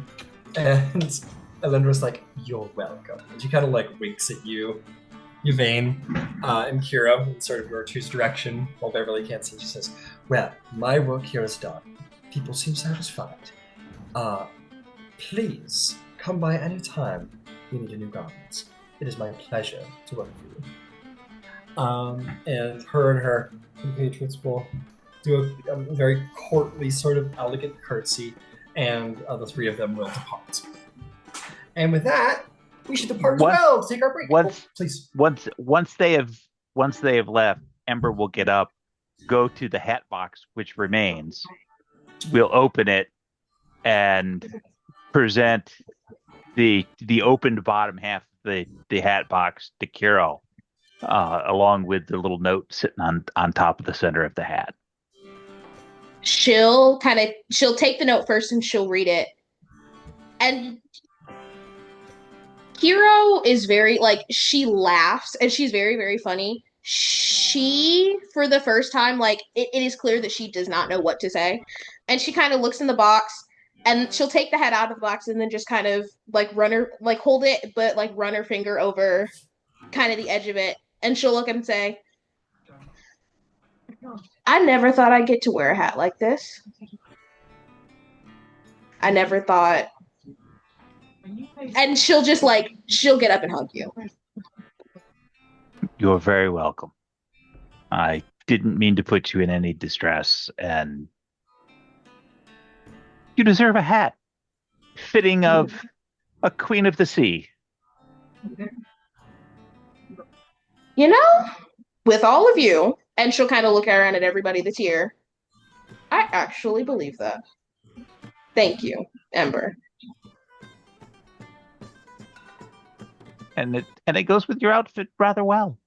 Elendra's like, you're welcome. And she kind of like winks at you, Yvaine, and Qiro in sort of your choose direction while Beverly can't see. She says, well, my work here is done. People seem satisfied. Please come by any time you need a new garment. It is my pleasure to work for you. And her compatriots will do a very courtly, sort of elegant curtsy, and the three of them will depart. And with that, we should depart as well to take our break. Please. Once they have left, Ember will get up, go to the hat box which remains. We'll open it and present the opened bottom half of the hat box to Qiro, along with the little note sitting on top of the center of the hat. She'll take the note first and she'll read it. And Qiro is very, she laughs and she's very, very funny. She, for the first time, it is clear that she does not know what to say. And she kind of looks in the box and she'll take the hat out of the box and then just kind of hold it, but run her finger over kind of the edge of it. And she'll look and say, I never thought I'd get to wear a hat like this. I never thought. And she'll just she'll get up and hug you. You're very welcome. I didn't mean to put you in any distress, and you deserve a hat fitting of a queen of the sea. You know, with all of you, and she'll kind of look around at everybody that's here, I actually believe that. Thank you, Ember. And it goes with your outfit rather well.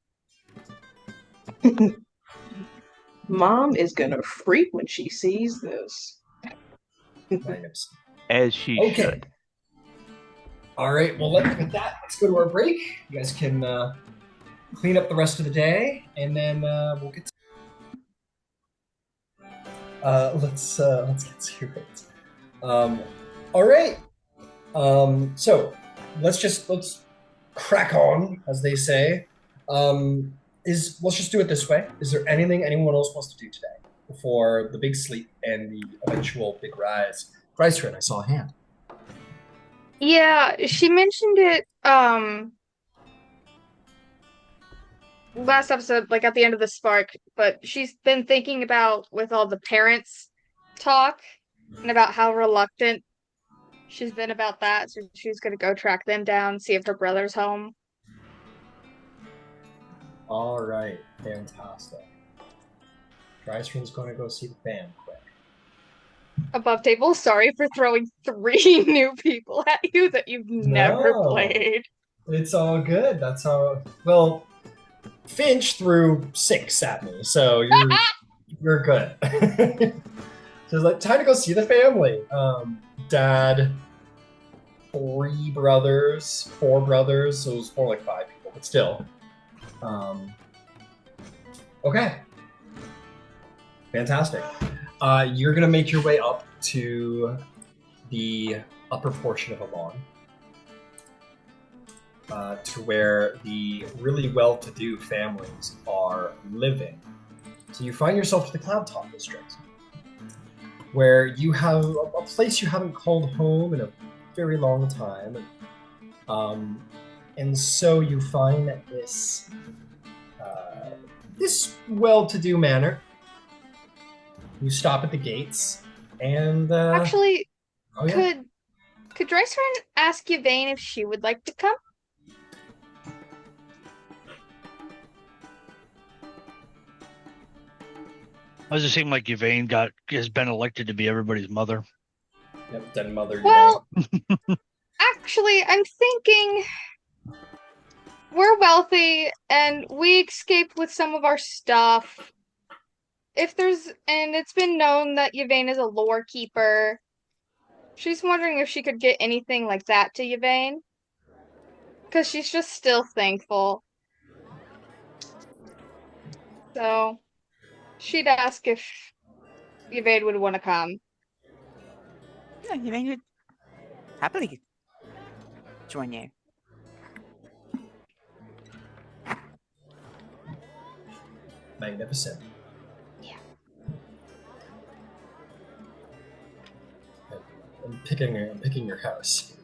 Mom is gonna freak when she sees this. As she should. All right, well, with that, let's go to our break. You guys can clean up the rest of the day, and then we'll get to... let's get to it. All right. So let's crack on, as they say. Let's just do it this way. Is there anything anyone else wants to do today before the big sleep and the eventual big rise? Drysrinn, I saw a hand. Yeah, she mentioned it last episode, like at the end of the spark, but she's been thinking about with all the parents talk and about how reluctant she's been about that, so she's gonna go track them down, see if her brother's home. All right, fantastic. Drysrinn's going to go see the fam quick. Above table, sorry for throwing 3 new people at you that you've never played. It's all good. That's how. Well, Finch threw 6 at me, so you're good. So it's like time to go see the family. Dad, 3 brothers, 4 brothers, so it was more like 5 people, but still. Okay. Fantastic. You're gonna make your way up to the upper portion of Amon, to where the really well-to-do families are living. So you find yourself in the Cloud Top district, where you have a place you haven't called home in a very long time, and so you find this well-to-do manor. You stop at the gates, and Actually, oh, yeah. could Drysrinn ask Yvaine if she would like to come? Does it seem like Yvaine has been elected to be everybody's mother? Yep, den mother. Well, actually, I'm thinking we're wealthy and we escaped with some of our stuff. And it's been known that Yvaine is a lore keeper. She's wondering if she could get anything like that to Yvaine. Because she's just still thankful. So, she'd ask if Yvaine would want to come. Yeah, Yvaine would happily join you. Magnificent. Yeah. I'm picking your house.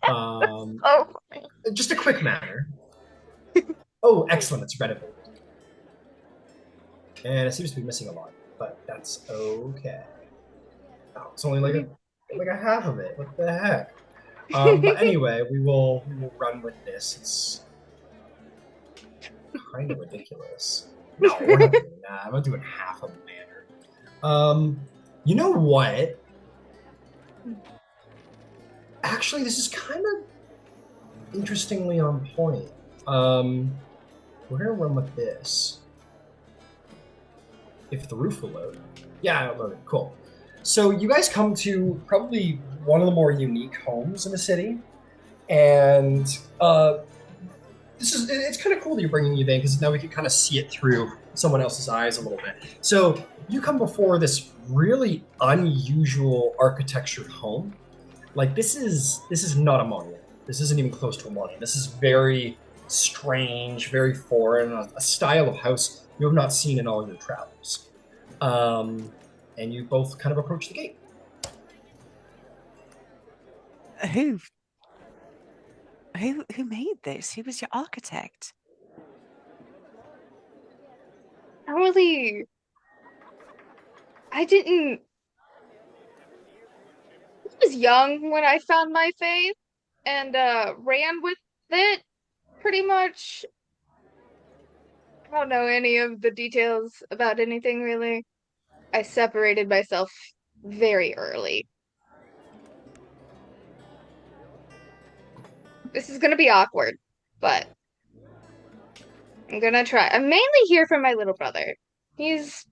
Oh. Just a quick matter. Oh, excellent! It's renovated, and it seems to be missing a lot, but that's okay. Oh, it's only like a half of it. What the heck? But anyway, we will run with this. It's kind of ridiculous. No, we're not doing that. I'm not doing half of the manor. You know what? Actually, this is kind of interestingly on point. We're gonna run with this. If the roof will load. Yeah, it'll load. Cool. So you guys come to probably one of the more unique homes in the city, and it's kind of cool that you're bringing Yvaine, because now we can kind of see it through someone else's eyes a little bit. So you come before this really unusual architectured home. Like this is not a monument. This isn't even close to a monument. This is very strange, very foreign, a style of house you have not seen in all your travels. And you both kind of approach the gate. Who made this? Who was your architect? I didn't. I was young when I found my faith and ran with it pretty much. I don't know any of the details about anything really. I separated myself very early. This is gonna be awkward, but I'm gonna try. I'm mainly here for my little brother. He's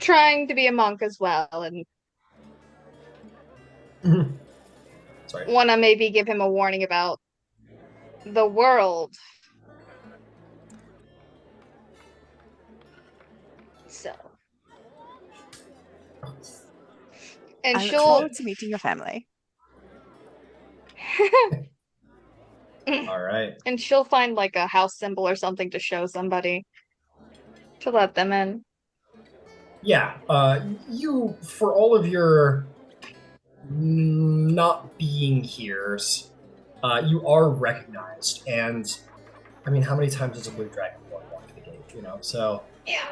trying to be a monk as well, and Sorry. wanna maybe give him a warning about the world. So. And I look she'll forward to meeting your family. All right. and she'll find like a house symbol or something to show somebody to let them in. Yeah. You, for all of your not being here's, you are recognized. And, I mean, how many times does a blue dragon walk the gate, you know? So, Yeah.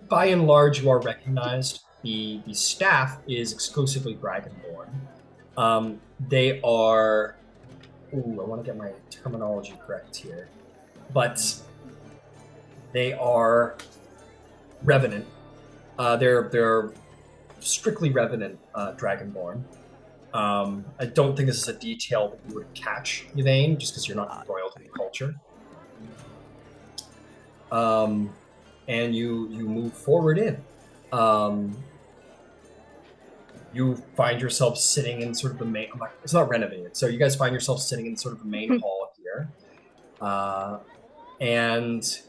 by and large, you are recognized. The staff is exclusively dragonborn. They are... Ooh, I want to get my terminology correct here. But they are revenant. They're strictly revenant dragonborn. I don't think this is a detail that you would catch, Yvaine, just because you're not royal to the culture. And you move forward in. You find yourself sitting in sort of the main... It's not renovated, so you guys find yourself sitting in sort of the main hall here. And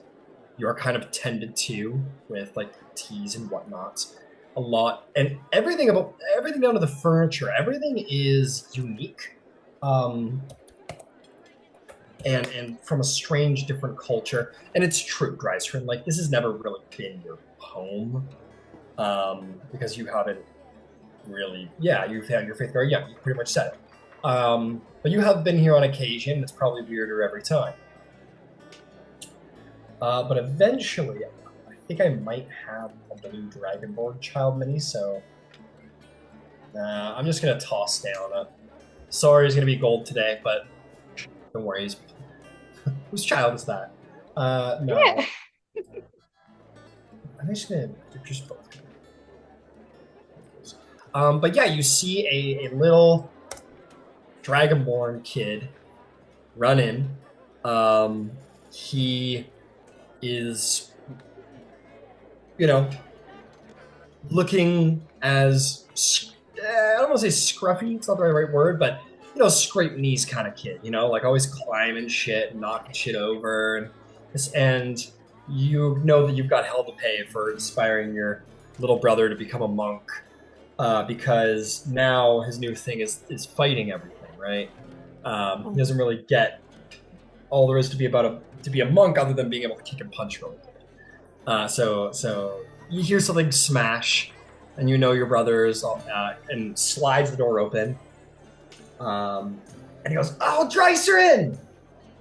you're kind of tended to with like teas and whatnot. A lot, and everything down to the furniture, everything is unique. And from a strange, different culture. And it's true, Drysrinn, like, this has never really been your home. Because you haven't really... Yeah, you've had your faith very young. You pretty much said it. But you have been here on occasion. It's probably weirder every time. But eventually, I think I might have a blue Dragonborn child mini, so... I'm just going to toss down. Sorry, it's going to be gold today, but don't worry. Whose child is that? No. Yeah. I'm just going to just both. But yeah, you see a little Dragonborn kid run in. He is, you know, looking as, I don't want to say scruffy, it's not the right word, but, you know, scrape knees kind of kid, you know, like always climbing shit and knocking shit over. And you know that you've got hell to pay for inspiring your little brother to become a monk. Because now his new thing is fighting everything, right? He doesn't really get all there is to be a monk other than being able to kick and punch really good. So you hear something smash, and you know your brother is and slides the door open. And he goes, "Oh, Drysrinn!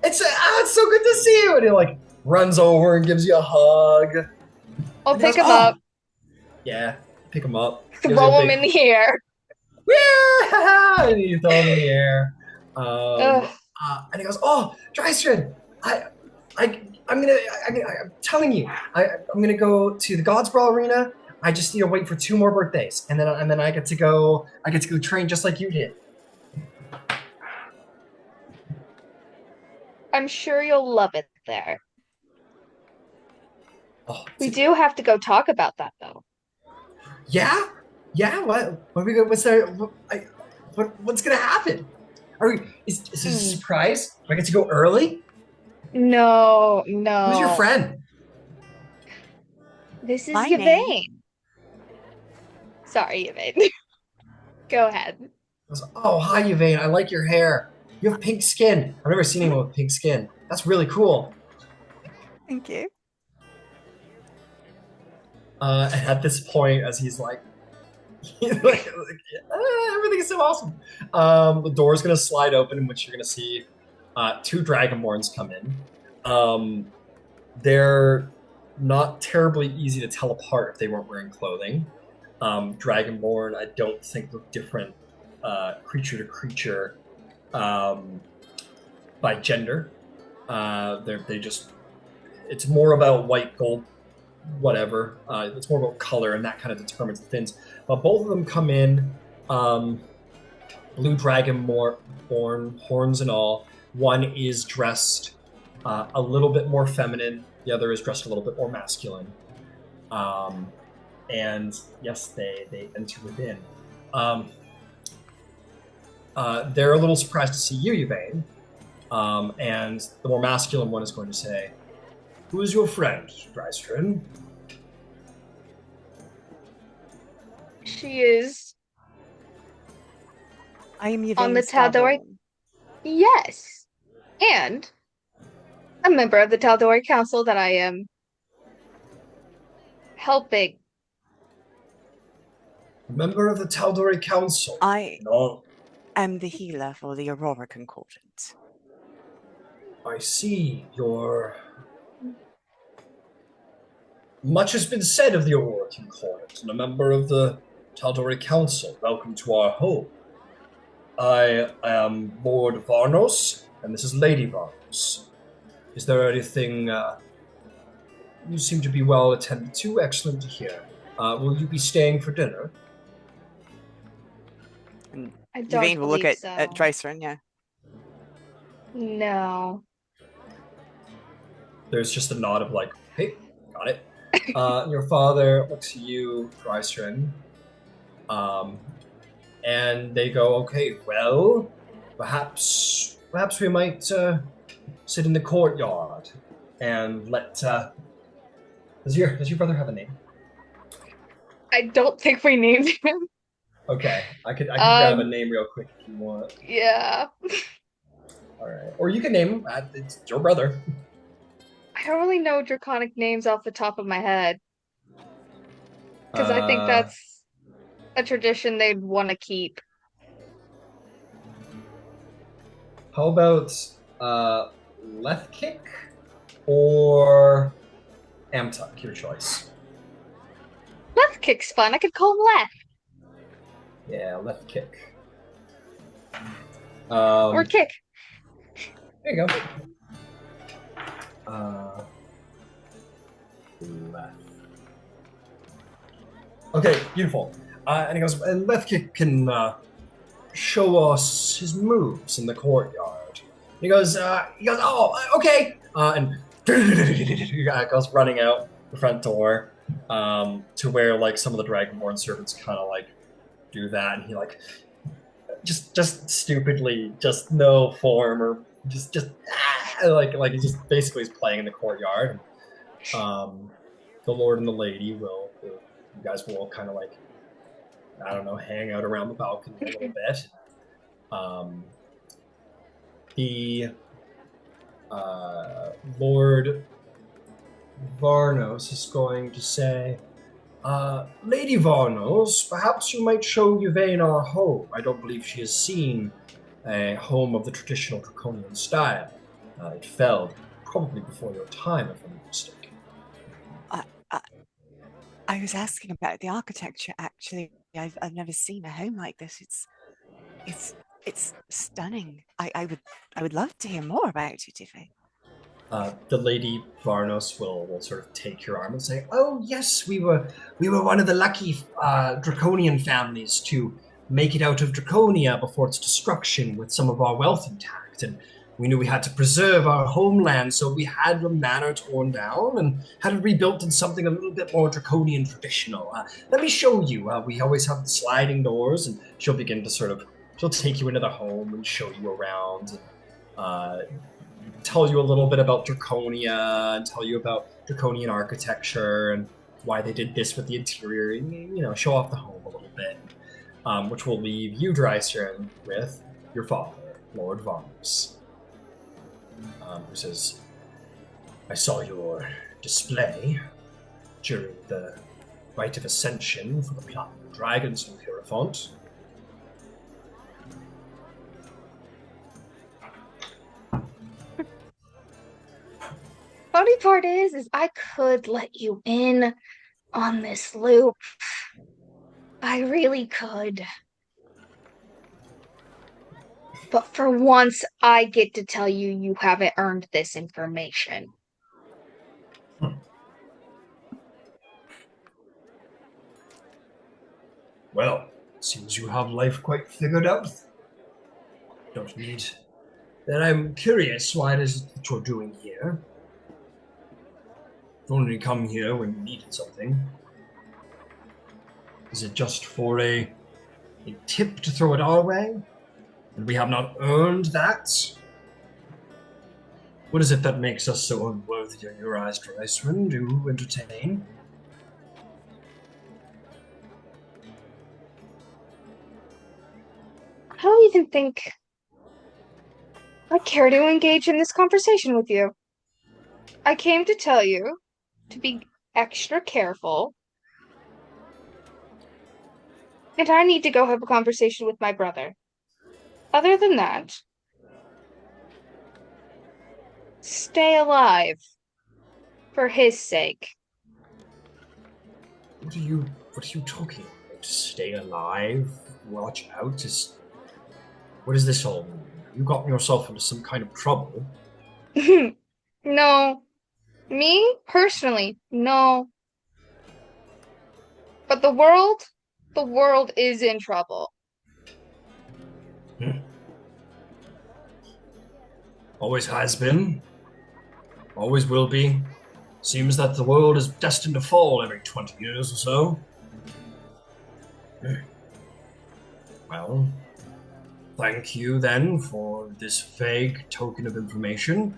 It's so good to see you!" And he like runs over and gives you a hug. I'll pick him up. Yeah, pick him up. Throw him in the air. Yeah! And you throw him in the air. And he goes, "Oh, Drysrinn, I'm telling you, I'm gonna go to the God's Brawl Arena. I just need to wait for 2 more birthdays, and then I get to go train just like you did." I'm sure you'll love it there. Oh, We do have to go talk about that though. Yeah? What are we gonna? What's gonna happen? Is this a surprise? Do I get to go early? No. Who's your friend? This is My Yvaine. name. Sorry, Yvaine. Go ahead. I was, "Oh, hi, Yvaine. I like your hair. You have pink skin. I've never seen anyone with pink skin. That's really cool." Thank you. At this point, as he's like, everything is so awesome. The door is going to slide open, in which you're going to see 2 dragonborns come in. They're not terribly easy to tell apart if they weren't wearing clothing. Dragonborn, I don't think look different creature to creature by gender. They just, it's more about white, gold, whatever. It's more about color, and that kind of determines the fins. But both of them come in, blue dragonborn, horns and all. One is dressed a little bit more feminine. The other is dressed a little bit more masculine. And yes, they enter within. They're a little surprised to see you, Yvaine. And the more masculine one is going to say, "Who is your friend, Drysrinn?" She is I am Yvaine on the Tal'Dorei. Starborn. Yes. And a member of the Tal'Dorei Council that I am helping. Member of the Tal'Dorei Council. I No, am the healer for the Aurora Concordant. I see your... Much has been said of the Aurora Concordant, and a member of the Tal'Dorei Council. Welcome to our home. I am Lord Varnos, and this is Lady Varnos. Is there anything... you seem to be well attended to. Excellent to hear. Will you be staying for dinner? I don't Yvaine will look believe at so. Drysrinn, yeah. No. There's just a nod of like, hey, got it. Your father looks at you, Drysrinn, and they go, okay, well, perhaps we might sit in the courtyard and let. Does your brother have a name? I don't think we named him. Okay, I could grab a name real quick if you want. Yeah. All right, or you can name him. It's your brother. I don't really know draconic names off the top of my head. Because I think that's a tradition they'd want to keep. How about left kick or Amtuck? Your choice. Left kick's fun. I could call him Left. Yeah, left kick. Or Kick. There you go. Left. Okay, beautiful. And he goes, and left kick can show us his moves in the courtyard. He goes, oh, okay. And goes running out the front door to where like some of the Dragonborn servants kind of like do that, and he like just stupidly, just no form or just like he just basically is playing in the courtyard. The Lord and the Lady will you guys will kind of like, I don't know, hang out around the balcony a little bit. The Lord Varnos is going to say, Lady Varnos, perhaps you might show Yvaine our home. I don't believe she has seen a home of the traditional Draconian style. It fell probably before your time, if I'm not mistaken. I was asking about the architecture. Actually, I've never seen a home like this. It's stunning. I would love to hear more about it, Yvaine. The Lady Varnos will sort of take your arm and say, "Oh yes, we were one of the lucky Draconian families to make it out of Draconia before its destruction with some of our wealth intact, and we knew we had to preserve our homeland, so we had the manor torn down and had it rebuilt in something a little bit more Draconian traditional. Let me show you. We always have sliding doors," and she'll begin to she'll take you into the home and show you around, and tell you a little bit about Draconia and tell you about Draconian architecture and why they did this with the interior, and, show off the home a little bit, which will leave you, Drysrinn, with your father, Lord Varnos, who says, "I saw your display during the rite of ascension for the Platinum Dragons in Purifont. Funny part is I could let you in on this loop. I really could. But for once, I get to tell you you haven't earned this information. Well, seems you have life quite figured out. Don't need. Then I'm curious why it is that you're doing here. You've only come here when you needed something. Is it just for a tip to throw it our way? And we have not earned that? What is it that makes us so unworthy of your eyes, Drysrinn, to entertain? I don't even think I care to engage in this conversation with you. I came to tell you to be extra careful. And I need to go have a conversation with my brother. Other than that, stay alive for his sake. What are you talking about? Stay alive? Watch out? What does this all mean? You got yourself into some kind of trouble. No. Me, personally, no. But the world is in trouble. Always has been. Always will be. Seems that the world is destined to fall every 20 years or so. Well, thank you then for this vague token of information.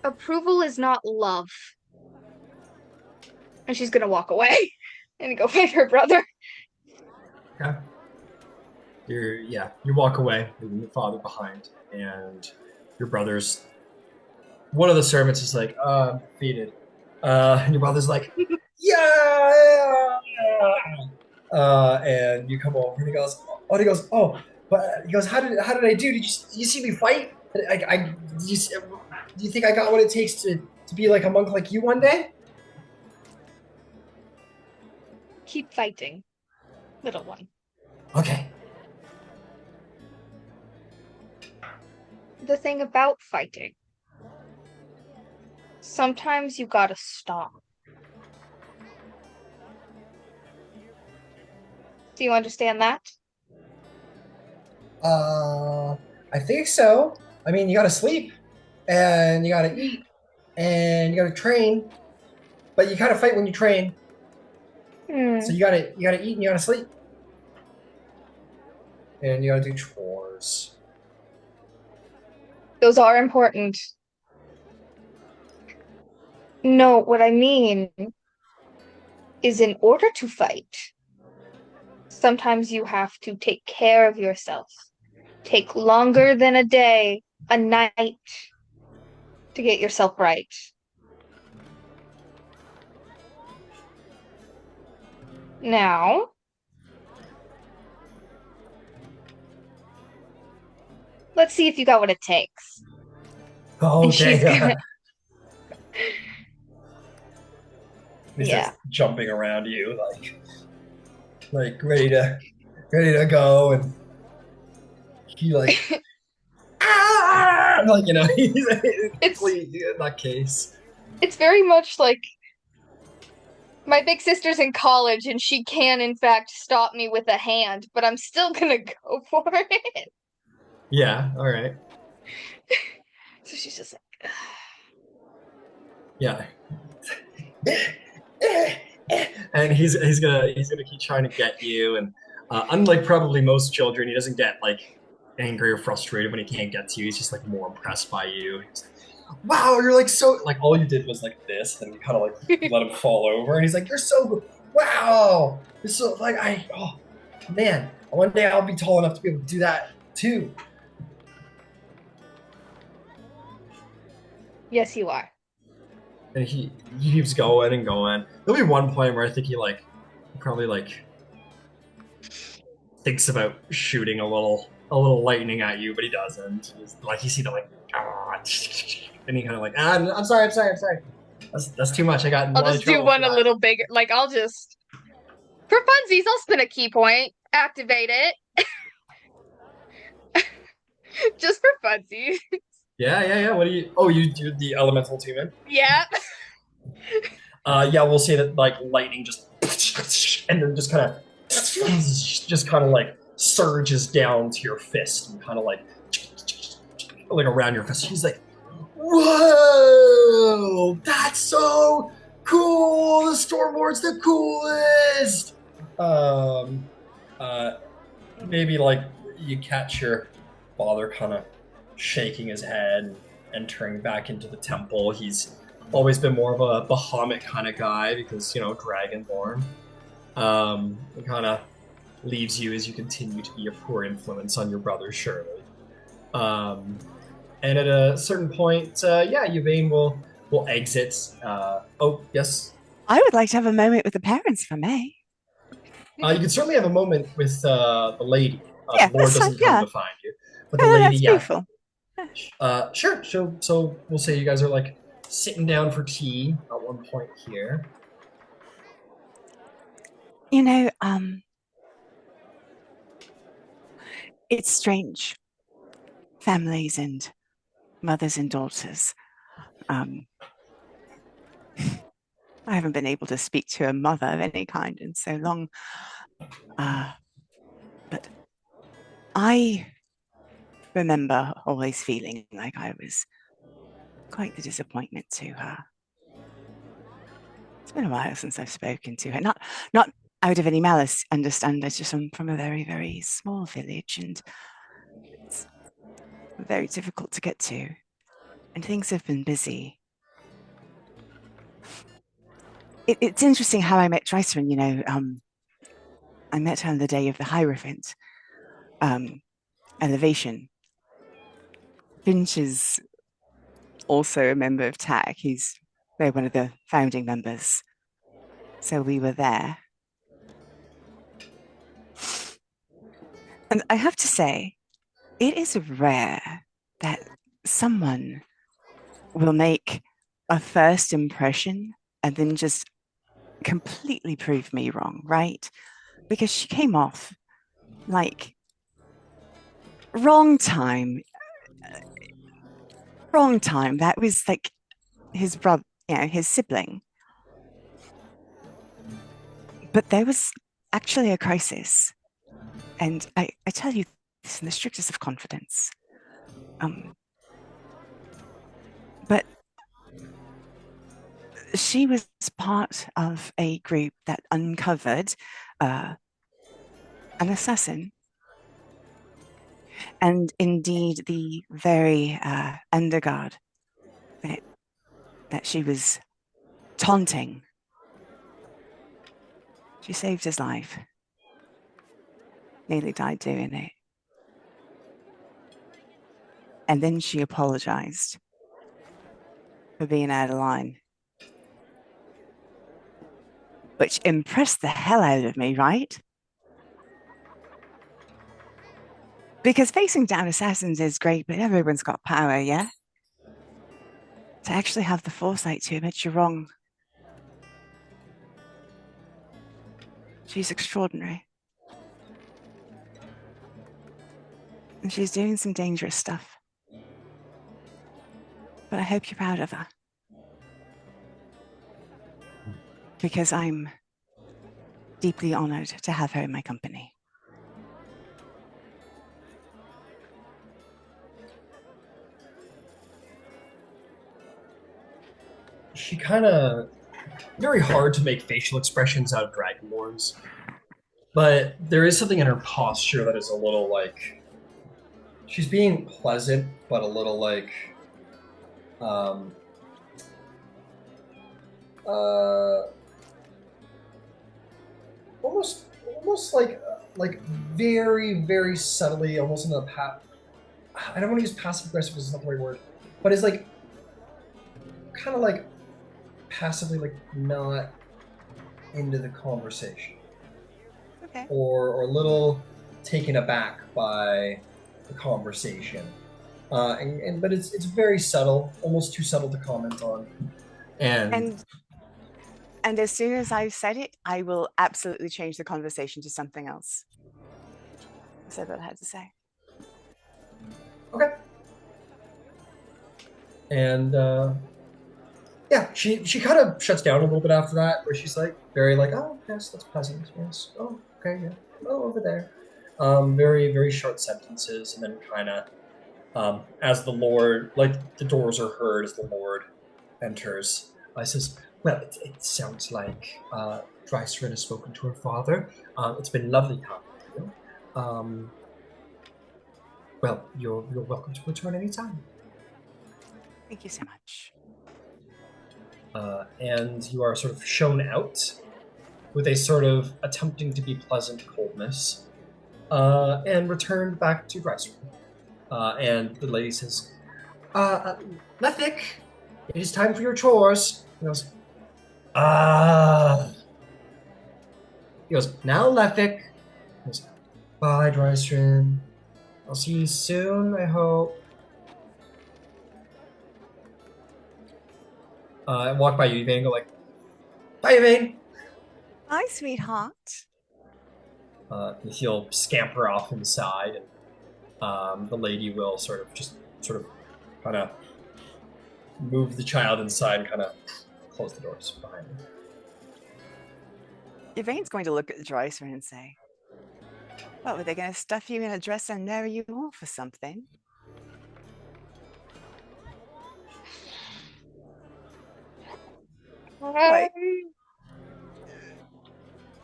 Approval is not love. And she's gonna walk away and go find her brother. Okay. You walk away, leaving your father behind, and your brother's. One of the servants is like, I'm defeated. And your brother's like, yeah! And you come over, and he goes, how did I do? Did you see me fight? Do you think I got what it takes to be like a monk like you one day? Keep fighting, little one. Okay. The thing about fighting, sometimes you gotta stop. Do you understand that? I think so. I mean, you gotta sleep, and you gotta eat, and you gotta train, but you gotta fight when you train. So you gotta eat and you gotta sleep, and you gotta do chores. Those are important. No, what I mean is in order to fight, sometimes you have to take care of yourself. Take longer than a day, a night, to get yourself right. Now, let's see if you got what it takes. Okay. He's Yeah. just jumping around you, like ready to go, and he like, like he's in that case. It's very much like my big sister's in college, and she can, in fact, stop me with a hand, but I'm still gonna go for it. Yeah. All right. So she's just like, yeah. And he's gonna keep trying to get you, and unlike probably most children, he doesn't get like angry or frustrated when he can't get to you. He's just like more impressed by you. He's like, wow, you're like so like all you did was like this, and you kind of like let him fall over, and he's like, you're so wow, you're so like oh man, one day I'll be tall enough to be able to do that too. Yes, you are. And he keeps going and going. There'll be one point where I think he probably thinks about shooting a little lightning at you, but he doesn't. You see the and he kind of I'm sorry. That's too much. I got in a I'll lot of just do trouble one for a that. little bigger. Like, I'll just, for funsies, I'll spin a key point, activate it. Just for funsies. Yeah. What do you? Oh, you do the elemental team in? Yeah. Yeah, we'll say that lightning just and then just kind of surges down to your fist and kind of like around your fist. He's like, "Whoa, that's so cool! The Stormlord's the coolest." Maybe you catch your father kind of shaking his head and turning back into the temple. He's always been more of a Bahamut kind of guy because, Dragonborn. It kind of leaves you as you continue to be a poor influence on your brother, surely. And at a certain point, Yvaine will exit. Oh, yes? I would like to have a moment with the parents, if I may. You can certainly have a moment with the lady. Yeah, the Lord that's doesn't fine, come yeah. to find you. But the Oh, lady, that's yeah. beautiful. Sure. So we'll say you guys are sitting down for tea at one point here. It's strange. Families and mothers and daughters. I haven't been able to speak to a mother of any kind in so long. But I remember always feeling like I was quite the disappointment to her. It's been a while since I've spoken to her. Not out of any malice, understand. I just am from a very, very small village, and it's very difficult to get to. And things have been busy. It's interesting how I met Drysrinn. I met her on the day of the Hierophant elevation. Finch is also a member of TAC. They're one of the founding members. So we were there. And I have to say, it is rare that someone will make a first impression and then just completely prove me wrong, right? Because she came off wrong time. That was his brother, his sibling. But there was actually a crisis. And I tell you this in the strictest of confidence. But she was part of a group that uncovered an assassin. And indeed, the very underguard that she was taunting, she saved his life. Nearly died doing it. And then she apologized for being out of line, which impressed the hell out of me, right? Because facing down assassins is great, but everyone's got power, yeah? To actually have the foresight to admit you're wrong. She's extraordinary. And she's doing some dangerous stuff. But I hope you're proud of her. Because I'm deeply honored to have her in my company. She kind of very hard to make facial expressions out of Dragonborns, but there is something in her posture that is a little she's being pleasant, but a little almost very, very subtly, almost in the I don't want to use passive aggressive because it's not the right word, but it's kind of like passively like not into the conversation, Okay. or a little taken aback by the conversation. But it's very subtle, almost too subtle to comment on. And as soon as I've said it, I will absolutely change the conversation to something else. So that I had to say. Okay. And yeah, she kind of shuts down a little bit after that, where she's like very like, oh yes, that's pleasant. Yes. Oh, okay, yeah. Oh, over there. Very, very short sentences, and then kind of as the Lord, like the doors are heard as the Lord enters. I says, well, it sounds like Drysrinn has spoken to her father. It's been lovely talking to you. Well, you're welcome to return anytime. Thank you so much. And you are sort of shown out with a sort of attempting to be pleasant coldness, and returned back to Drysrinn. And the lady says, Lethik, it is time for your chores. He goes, ah. He goes, now Lethik. He goes, bye, Drysrinn. I'll see you soon, I hope. I walk by you, Yvaine, and go like, bye, Yvaine. Hi, sweetheart. He'll scamper off inside, and the lady will sort of kind of move the child inside and kind of close the doors behind him. Yvaine's going to look at the Drysrinn and say, what, were they going to stuff you in a dress and marry you off or something?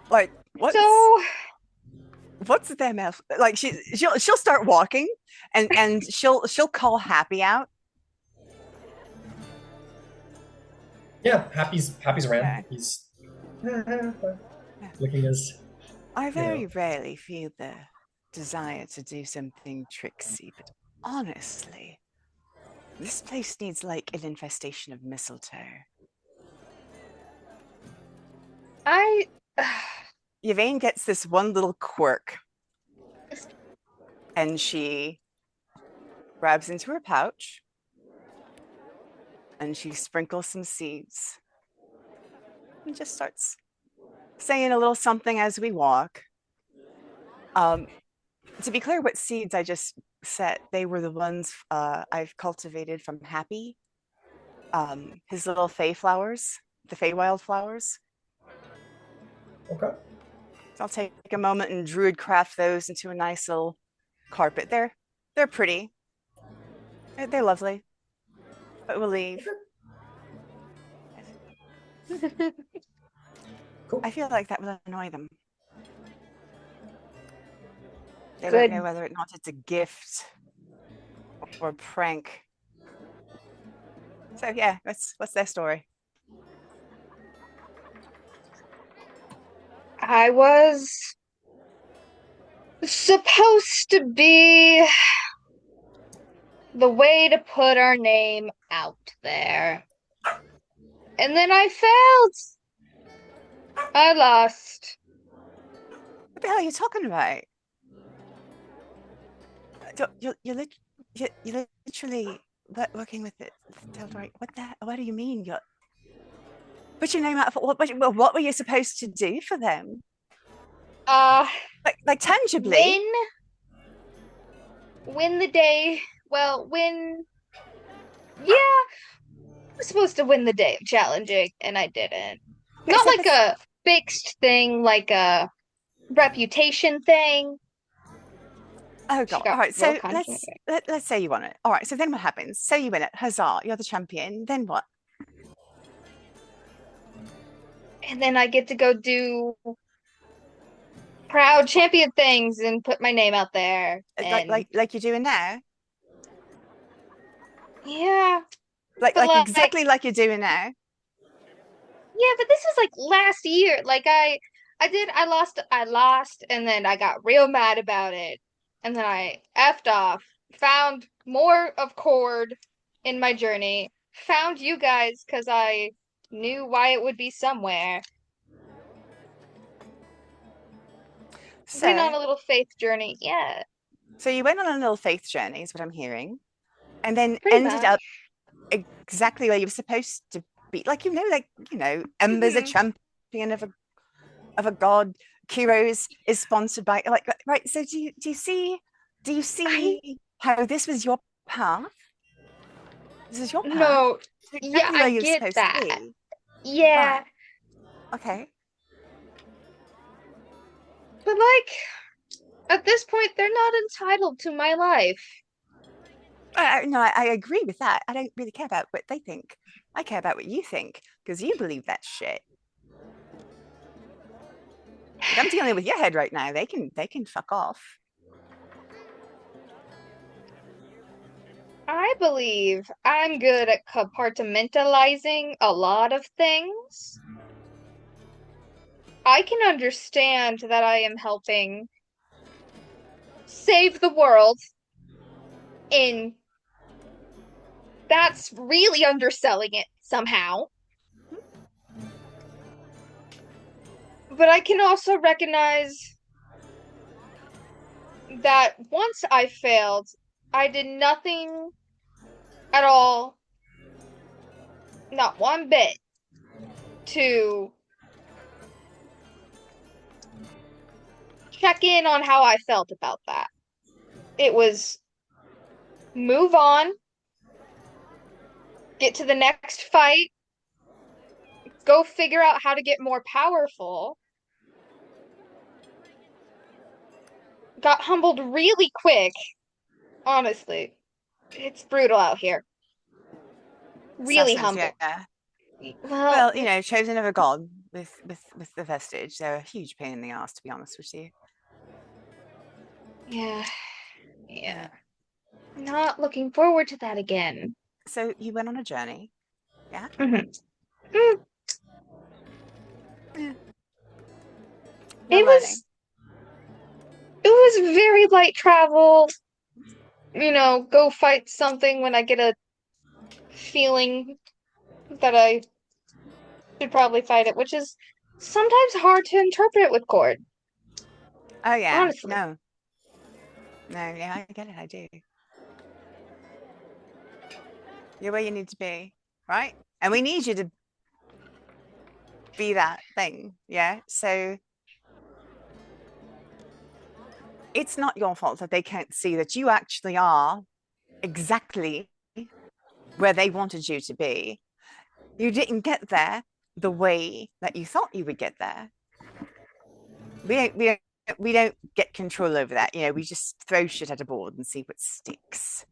Like what's their mouth? Like she'll start walking and she'll call Happy out. Yeah, Happy's around. Okay. He's looking as I very rarely feel the desire to do something tricksy, but honestly, this place needs like an infestation of mistletoe. Yvaine gets this one little quirk, and she grabs into her pouch, and she sprinkles some seeds, and just starts saying a little something as we walk. To be clear, what seeds I just set, they were the ones I've cultivated from Happy. His little Fey flowers, the Feywild flowers. okay. So I'll take a moment and druid craft those into a nice little carpet. They're pretty. They're lovely. But we'll leave. Cool. I feel like that will annoy them. They Good. don't know whether or not it's a gift or a prank. So yeah, what's their story? I was supposed to be the way to put our name out there. And then I failed. I lost. What the hell are you talking about? You're literally working with the Tal'Dorei. What do you mean? Put your name out for what were you supposed to do for them? Like tangibly. Win the day. Well, yeah, I was supposed to win the day of challenging, and I didn't. Not like a fixed thing, like a reputation thing. Oh god! All right, so let's say you won it. All right, so then what happens? Say you win it. Huzzah! You're the champion. Then what? And then I get to go do proud champion things and put my name out there. Like you're doing now? Yeah. Like exactly like you're doing now. Yeah, but this was like last year. Like I lost, and then I got real mad about it. And then I effed off, found more of Cord in my journey, found you guys because I knew why it would be somewhere. Been on a So, little faith journey. Yeah, so you went on a little faith journey, is what I'm hearing, and then pretty ended much. up exactly where you were supposed to be. Like Ember's a Mhm. champion of a god. Qiro is sponsored by right. So do you see how this was your path? This is your path. No, It's yeah, exactly where I you're get supposed that. to be. Yeah, Right. Okay. but like at this point, they're not entitled to my life. No, I agree with that. I don't really care about what they think. I care about what you think because you believe that shit. Like, I'm dealing with your head right now. They can fuck off. I believe I'm good at compartmentalizing a lot of things. I can understand that I am helping save the world in that's really underselling it somehow. But I can also recognize that once I failed, I did nothing at all, not one bit, to check in on how I felt about that. It was move on, get to the next fight, go figure out how to get more powerful. Got humbled really quick, honestly. It's brutal out here. Really Assassins, humbled. yeah. Well, Well, chosen of a god with the vestige. They're a huge pain in the ass, to be honest with you. yeah. Not looking forward to that again. So you went on a journey, yeah? Mhm. You're It learning. was very light travel. Go fight something when I get a feeling that I should probably fight it, which is sometimes hard to interpret with Cord. Oh yeah. Honestly. No, yeah, I get it. I do. You're where you need to be, right? And we need you to be that thing, yeah? So it's not your fault that they can't see that you actually are exactly where they wanted you to be. You didn't get there the way that you thought you would get there. We don't get control over that. We just throw shit at a board and see what sticks,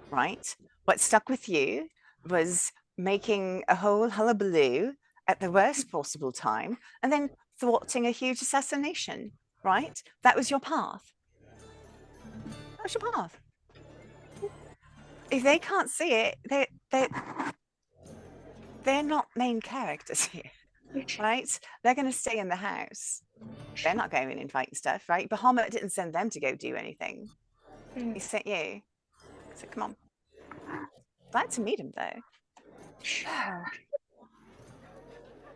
right? What stuck with you was making a whole hullabaloo at the worst possible time and then thwarting a huge assassination, right? That was your path. That was your path. If they can't see it, they're not main characters here, right? They're going to stay in the house. They're not going in and fighting stuff, right? Bahamut didn't send them to go do anything. He sent you. So come on. Glad to meet him, though.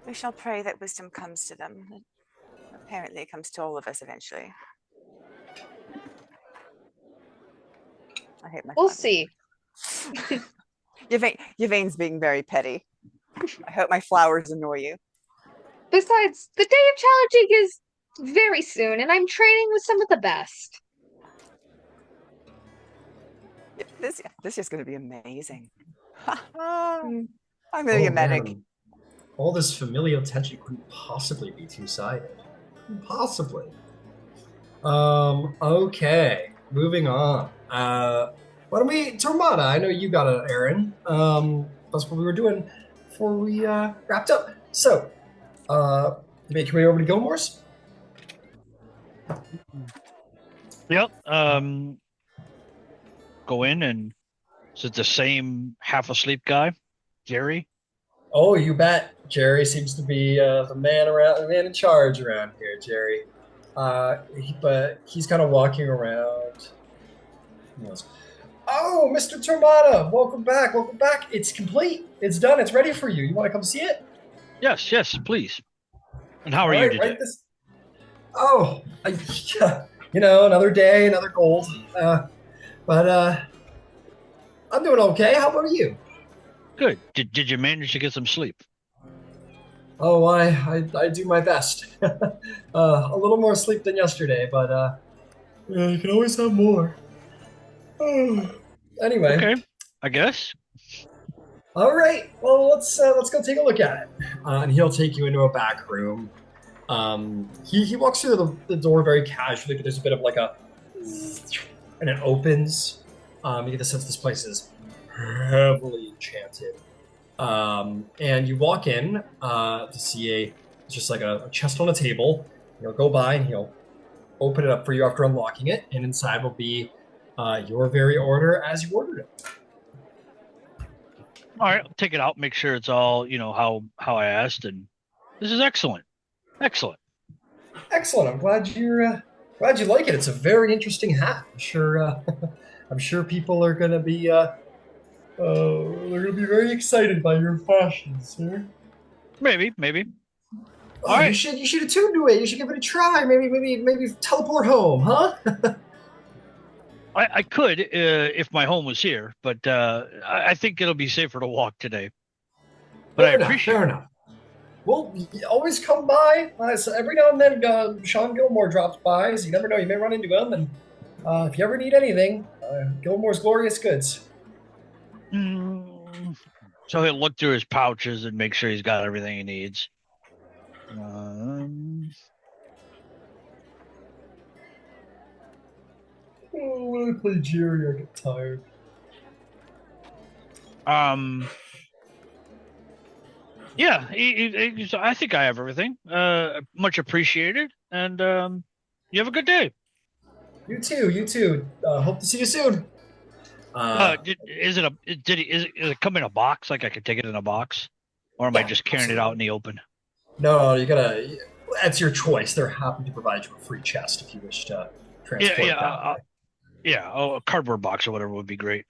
We shall pray that wisdom comes to them. Apparently, it comes to all of us eventually. I hate my. We'll see. Yvaine's being very petty. I hope my flowers annoy you. Besides, the day of challenging is very soon, and I'm training with some of the best. This is going to be amazing. I'm going to be a medic. Man. All this familial tension couldn't possibly be two-sided. Possibly. Okay. Moving on. Why don't we, Tormada, I know you got an errand. That's what we were doing before we wrapped up. So, you make your way over to Gilmore's? Yep. Go in, and is it the same half asleep guy, Jerry? Oh, you bet. Jerry seems to be the man in charge around here, Jerry. But he's kind of walking around. He goes, Oh, Mr. Tormada, welcome back. Welcome back. It's complete. It's done. It's ready for you. You want to come see it? Yes, please. And how are you All right, today? right this. Oh, another day, another gold. But I'm doing okay. How about you? Good. Did you manage to get some sleep? Oh, I do my best. A little more sleep than yesterday, but you can always have more. Anyway. Okay, I guess. All right. Well, let's go take a look at it. And he'll take you into a back room. He walks through the door very casually, but there's a bit of like a, and it opens. You get the sense this place is heavily enchanted. And you walk in to see just like a chest on a table. He'll go by and he'll open it up for you after unlocking it, and inside will be your very order as you ordered it. All right, I'll take it out, make sure it's all how I asked, and this is excellent. Excellent. I'm glad you like it. It's a very interesting hat. I'm sure people are gonna be they're gonna be very excited by your fashion, sir. Maybe. All right. You should attune to it. You should give it a try. Maybe teleport home, huh? I could if my home was here, but I think it'll be safer to walk today. But I appreciate fair enough. Well, always come by. So every now and then, Sean Gilmore drops by, so you never know. You may run into him, and if you ever need anything, Gilmore's Glorious Goods. So he'll look through his pouches and make sure he's got everything he needs. When I play Jerry, I get tired. Yeah, I think I have everything. Much appreciated, and you have a good day. You too. Hope to see you soon. Is it come in a box? Like I could take it in a box, or am I just carrying it out in the open? No, you gotta. That's your choice. They're happy to provide you a free chest if you wish to transport it that way. A cardboard box or whatever would be great.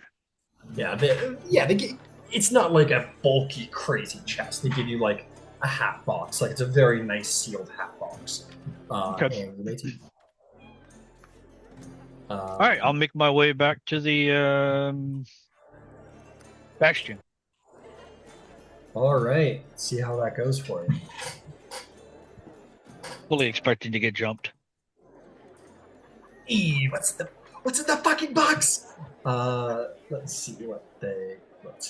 It's not like a bulky, crazy chest. They give you like a hat box. Like it's a very nice sealed hat box. Okay. And you may take. All right, I'll make my way back to the bastion. All right, see how that goes for you. Fully expecting to get jumped. What's in the fucking box? Let's see what they got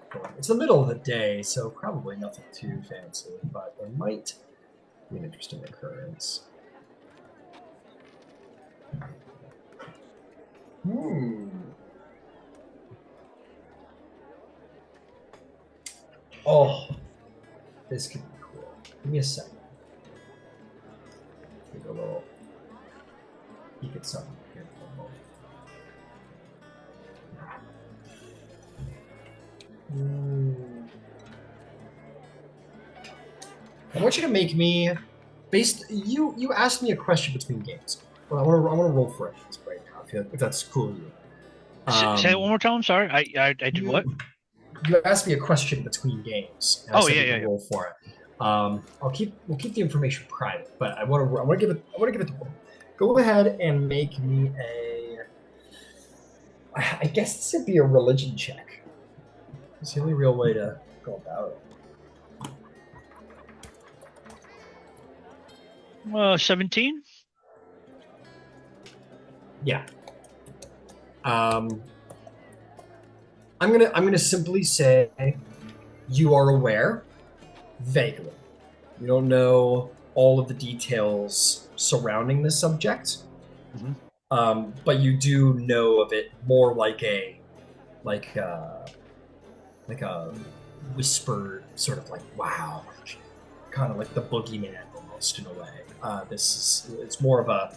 going. It's the middle of the day, so probably nothing too fancy, but there might be an interesting occurrence. Oh, this could be cool. Give me a second. Take a little peek at something here for a moment. I want you to make me you asked me a question between games. Well, I want to roll for it right now, if that's cool with you. Say it one more time. Sorry, I did what? You asked me a question between games. And I said yeah. Roll for it. We'll keep the information private, but I want to give it to one. Go ahead and make me I guess this would be a religion check. It's the only real way to go about it. 17. Yeah. I'm gonna simply say you are aware, vaguely. You don't know all of the details surrounding this subject, but you do know of it more like a whispered sort of like wow, kind of like the boogeyman almost in a way. It's more of a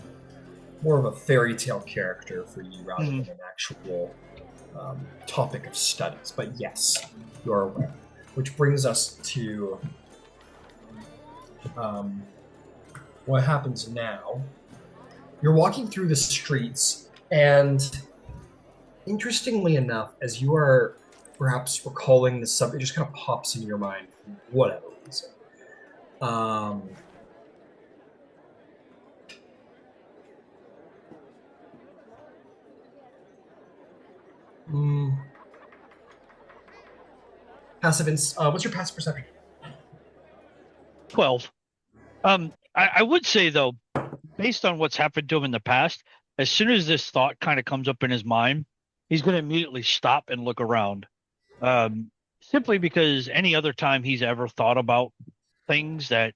fairy tale character for you rather than an actual topic of studies. But yes, you are aware. Which brings us to what happens now. You're walking through the streets, and interestingly enough, as you are perhaps recalling the subject, it just kind of pops into your mind for whatever reason. What's your passive perception? 12. I would say though, based on what's happened to him in the past, as soon as this thought kind of comes up in his mind, he's going to immediately stop and look around. Simply because any other time he's ever thought about things that,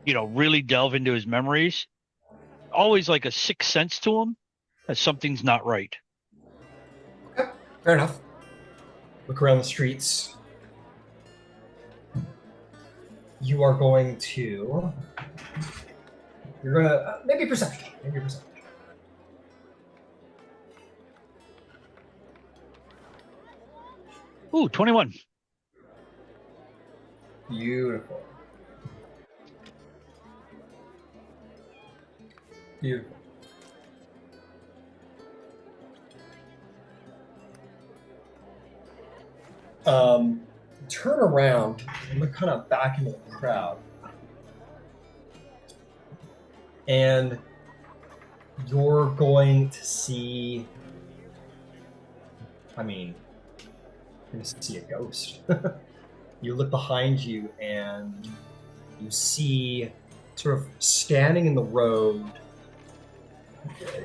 really delve into his memories, always like a sixth sense to him that something's not right. Okay, fair enough. Look around the streets. You are going to. You're gonna maybe perception. Maybe perception. Ooh, 21. Beautiful. Beautiful. Turn around and look kind of back into the crowd. And you're going to see, you're going to see a ghost. You look behind you and you see sort of standing in the road,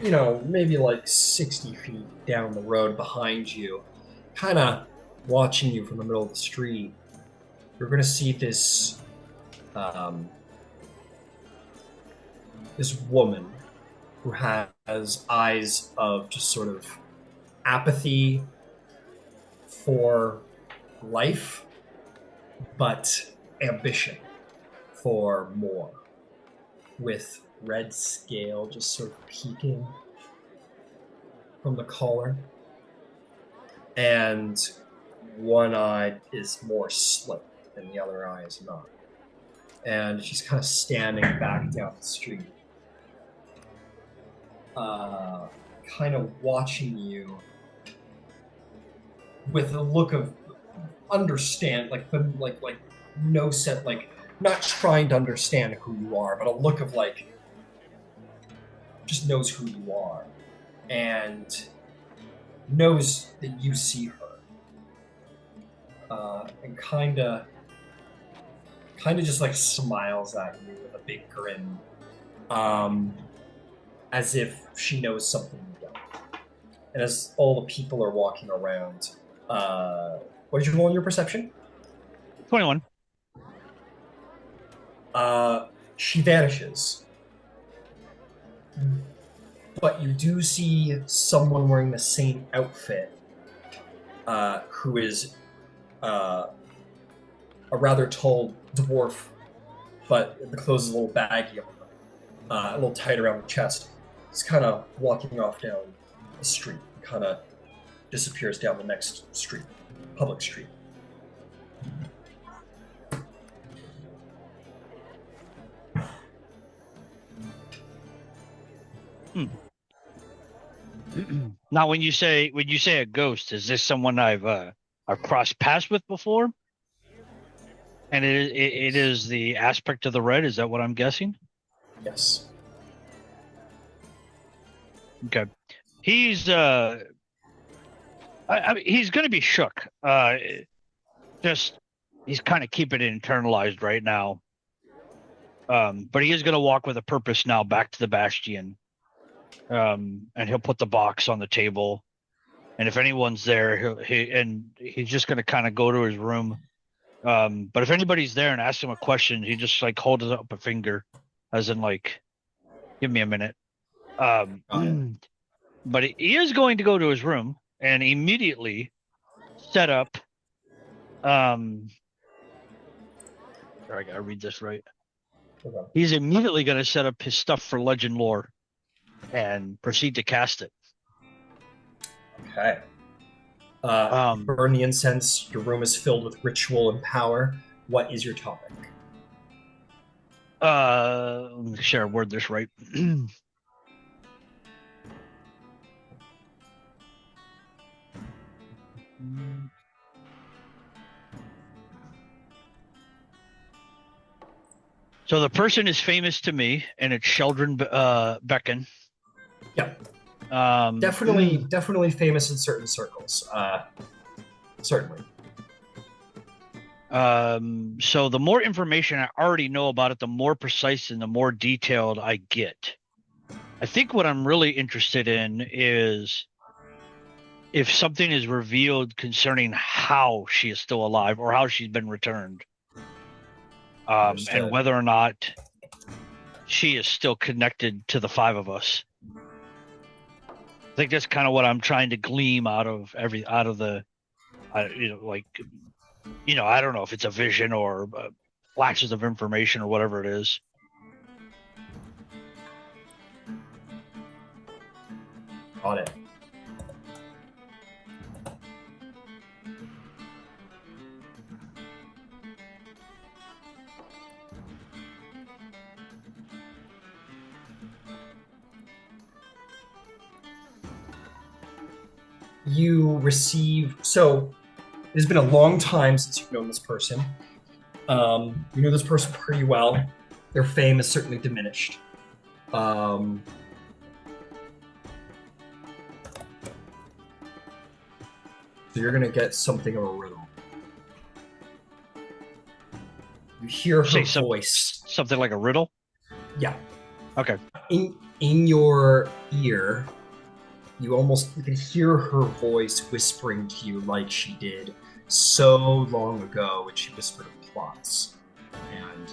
maybe like 60 feet down the road behind you, kind of watching you from the middle of the street. You're going to see this this woman who has eyes of just sort of apathy for life, but ambition for more, with red scale just sort of peeking from the collar, and one eye is more slit and the other eye is not. And she's kind of standing back down the street, kind of watching you with a look of understand, like no set, like not trying to understand who you are, but a look of like just knows who you are and knows that you see her, and kind of just like smiles at you with a big grin, as if she knows something you don't. And as all the people are walking around, what did you roll in your perception? 21. She vanishes. But you do see someone wearing the same outfit, who is a rather tall dwarf, but the clothes is a little baggy, a little tight around the chest. He's kind of walking off down the street, kind of disappears down the next street, public street. Now, when you say a ghost, is this someone I've crossed paths with before? And it is the aspect of the red. Is that what I'm guessing? Yes. Okay. He's he's going to be shook. Just he's kind of keeping it internalized right now. But he is going to walk with a purpose now back to the Bastion. And he'll put the box on the table, and if anyone's there, he's just going to kind of go to his room. But if anybody's there and asks him a question, he just like holds up a finger, as in like, give me a minute. But he is going to go to his room and immediately set up. Sorry, I gotta read this right. Okay. He's immediately going to set up his stuff for legend lore and proceed to cast it. Okay. Burn the incense. Your room is filled with ritual and power. What is your topic? Let me share a word this right. So the person is famous to me, and it's Sheldon Becken. Yeah. Um, Definitely famous in certain circles. Certainly. So the more information I already know about it, the more precise and the more detailed I get. I think what I'm really interested in is if something is revealed concerning how she is still alive or how she's been returned. And whether or not she is still connected to the five of us. I think that's kind of what I'm trying to glean out of the, I don't know if it's a vision or flashes of information or whatever it is. Got it. You receive, so it has been a long time since you've known this person. You know this person pretty well. Their fame is certainly diminished. So you're going to get something of a riddle. You hear her voice. Something like a riddle? Yeah. Okay. In your ear, you can hear her voice whispering to you like she did so long ago when she whispered of plots. And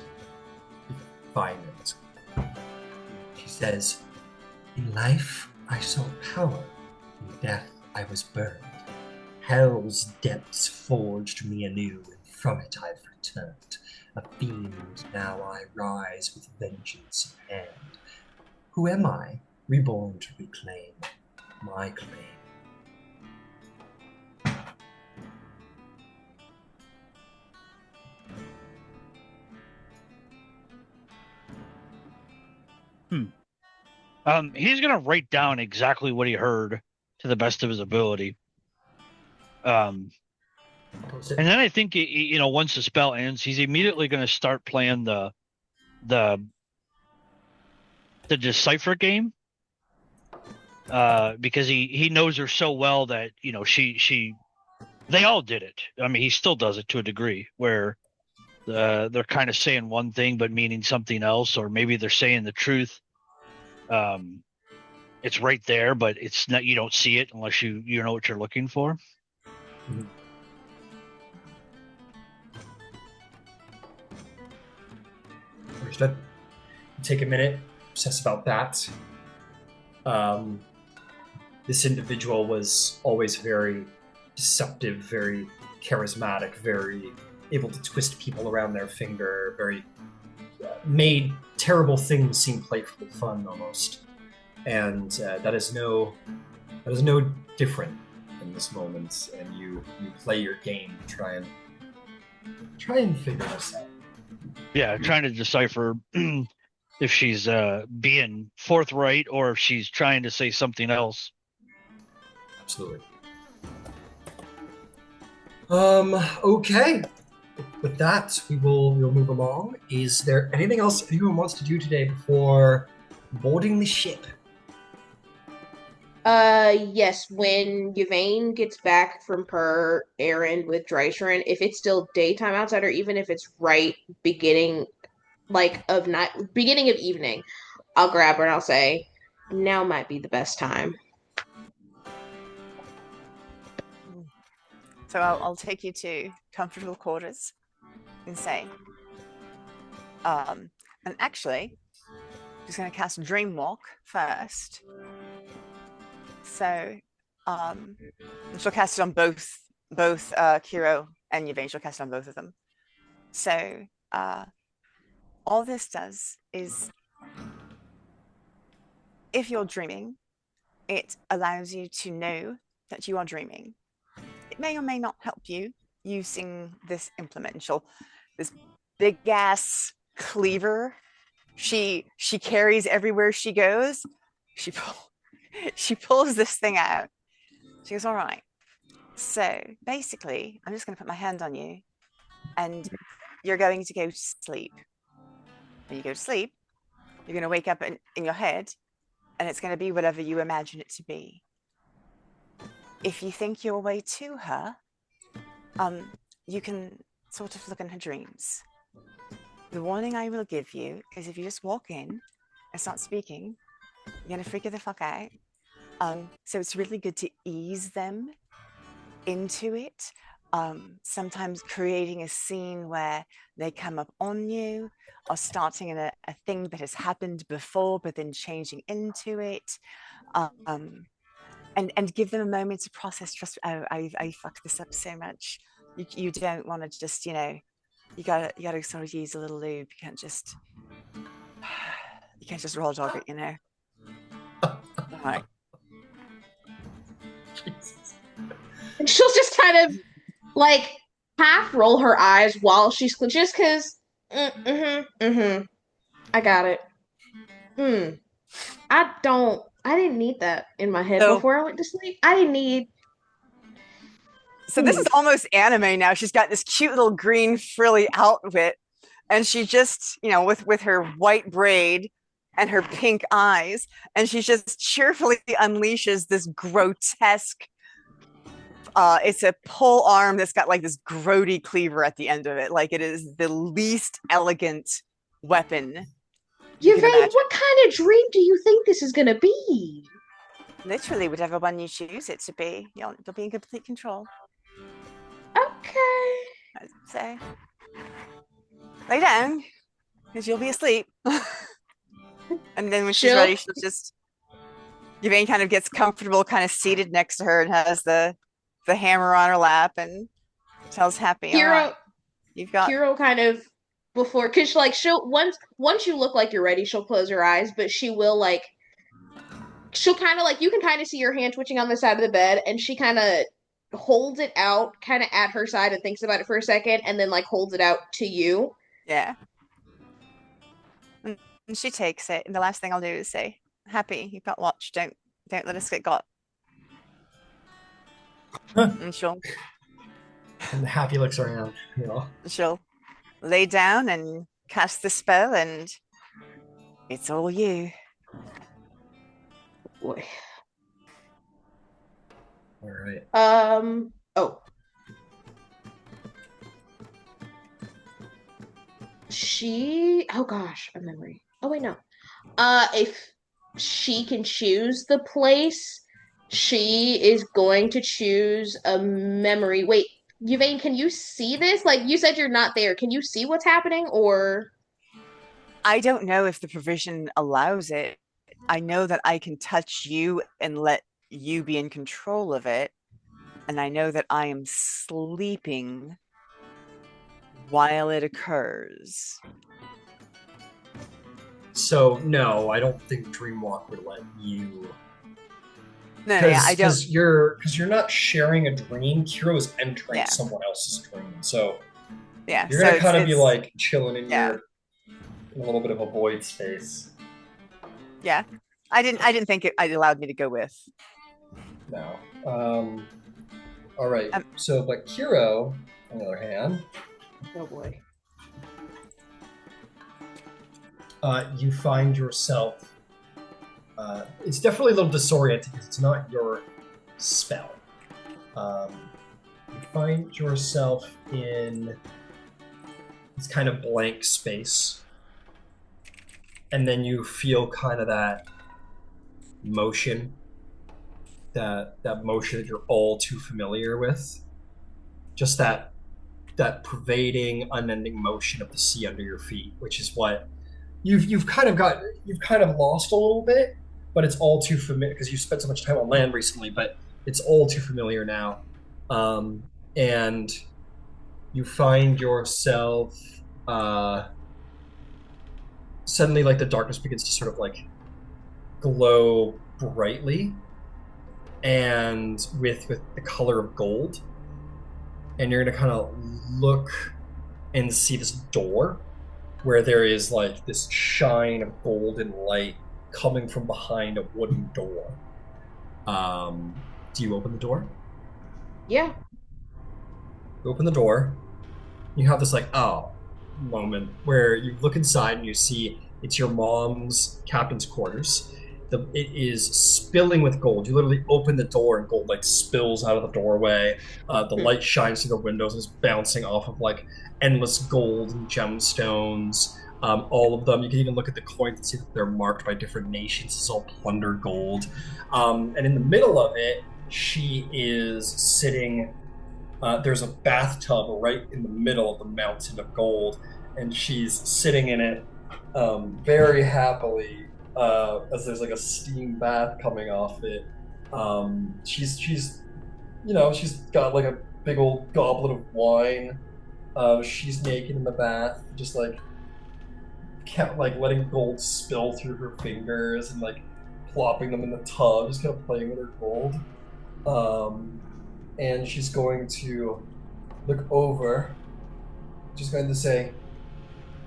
you find it. She says, "In life I saw power, in death I was burned. Hell's depths forged me anew, and from it I've returned. A fiend now I rise with vengeance in hand. Who am I, reborn to reclaim my claim?" He's gonna write down exactly what he heard to the best of his ability. And then I think once the spell ends, he's immediately going to start playing the decipher game, because he knows her so well that they all did it. I mean, he still does it to a degree where they're kind of saying one thing but meaning something else, or maybe they're saying the truth. It's right there, but it's not. You don't see it unless you know what you're looking for. Mm-hmm. Understood. Take a minute, obsess about that. This individual was always very deceptive, very charismatic, very able to twist people around their finger, very made terrible things seem playfully fun almost. And that is no different in this moment. And you play your game to try and figure this out. Yeah, trying to decipher if she's being forthright or if she's trying to say something else. Absolutely. Okay. With that, we'll move along. Is there anything else anyone wants to do today before boarding the ship? Yes, when Yvaine gets back from her errand with Drysrinn, if it's still daytime outside, or even if it's right beginning beginning of evening, I'll grab her and I'll say, "Now might be the best time." So I'll take you to comfortable quarters and say, and actually, I'm just going to cast Dream Walk first. So, she'll cast it on both Qiro and Yvaine. She'll cast it on both of them. So, all this does is, if you're dreaming, it allows you to know that you are dreaming. It may or may not help you using this implement. This big ass cleaver she carries everywhere she goes. She pulls this thing out. She goes, "All right. So basically, I'm just going to put my hand on you, and you're going to go to sleep. when you go to sleep, you're going to wake up in your head, and it's going to be whatever you imagine it to be. If you think your way to her, you can sort of look in her dreams. The warning I will give you is if you just walk in and start speaking, you're going to freak her the fuck out. So it's really good to ease them into it. Sometimes creating a scene where they come up on you, or starting in a thing that has happened before, but then changing into it. And give them a moment to process. Trust. Oh, I fucked this up so much. You don't want to just, you gotta sort of use a little lube. You can't just raw dog it, All right. And she'll just kind of like half roll her eyes while she's just because. I got it. I didn't need that in my head before I went to sleep. I didn't need. So this is almost anime now. She's got this cute little green frilly outfit, and she just, with her white braid and her pink eyes, and she just cheerfully unleashes this grotesque. It's a pole arm that's got like this grody cleaver at the end of it. Like it is the least elegant weapon. Yvaine, what kind of dream do you think this is going to be? Literally, whatever one you choose it to be. You'll be in complete control. Okay. So, lay down, because you'll be asleep. And then when she's ready, she'll just... Yvaine kind of gets comfortable, kind of seated next to her, and has the hammer on her lap, and tells Happy, Qiro, right, you've got... Qiro kind of... Before, because like she'll once you look like you're ready, she'll close her eyes, but she'll kind of like, you can kind of see your hand twitching on the side of the bed, and she kind of holds it out kind of at her side and thinks about it for a second, and then like holds it out to you. Yeah. And she takes it, and the last thing I'll do is say, Happy, you've got watch, don't let us get got. And and Happy looks around, she'll lay down and cast the spell, and it's all you. Boy. All right. Oh. Oh gosh, a memory. Oh wait, no. If she can choose the place, she is going to choose a memory. Wait, Yvaine, can you see this? Like, you said you're not there. Can you see what's happening, or? I don't know if the provision allows it. I know that I can touch you and let you be in control of it. And I know that I am sleeping while it occurs. So, no, I don't think Dreamwalk would let you... No, yeah, I don't. Because you're not sharing a dream. Qiro is entering someone else's dream, so you're gonna kind of be like chilling in your a little bit of a void space. Yeah, I didn't think it allowed me to go with. No. All right. So, but Qiro, on the other hand, oh boy, you find yourself. It's definitely a little disorienting because it's not your spell. You find yourself in this kind of blank space, and then you feel kind of that motion, that motion that you're all too familiar with. Just that pervading, unending motion of the sea under your feet, which is what you've kind of lost a little bit. But it's all too familiar because you spent so much time on land recently, but it's all too familiar now. And you find yourself suddenly, like, the darkness begins to sort of like glow brightly and with the color of gold. And you're going to kind of look and see this door where there is like this shine of golden light coming from behind a wooden door. Do you open the door? Yeah. You open the door. You have this like, oh, moment where you look inside and you see it's your mom's captain's quarters. It is spilling with gold. You literally open the door and gold like spills out of the doorway. The light shines through the windows and is bouncing off of like endless gold and gemstones. All of them. You can even look at the coins and see that they're marked by different nations. It's all plundered gold. And in the middle of it, she is sitting. There's a bathtub right in the middle of the mountain of gold, and she's sitting in it very happily as there's like a steam bath coming off it. She's she's got like a big old goblet of wine. She's naked in the bath, just like kept like letting gold spill through her fingers and like plopping them in the tub, just kind of playing with her gold. And she's going to look over. She's going to say,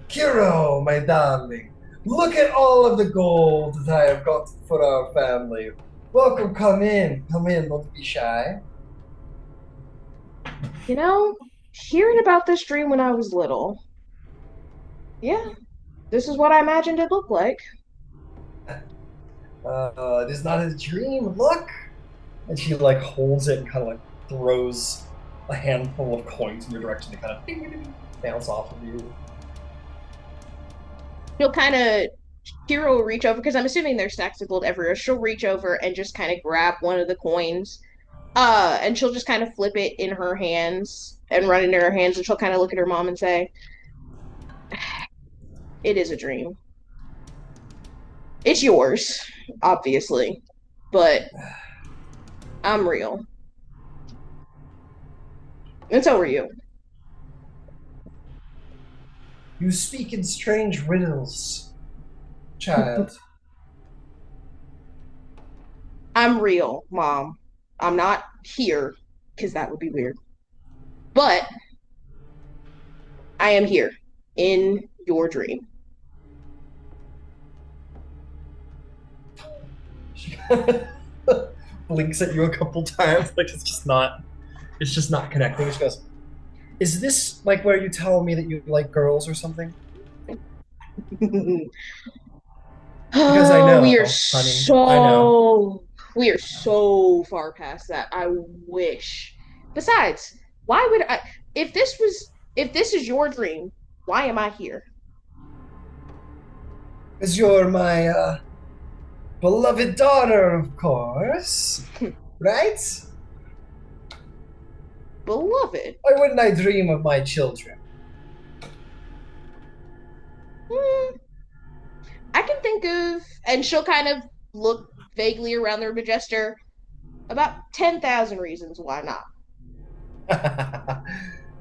Qiro, my darling, look at all of the gold that I have got for our family. Welcome, come in, don't be shy. You know, hearing about this dream when I was little, yeah, this is what I imagined it looked like. It is not a dream, look. And she like holds it and kind of like throws a handful of coins in your direction to kind of bounce off of you. She'll kind of, Qiro will reach over, because I'm assuming there's stacks of gold everywhere. She'll reach over and just kind of grab one of the coins. And she'll just kind of flip it in her hands and run into her hands, and she'll kind of look at her mom and say, it is a dream. It's yours, obviously, but I'm real. And so are you. You speak in strange riddles, child. I'm real, Mom. I'm not here, because that would be weird. But I am here, in your dream. She blinks at you a couple times, like it's just not connecting. She goes, is this like where you tell me that you like girls or something? Because I know, we are honey. I know. we are so far past that. I wish. Besides, why would I if this is your dream, why am I here? Because you're my beloved daughter, of course. Right? Beloved. Why wouldn't I dream of my children? I can think of, and she'll kind of look vaguely around the room and gesture, about 10,000 reasons why not.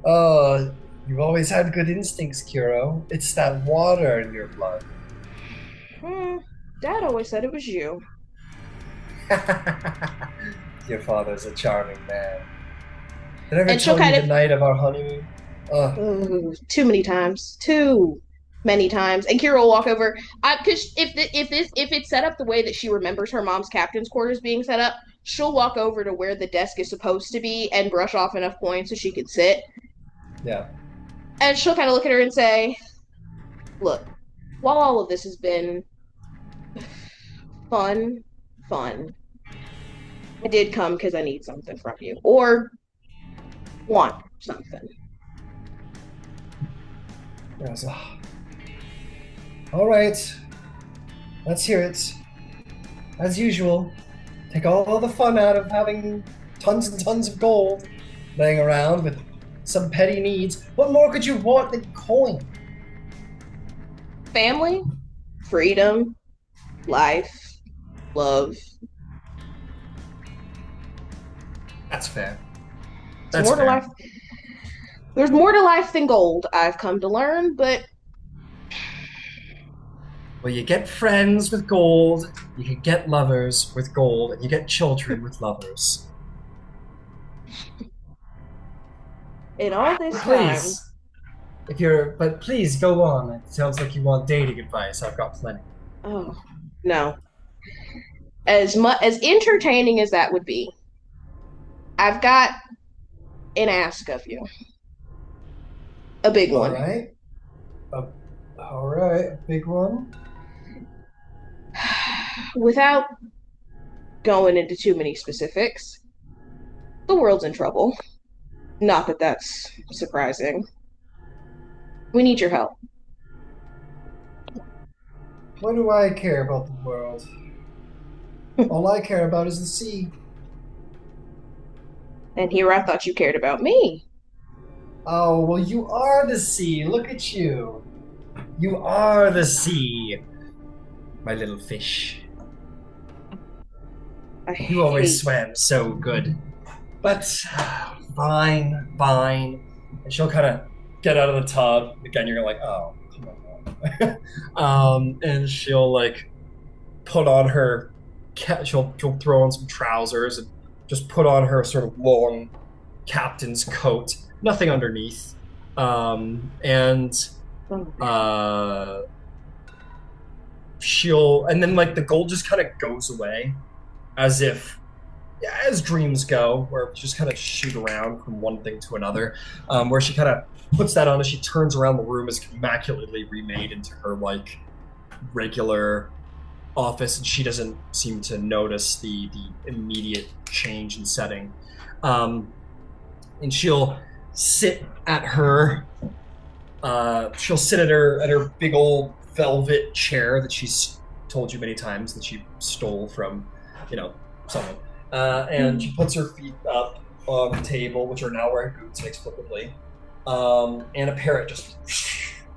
Oh, you've always had good instincts, Qiro. It's that water in your blood. Dad always said it was you. Your father's a charming man. Did I ever And she'll tell you kind the night of our honeymoon? Too many times. Too many times. And Kira will walk over. Because if it's set up the way that she remembers her mom's captain's quarters being set up, she'll walk over to where the desk is supposed to be and brush off enough coins so she could sit. Yeah. And she'll kind of look at her and say, look, while all of this has been fun, I did come because I need something from you. Or want something. Yes. All right. Let's hear it. As usual, take all the fun out of having tons and tons of gold laying around with some petty needs. What more could you want than coin? Family, freedom, life, love. That's fair. There's more to life. There's more to life than gold, I've come to learn, but well, you get friends with gold, you can get lovers with gold, and you get children with lovers. In all this please, but please go on. It sounds like you want dating advice. I've got plenty. Oh, no. As entertaining as that would be, I've got an ask of you. A big one. All right. All right, a big one. Without going into too many specifics, the world's in trouble. Not that that's surprising. We need your help. What do I care about the world? All I care about is the sea. And here I thought you cared about me. Oh, well, you are the sea. Look at you. You are the sea, my little fish. You always swam so good. But fine, fine. And she'll kind of get out of the tub. Again, you're like, oh, come on. And she'll like put on her. She'll throw on some trousers and just put on her sort of long captain's coat. Nothing underneath. She'll, and then like the gold just kind of goes away, as dreams go, where it just kind of shoot around from one thing to another. Where she kind of puts that on as she turns around the room, is immaculately remade into her like regular office, and she doesn't seem to notice the immediate change in setting. And she'll sit at her. She'll sit at her big old velvet chair that she's told you many times that she stole from, someone. And she puts her feet up on the table, which are now wearing boots inexplicably. And a parrot just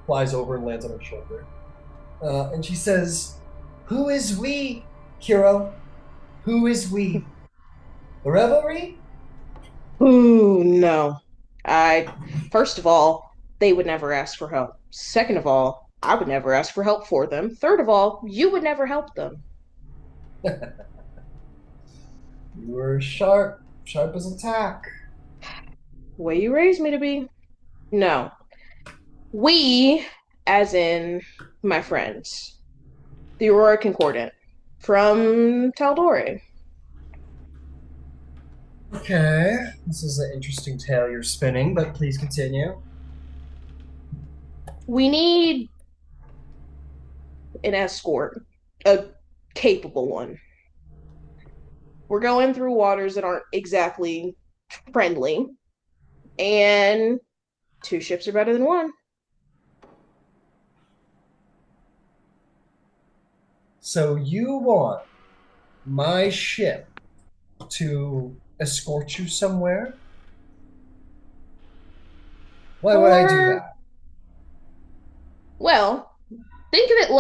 flies over and lands on her shoulder. And she says, "Who is we, Qiro? Who is we? The revelry?" Ooh, no. First of all, they would never ask for help. Second of all, I would never ask for help for them. Third of all, you would never help them. You were sharp as a tack. Way you raised me to be. No. We, as in my friends, the Aurora Concordant, from Tal'Dorei. Okay, this is an interesting tale you're spinning, but please continue. We need an escort, a capable one. We're going through waters that aren't exactly friendly, and 2 ships are better than 1. So you want my ship to escort you somewhere? Why would I do that? Well, think of it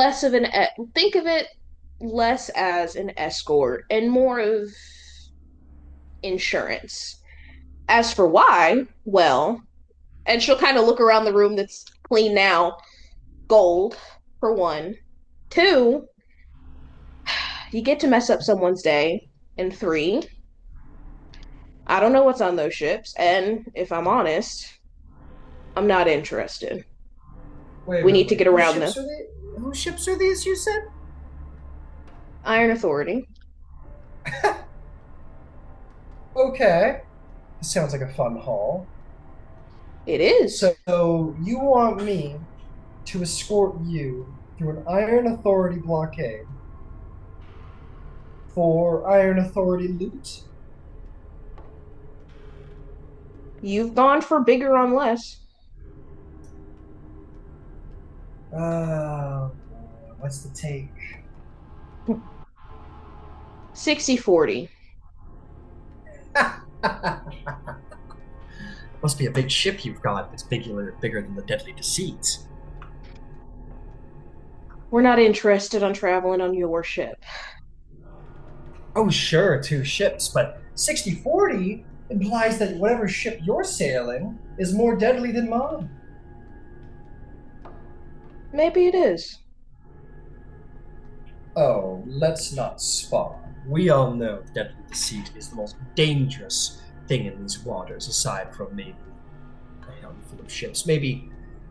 less as an escort and more of insurance. As for why, well, and she'll kind of look around the room that's clean now. Gold, for 1. 2, you get to mess up someone's day. And 3, I don't know what's on those ships, and if I'm honest, I'm not interested. We need to get around them. Whose ships are these, you said? Iron Authority. Okay. This sounds like a fun haul. It is. So you want me to escort you through an Iron Authority blockade for Iron Authority loot? You've gone for bigger on less. What's the take? 60-40. Must be a big ship you've got that's bigger than the Deadly Deceit. We're not interested on traveling on your ship. Oh, sure, 2 ships, but 60-40 implies that whatever ship you're sailing is more deadly than mine. Maybe it is. Oh, let's not spar. We all know Deadly Deceit is the most dangerous thing in these waters, aside from maybe a handful of ships. Maybe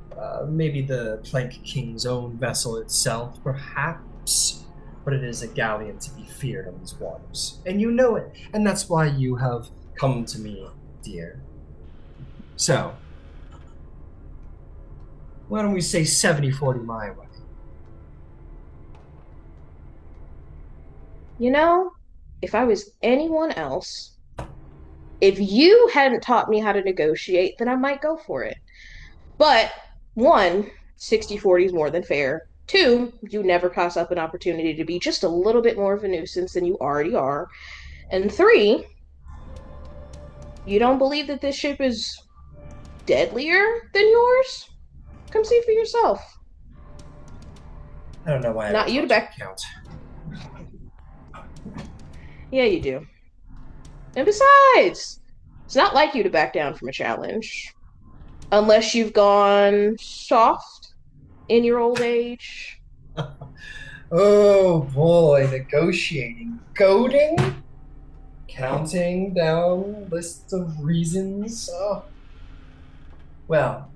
the Plank King's own vessel itself, perhaps. But it is a galleon to be feared on these waters. And you know it. And that's why you have come to me, dear. So, Why don't we say 70-40 my way? You know, if I was anyone else, if you hadn't taught me how to negotiate, then I might go for it. But one, 60-40 is more than fair. Two, you never pass up an opportunity to be just a little bit more of a nuisance than you already are. And three, you don't believe that this ship is deadlier than yours? Come see for yourself. I don't know why. Not you to back. Count. Yeah, you do. And besides, it's not like you to back down from a challenge. Unless you've gone soft in your old age. Oh boy, negotiating. Goading? Counting down lists of reasons. Oh. Well,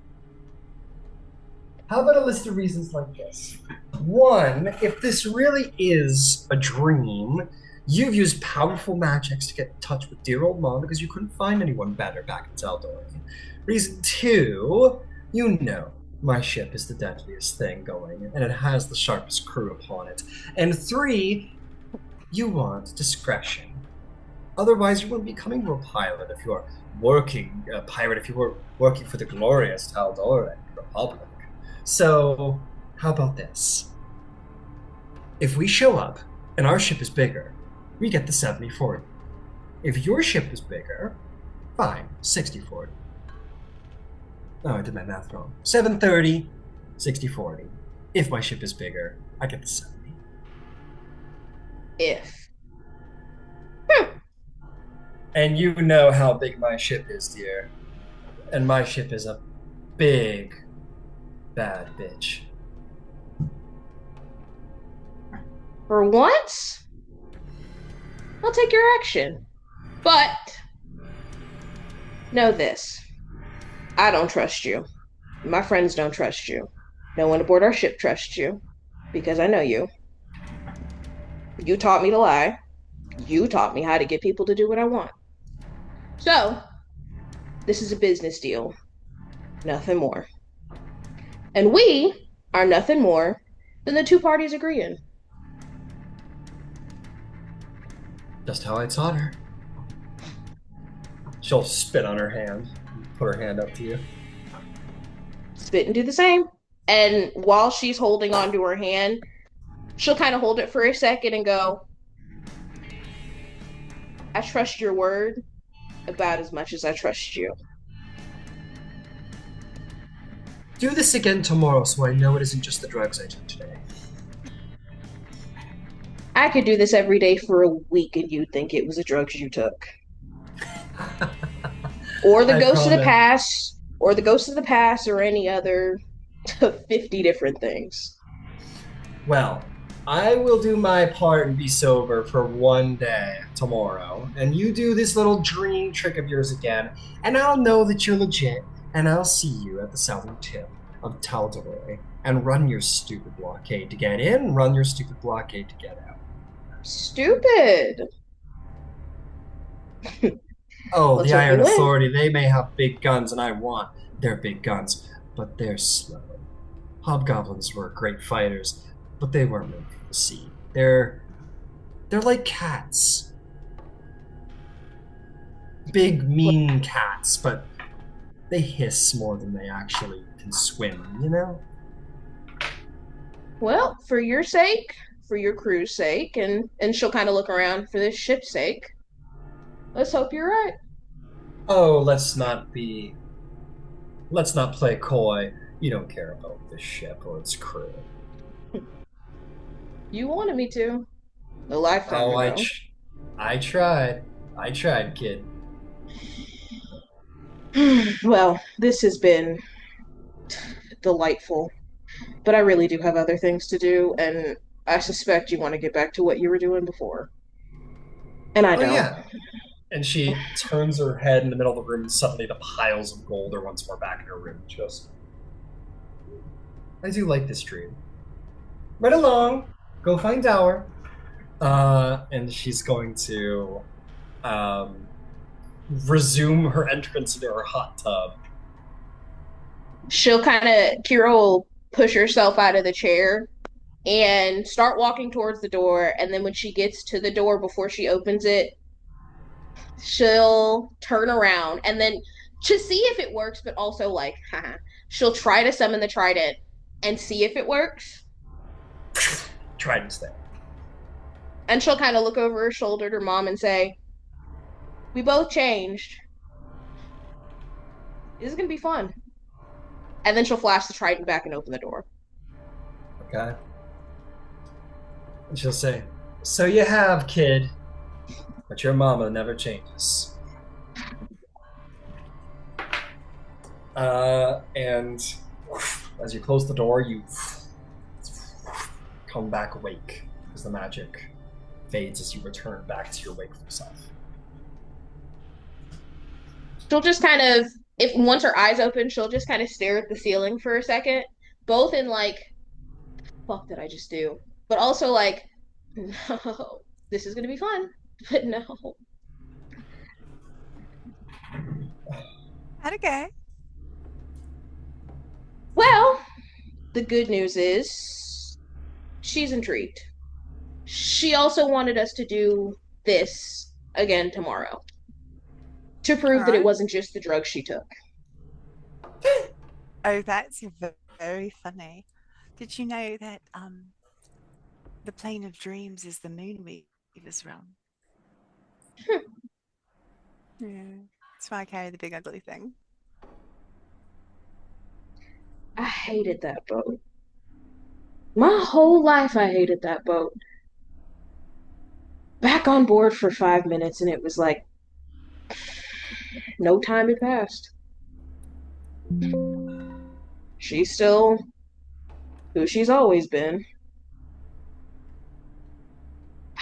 how about a list of reasons like this? One, if this really is a dream, you've used powerful magics to get in touch with dear old mom because you couldn't find anyone better back in Tal'Dorei. Reason two, you know my ship is the deadliest thing going, and it has the sharpest crew upon it. And three, you want discretion. Otherwise, you wouldn't be coming to a pilot if you're working a pirate if you were working for the glorious Tal'Dorei Republic. So, how about this? If we show up and our ship is bigger, we get the 70-40. If your ship is bigger, fine, 60-40. Oh, I did my math wrong. 730, 60-40. If my ship is bigger, I get the 70. If. And you know how big my ship is, dear. And my ship is a big, bad bitch. For once, I'll take your action. But know this. I don't trust you. My friends don't trust you. No one aboard our ship trusts you. Because I know you. You taught me to lie. You taught me how to get people to do what I want. So, this is a business deal. Nothing more. And we are nothing more than the two parties agreeing. Just how I taught her. She'll spit on her hand. Put her hand up to you. Spit and do the same. And while she's holding onto her hand, she'll kind of hold it for a second and go, I trust your word about as much as I trust you. Do this again tomorrow so I know it isn't just the drugs I took today. I could do this every day for a week and you'd think it was the drugs you took. Or the ghost of the past, or the ghost of the past, or any other 50 different things. Well, I will do my part and be sober for one day tomorrow, and you do this little dream trick of yours again, and I'll know that you're legit, and I'll see you at the southern tip of Tal'Dorei, and run your stupid blockade to get in, run your stupid blockade to get out. Stupid! Oh, Let's the hope Iron you win. Authority, they may have big guns, and I want their big guns, but they're slow. Hobgoblins were great fighters, but they weren't meant for the sea. They're like cats. Big, mean cats, but they hiss more than they actually can swim, you know? Well, for your sake, for your crew's sake, and she'll kind of look around for this ship's sake, let's hope you're right. Oh, let's not play coy. You don't care about this ship or its crew. You wanted me to. A lifetime Oh, ago. I tried. I tried, kid. Well, this has been delightful, but I really do have other things to do, and I suspect you want to get back to what you were doing before. And I don't. Yeah. And she turns her head in the middle of the room, and suddenly the piles of gold are once more back in her room. She goes, I do like this dream. Right along. Go find Dower. And she's going to resume her entrance into her hot tub. she'll Qiro will push herself out of the chair and start walking towards the door. And then when she gets to the door before she opens it, she'll turn around and then to see if it works, but also like, haha, she'll try to summon the trident and see if it works. Trident's there. And she'll kind of look over her shoulder at her mom and say, "We both changed. This is gonna be fun." And then she'll flash the trident back and open the door. Okay. And she'll say, "So you have, kid, but your mama never changes." And as you close the door, you come back awake as the magic fades as you return back to your wakeful self. She'll just kind of, if once her eyes open, she'll just kind of stare at the ceiling for a second, both in like, "Fuck did I just do?" But also like, "No, this is gonna be fun." But no. How'd it go? Well, the good news is she's intrigued. She also wanted us to do this again tomorrow to prove that it wasn't just the drugs she took. Oh, that's very funny. Did you know that the plane of dreams is the Moonweaver's realm? Yeah, that's why I carry the big ugly thing. I hated that boat. My whole life I hated that boat. Back on board for 5 minutes and it was like no time had passed. She's still who she's always been.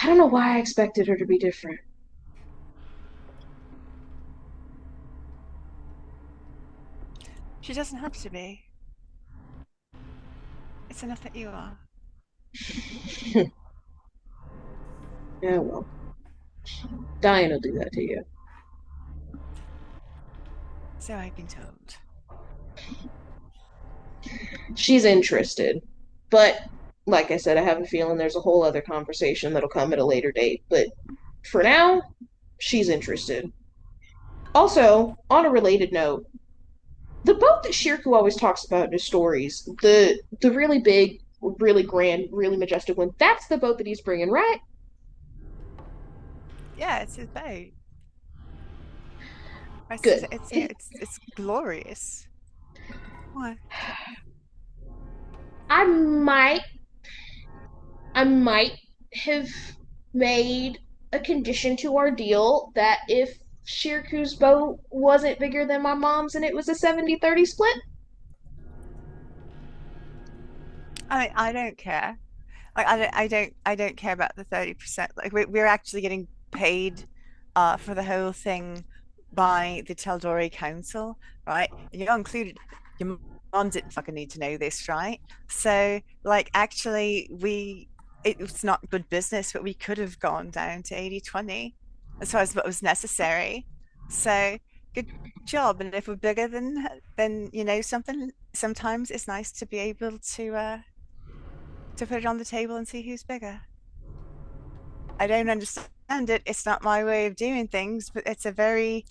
I don't know why I expected her to be different. She doesn't have to be. It's enough that you are. Yeah, well. Dying will do that to you. So I've been told. She's interested. But, like I said, I have a feeling there's a whole other conversation that'll come at a later date. But for now, she's interested. Also, on a related note, the boat that Shirku always talks about in his stories, the really big, really grand, really majestic one, that's the boat that he's bringing, right? Yeah, it's his boat. Good. It's glorious. What? I might have made a condition to our deal that if Shirku's boat wasn't bigger than my mom's and it was a 70-30 split. I don't care. Like I don't care about the 30%. Like we're actually getting paid for the whole thing by the Tal'Dorei Council, right? And you're included. Your mom didn't fucking need to know this, right? So like actually it was not good business, but we could have gone down to 80-20 as far as what was necessary. So good job. And if we're bigger than you know something, sometimes it's nice to be able to put it on the table and see who's bigger. I don't understand it. It's not my way of doing things, but it's a very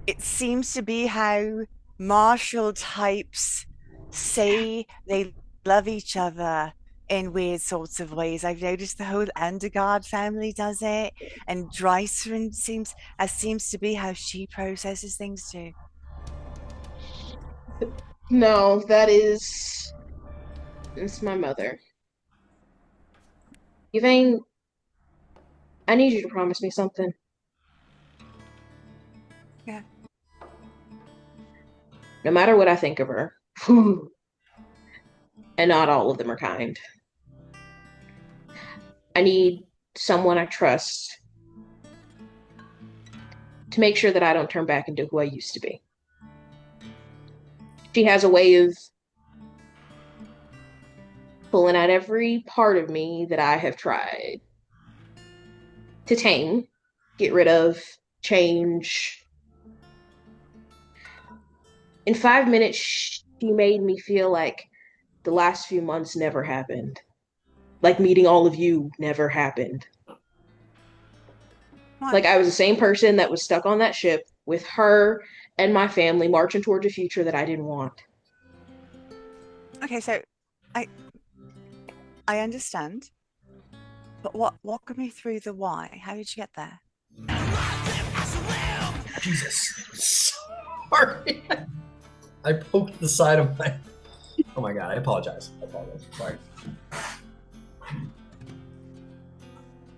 it seems to be how martial types say they love each other in weird sorts of ways. I've noticed the whole Underguard family does it, and Drysrinn seems to be how she processes things too. No, it's my mother. Yvaine, I need you to promise me something. Yeah. No matter what I think of her, and not all of them are kind, I need someone I trust to make sure that I don't turn back into who I used to be. She has a way of pulling out every part of me that I have tried to tame, get rid of, change. In 5 minutes, she made me feel like the last few months never happened. Like meeting all of you never happened. Like I was the same person that was stuck on that ship with her and my family marching towards a future that I didn't want. Okay, so I understand, but walk me through the why. How did you get there? Jesus. Sorry. I poked the side of my... Oh my god, I apologize. Sorry.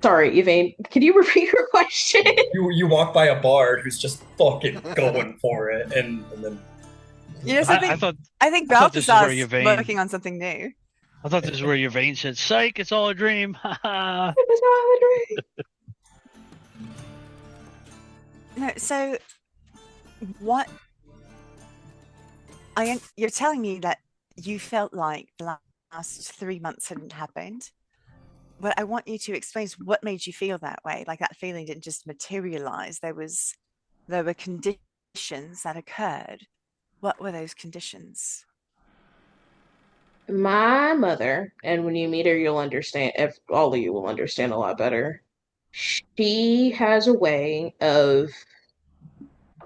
Sorry, Yvaine. Can you repeat your question? You walk by a bard who's just fucking going for it, and then... Yes, I think thought this is where Balthazar's Yvaine- working on something new. I thought this is where Yvaine said, "Psych, it's all a dream." No, so what? You're telling me that you felt like the last 3 months hadn't happened, but I want you to explain what made you feel that way. Like that feeling didn't just materialize. There were conditions that occurred. What were those conditions? My mother, and when you meet her, you'll understand, all of you will understand a lot better. She has a way of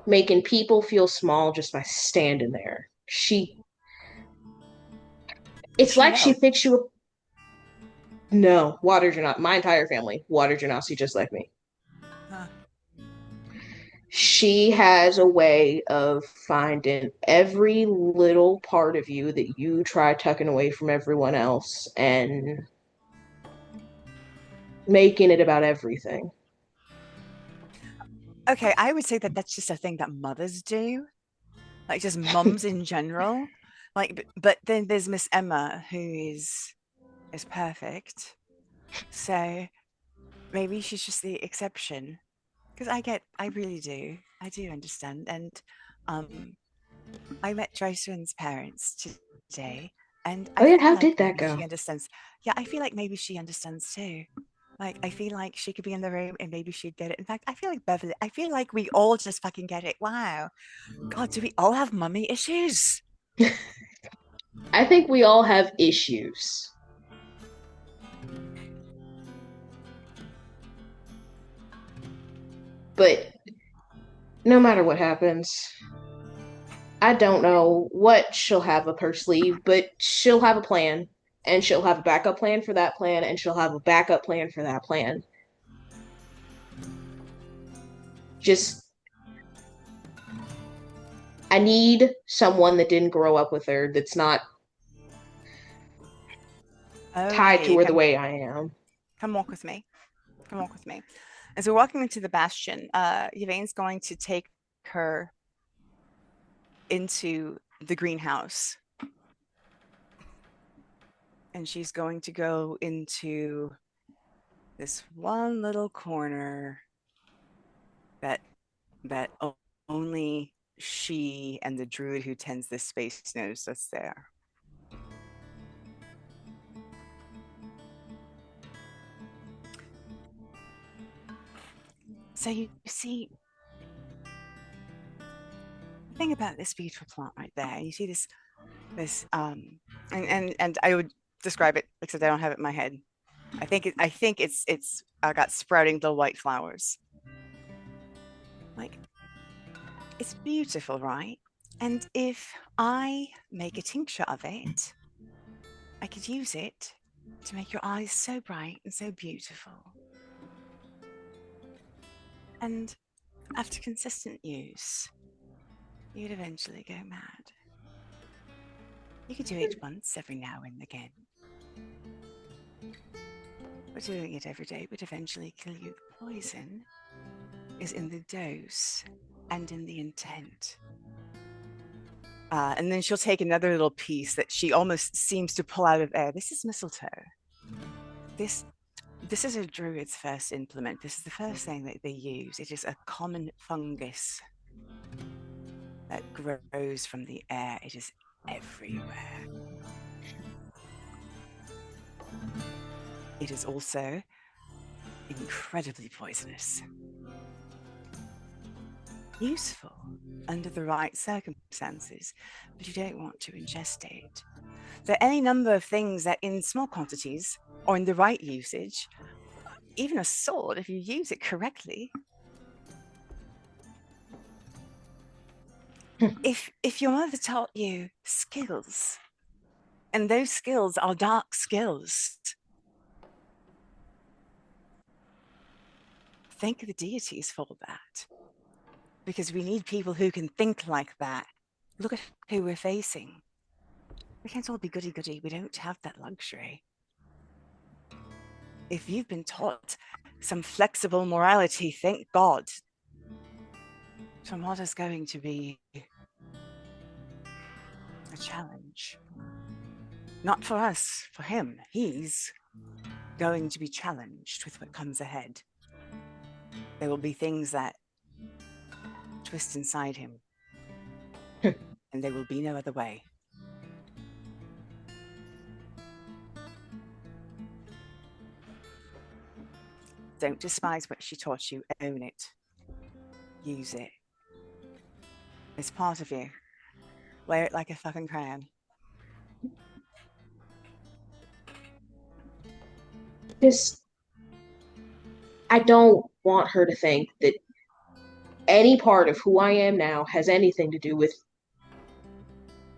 making people feel small just by standing there. It's like she picks you up. No, water genasi. My entire family, water genasi, just like me. Huh. She has a way of finding every little part of you that you try tucking away from everyone else and making it about everything. Okay, I would say that that's just a thing that mothers do, like just mums in general. Like, but then there's Miss Emma, who is perfect. So maybe she's just the exception. Because I really do. I do understand. And I met Drysrinn's parents today, and I feel how like did that maybe go? she understands. Yeah, I feel like maybe she understands too. Like, I feel like she could be in the room and maybe she'd get it. In fact, I feel like we all just fucking get it. Wow. God, do we all have mummy issues? I think we all have issues. But no matter what happens, I don't know what she'll have up her sleeve, but she'll have a plan, and she'll have a backup plan for that plan, and she'll have a backup plan for that plan. Just, I need someone that didn't grow up with her, that's not tied to her the way I am. Come walk with me. Come walk with me. As we're walking into the bastion, Yvaine's going to take her into the greenhouse. And she's going to go into this one little corner that only she and the druid who tends this space knows that's there. So you see, the thing about this beautiful plant right there, you see this and I would describe it, except I don't have it in my head. I think it's got sprouting little white flowers. Like, it's beautiful, right? And if I make a tincture of it, I could use it to make your eyes so bright and so beautiful. And after consistent use, you'd eventually go mad. You could do it once every now and again. But doing it every day would eventually kill you. The poison is in the dose and in the intent. And then she'll take another little piece that she almost seems to pull out of air. This is mistletoe. This is a druid's first implement. This is the first thing that they use. It is a common fungus that grows from the air. It is everywhere. It is also incredibly poisonous. useful under the right circumstances, but you don't want to ingestate. There are any number of things that in small quantities or in the right usage, even a sword, if you use it correctly, if your mother taught you skills, and those skills are dark skills, thank the deities for that, because we need people who can think like that. Look at who we're facing. We can't all be goody-goody. We don't have that luxury. If you've been taught some flexible morality, thank God. Tormada's going to be a challenge. Not for us, for him. He's going to be challenged with what comes ahead. There will be things that twist inside him, and there will be no other way. Don't despise what she taught you. Own it. Use it. It's part of you. Wear it like a fucking crown. I don't want her to think that any part of who I am now has anything to do with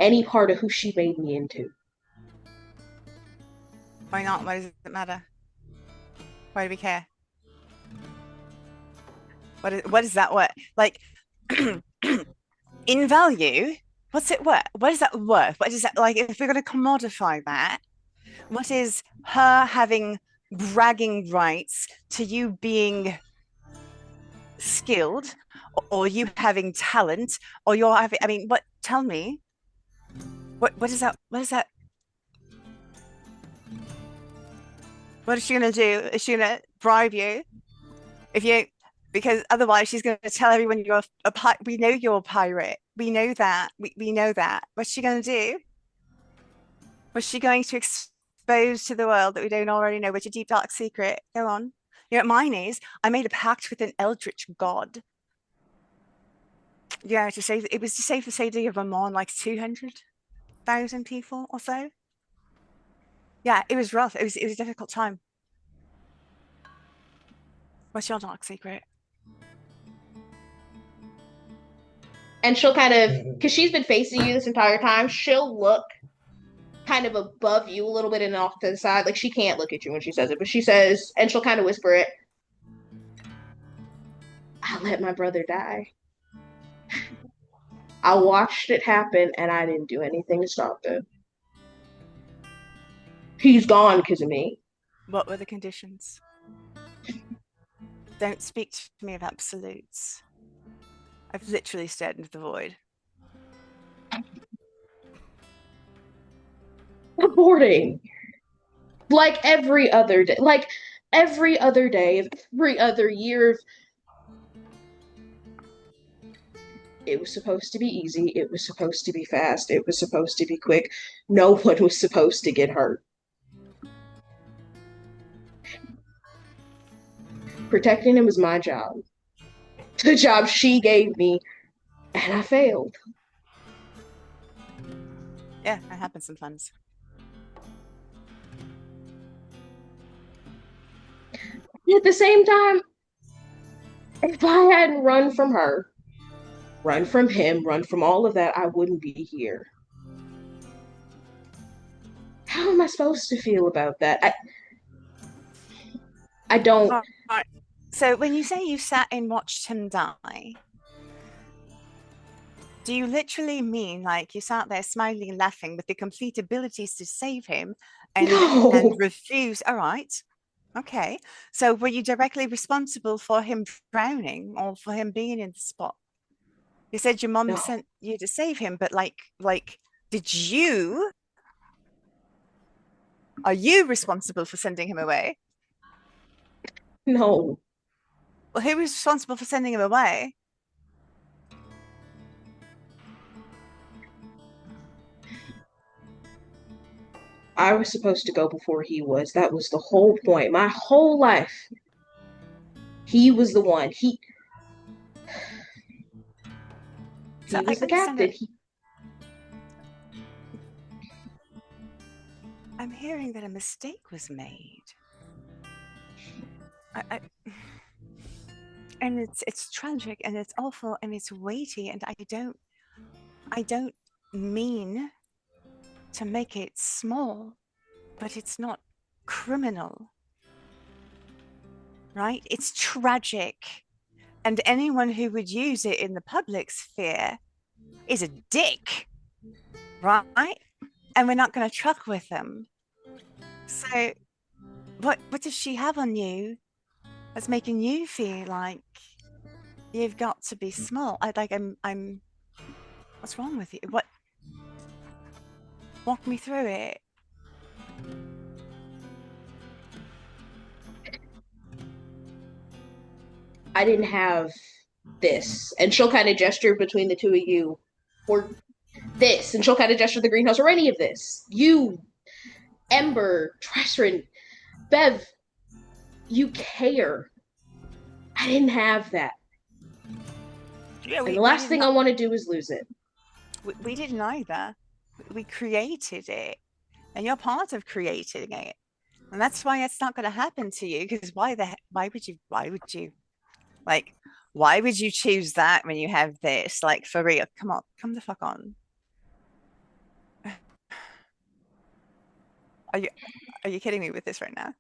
any part of who she made me into. Why not? Why does it matter? Why do we care? What is that worth? Like, in value, what's it worth? What is that worth? What is that, like, if we're going to commodify that, what is her having bragging rights to you being skilled, or you having talent, or you're having, I mean, what, tell me, what is that, what is that? What is she going to do? Is she going to bribe you? If you, because otherwise she's going to tell everyone you're a pirate. We know you're a pirate. We know that. We know that. What's she going to do? What's she going to expose to the world that we don't already know? What's your deep, dark secret? Go on. You know what mine is? I made a pact with an eldritch god. Yeah, to save, it was to save the city of Amon, like 200,000 people or so. Yeah, it was rough. It was a difficult time. What's your dark secret? And she'll kind of, because she's been facing you this entire time, she'll look kind of above you a little bit and off to the side. Like, she can't look at you when she says it, but she says, and she'll kind of whisper it, I let my brother die. I watched it happen, and I didn't do anything to stop it. He's gone because of me. What were the conditions? Don't speak to me of absolutes. I've literally stared into the void. Reporting. Like every other day. Like every other day of every other year. It was supposed to be easy. It was supposed to be fast. It was supposed to be quick. No one was supposed to get hurt. Protecting him was my job. The job she gave me, and I failed. Yeah, that happens sometimes. At the same time, if I hadn't run from her, run from him, run from all of that, I wouldn't be here. How am I supposed to feel about that? I don't. Right. So when you say you sat and watched him die, do you literally mean like you sat there smiling and laughing with the complete abilities to save him and, No. and refuse? All right. Okay. So were you directly responsible for him drowning or for him being in the spot? You said your mom sent you to save him, but like, did you? Are you responsible for sending him away? No. Well, who was responsible for sending him away? I was supposed to go before he was. That was the whole point. My whole life. He was the one. So He was I the understand captain. that- I'm hearing that a mistake was made. And it's tragic and it's awful and it's weighty, and I don't mean to make it small, but it's not criminal. Right? It's tragic. And anyone who would use it in the public sphere is a dick. Right? And we're not going to truck with them. So what does she have on you that's making you feel like you've got to be small? I'm what's wrong with you? What, walk me through it. I didn't have this. And she'll kind of gesture between the two of you. Or this. And she'll kind of gesture the greenhouse, or any of this. You, Ember, Drysrinn, Bev, you care. I didn't have that. Yeah, And the last thing I want to do is lose it. we didn't either. We created it, and you're part of creating it, and that's why it's not going to happen to you. Because why would you choose that when you have this? Like, for real, come the fuck on. Are you kidding me with this right now?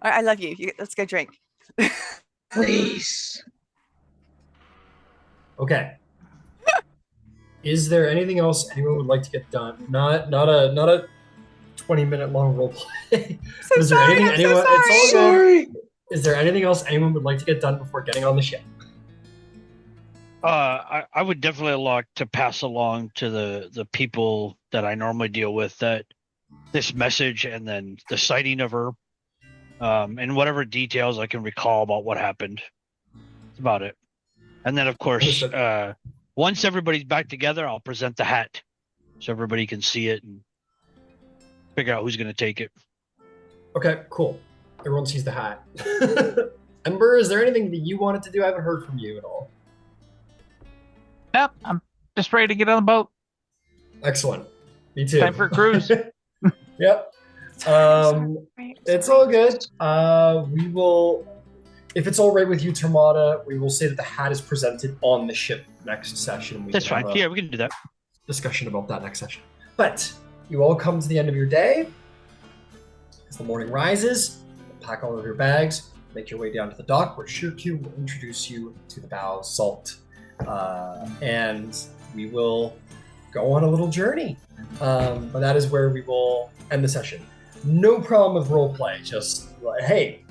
I love you. Let's go drink. Please. Okay. Is there anything else anyone would like to get done? Not a 20-minute long role play. So Is there sorry, anything I'm anyone? so It's all sorry. good. Is there anything else anyone would like to get done before getting on the ship? I would definitely like to pass along to the people that I normally deal with that this message, and then the sighting of her, and whatever details I can recall about what happened. That's about it. And then, of course, once everybody's back together, I'll present the hat so everybody can see it and figure out who's going to take it. Okay, cool. Everyone sees the hat. Ember, is there anything that you wanted to do? I haven't heard from you at all. Yep, I'm just ready to get on the boat. Excellent. Me too. Time for a cruise. Yep. It's all good. We will, if it's all right with you, Tormada, we will say that the hat is presented on the ship next session. That's fine. Yeah, we can do that. Discussion about that next session. But you all come to the end of your day. As the morning rises, pack all of your bags, make your way down to the dock, where Shirku will introduce you to the bow salt. And we will go on a little journey. But that is where we will end the session. No problem with roleplay, just, hey,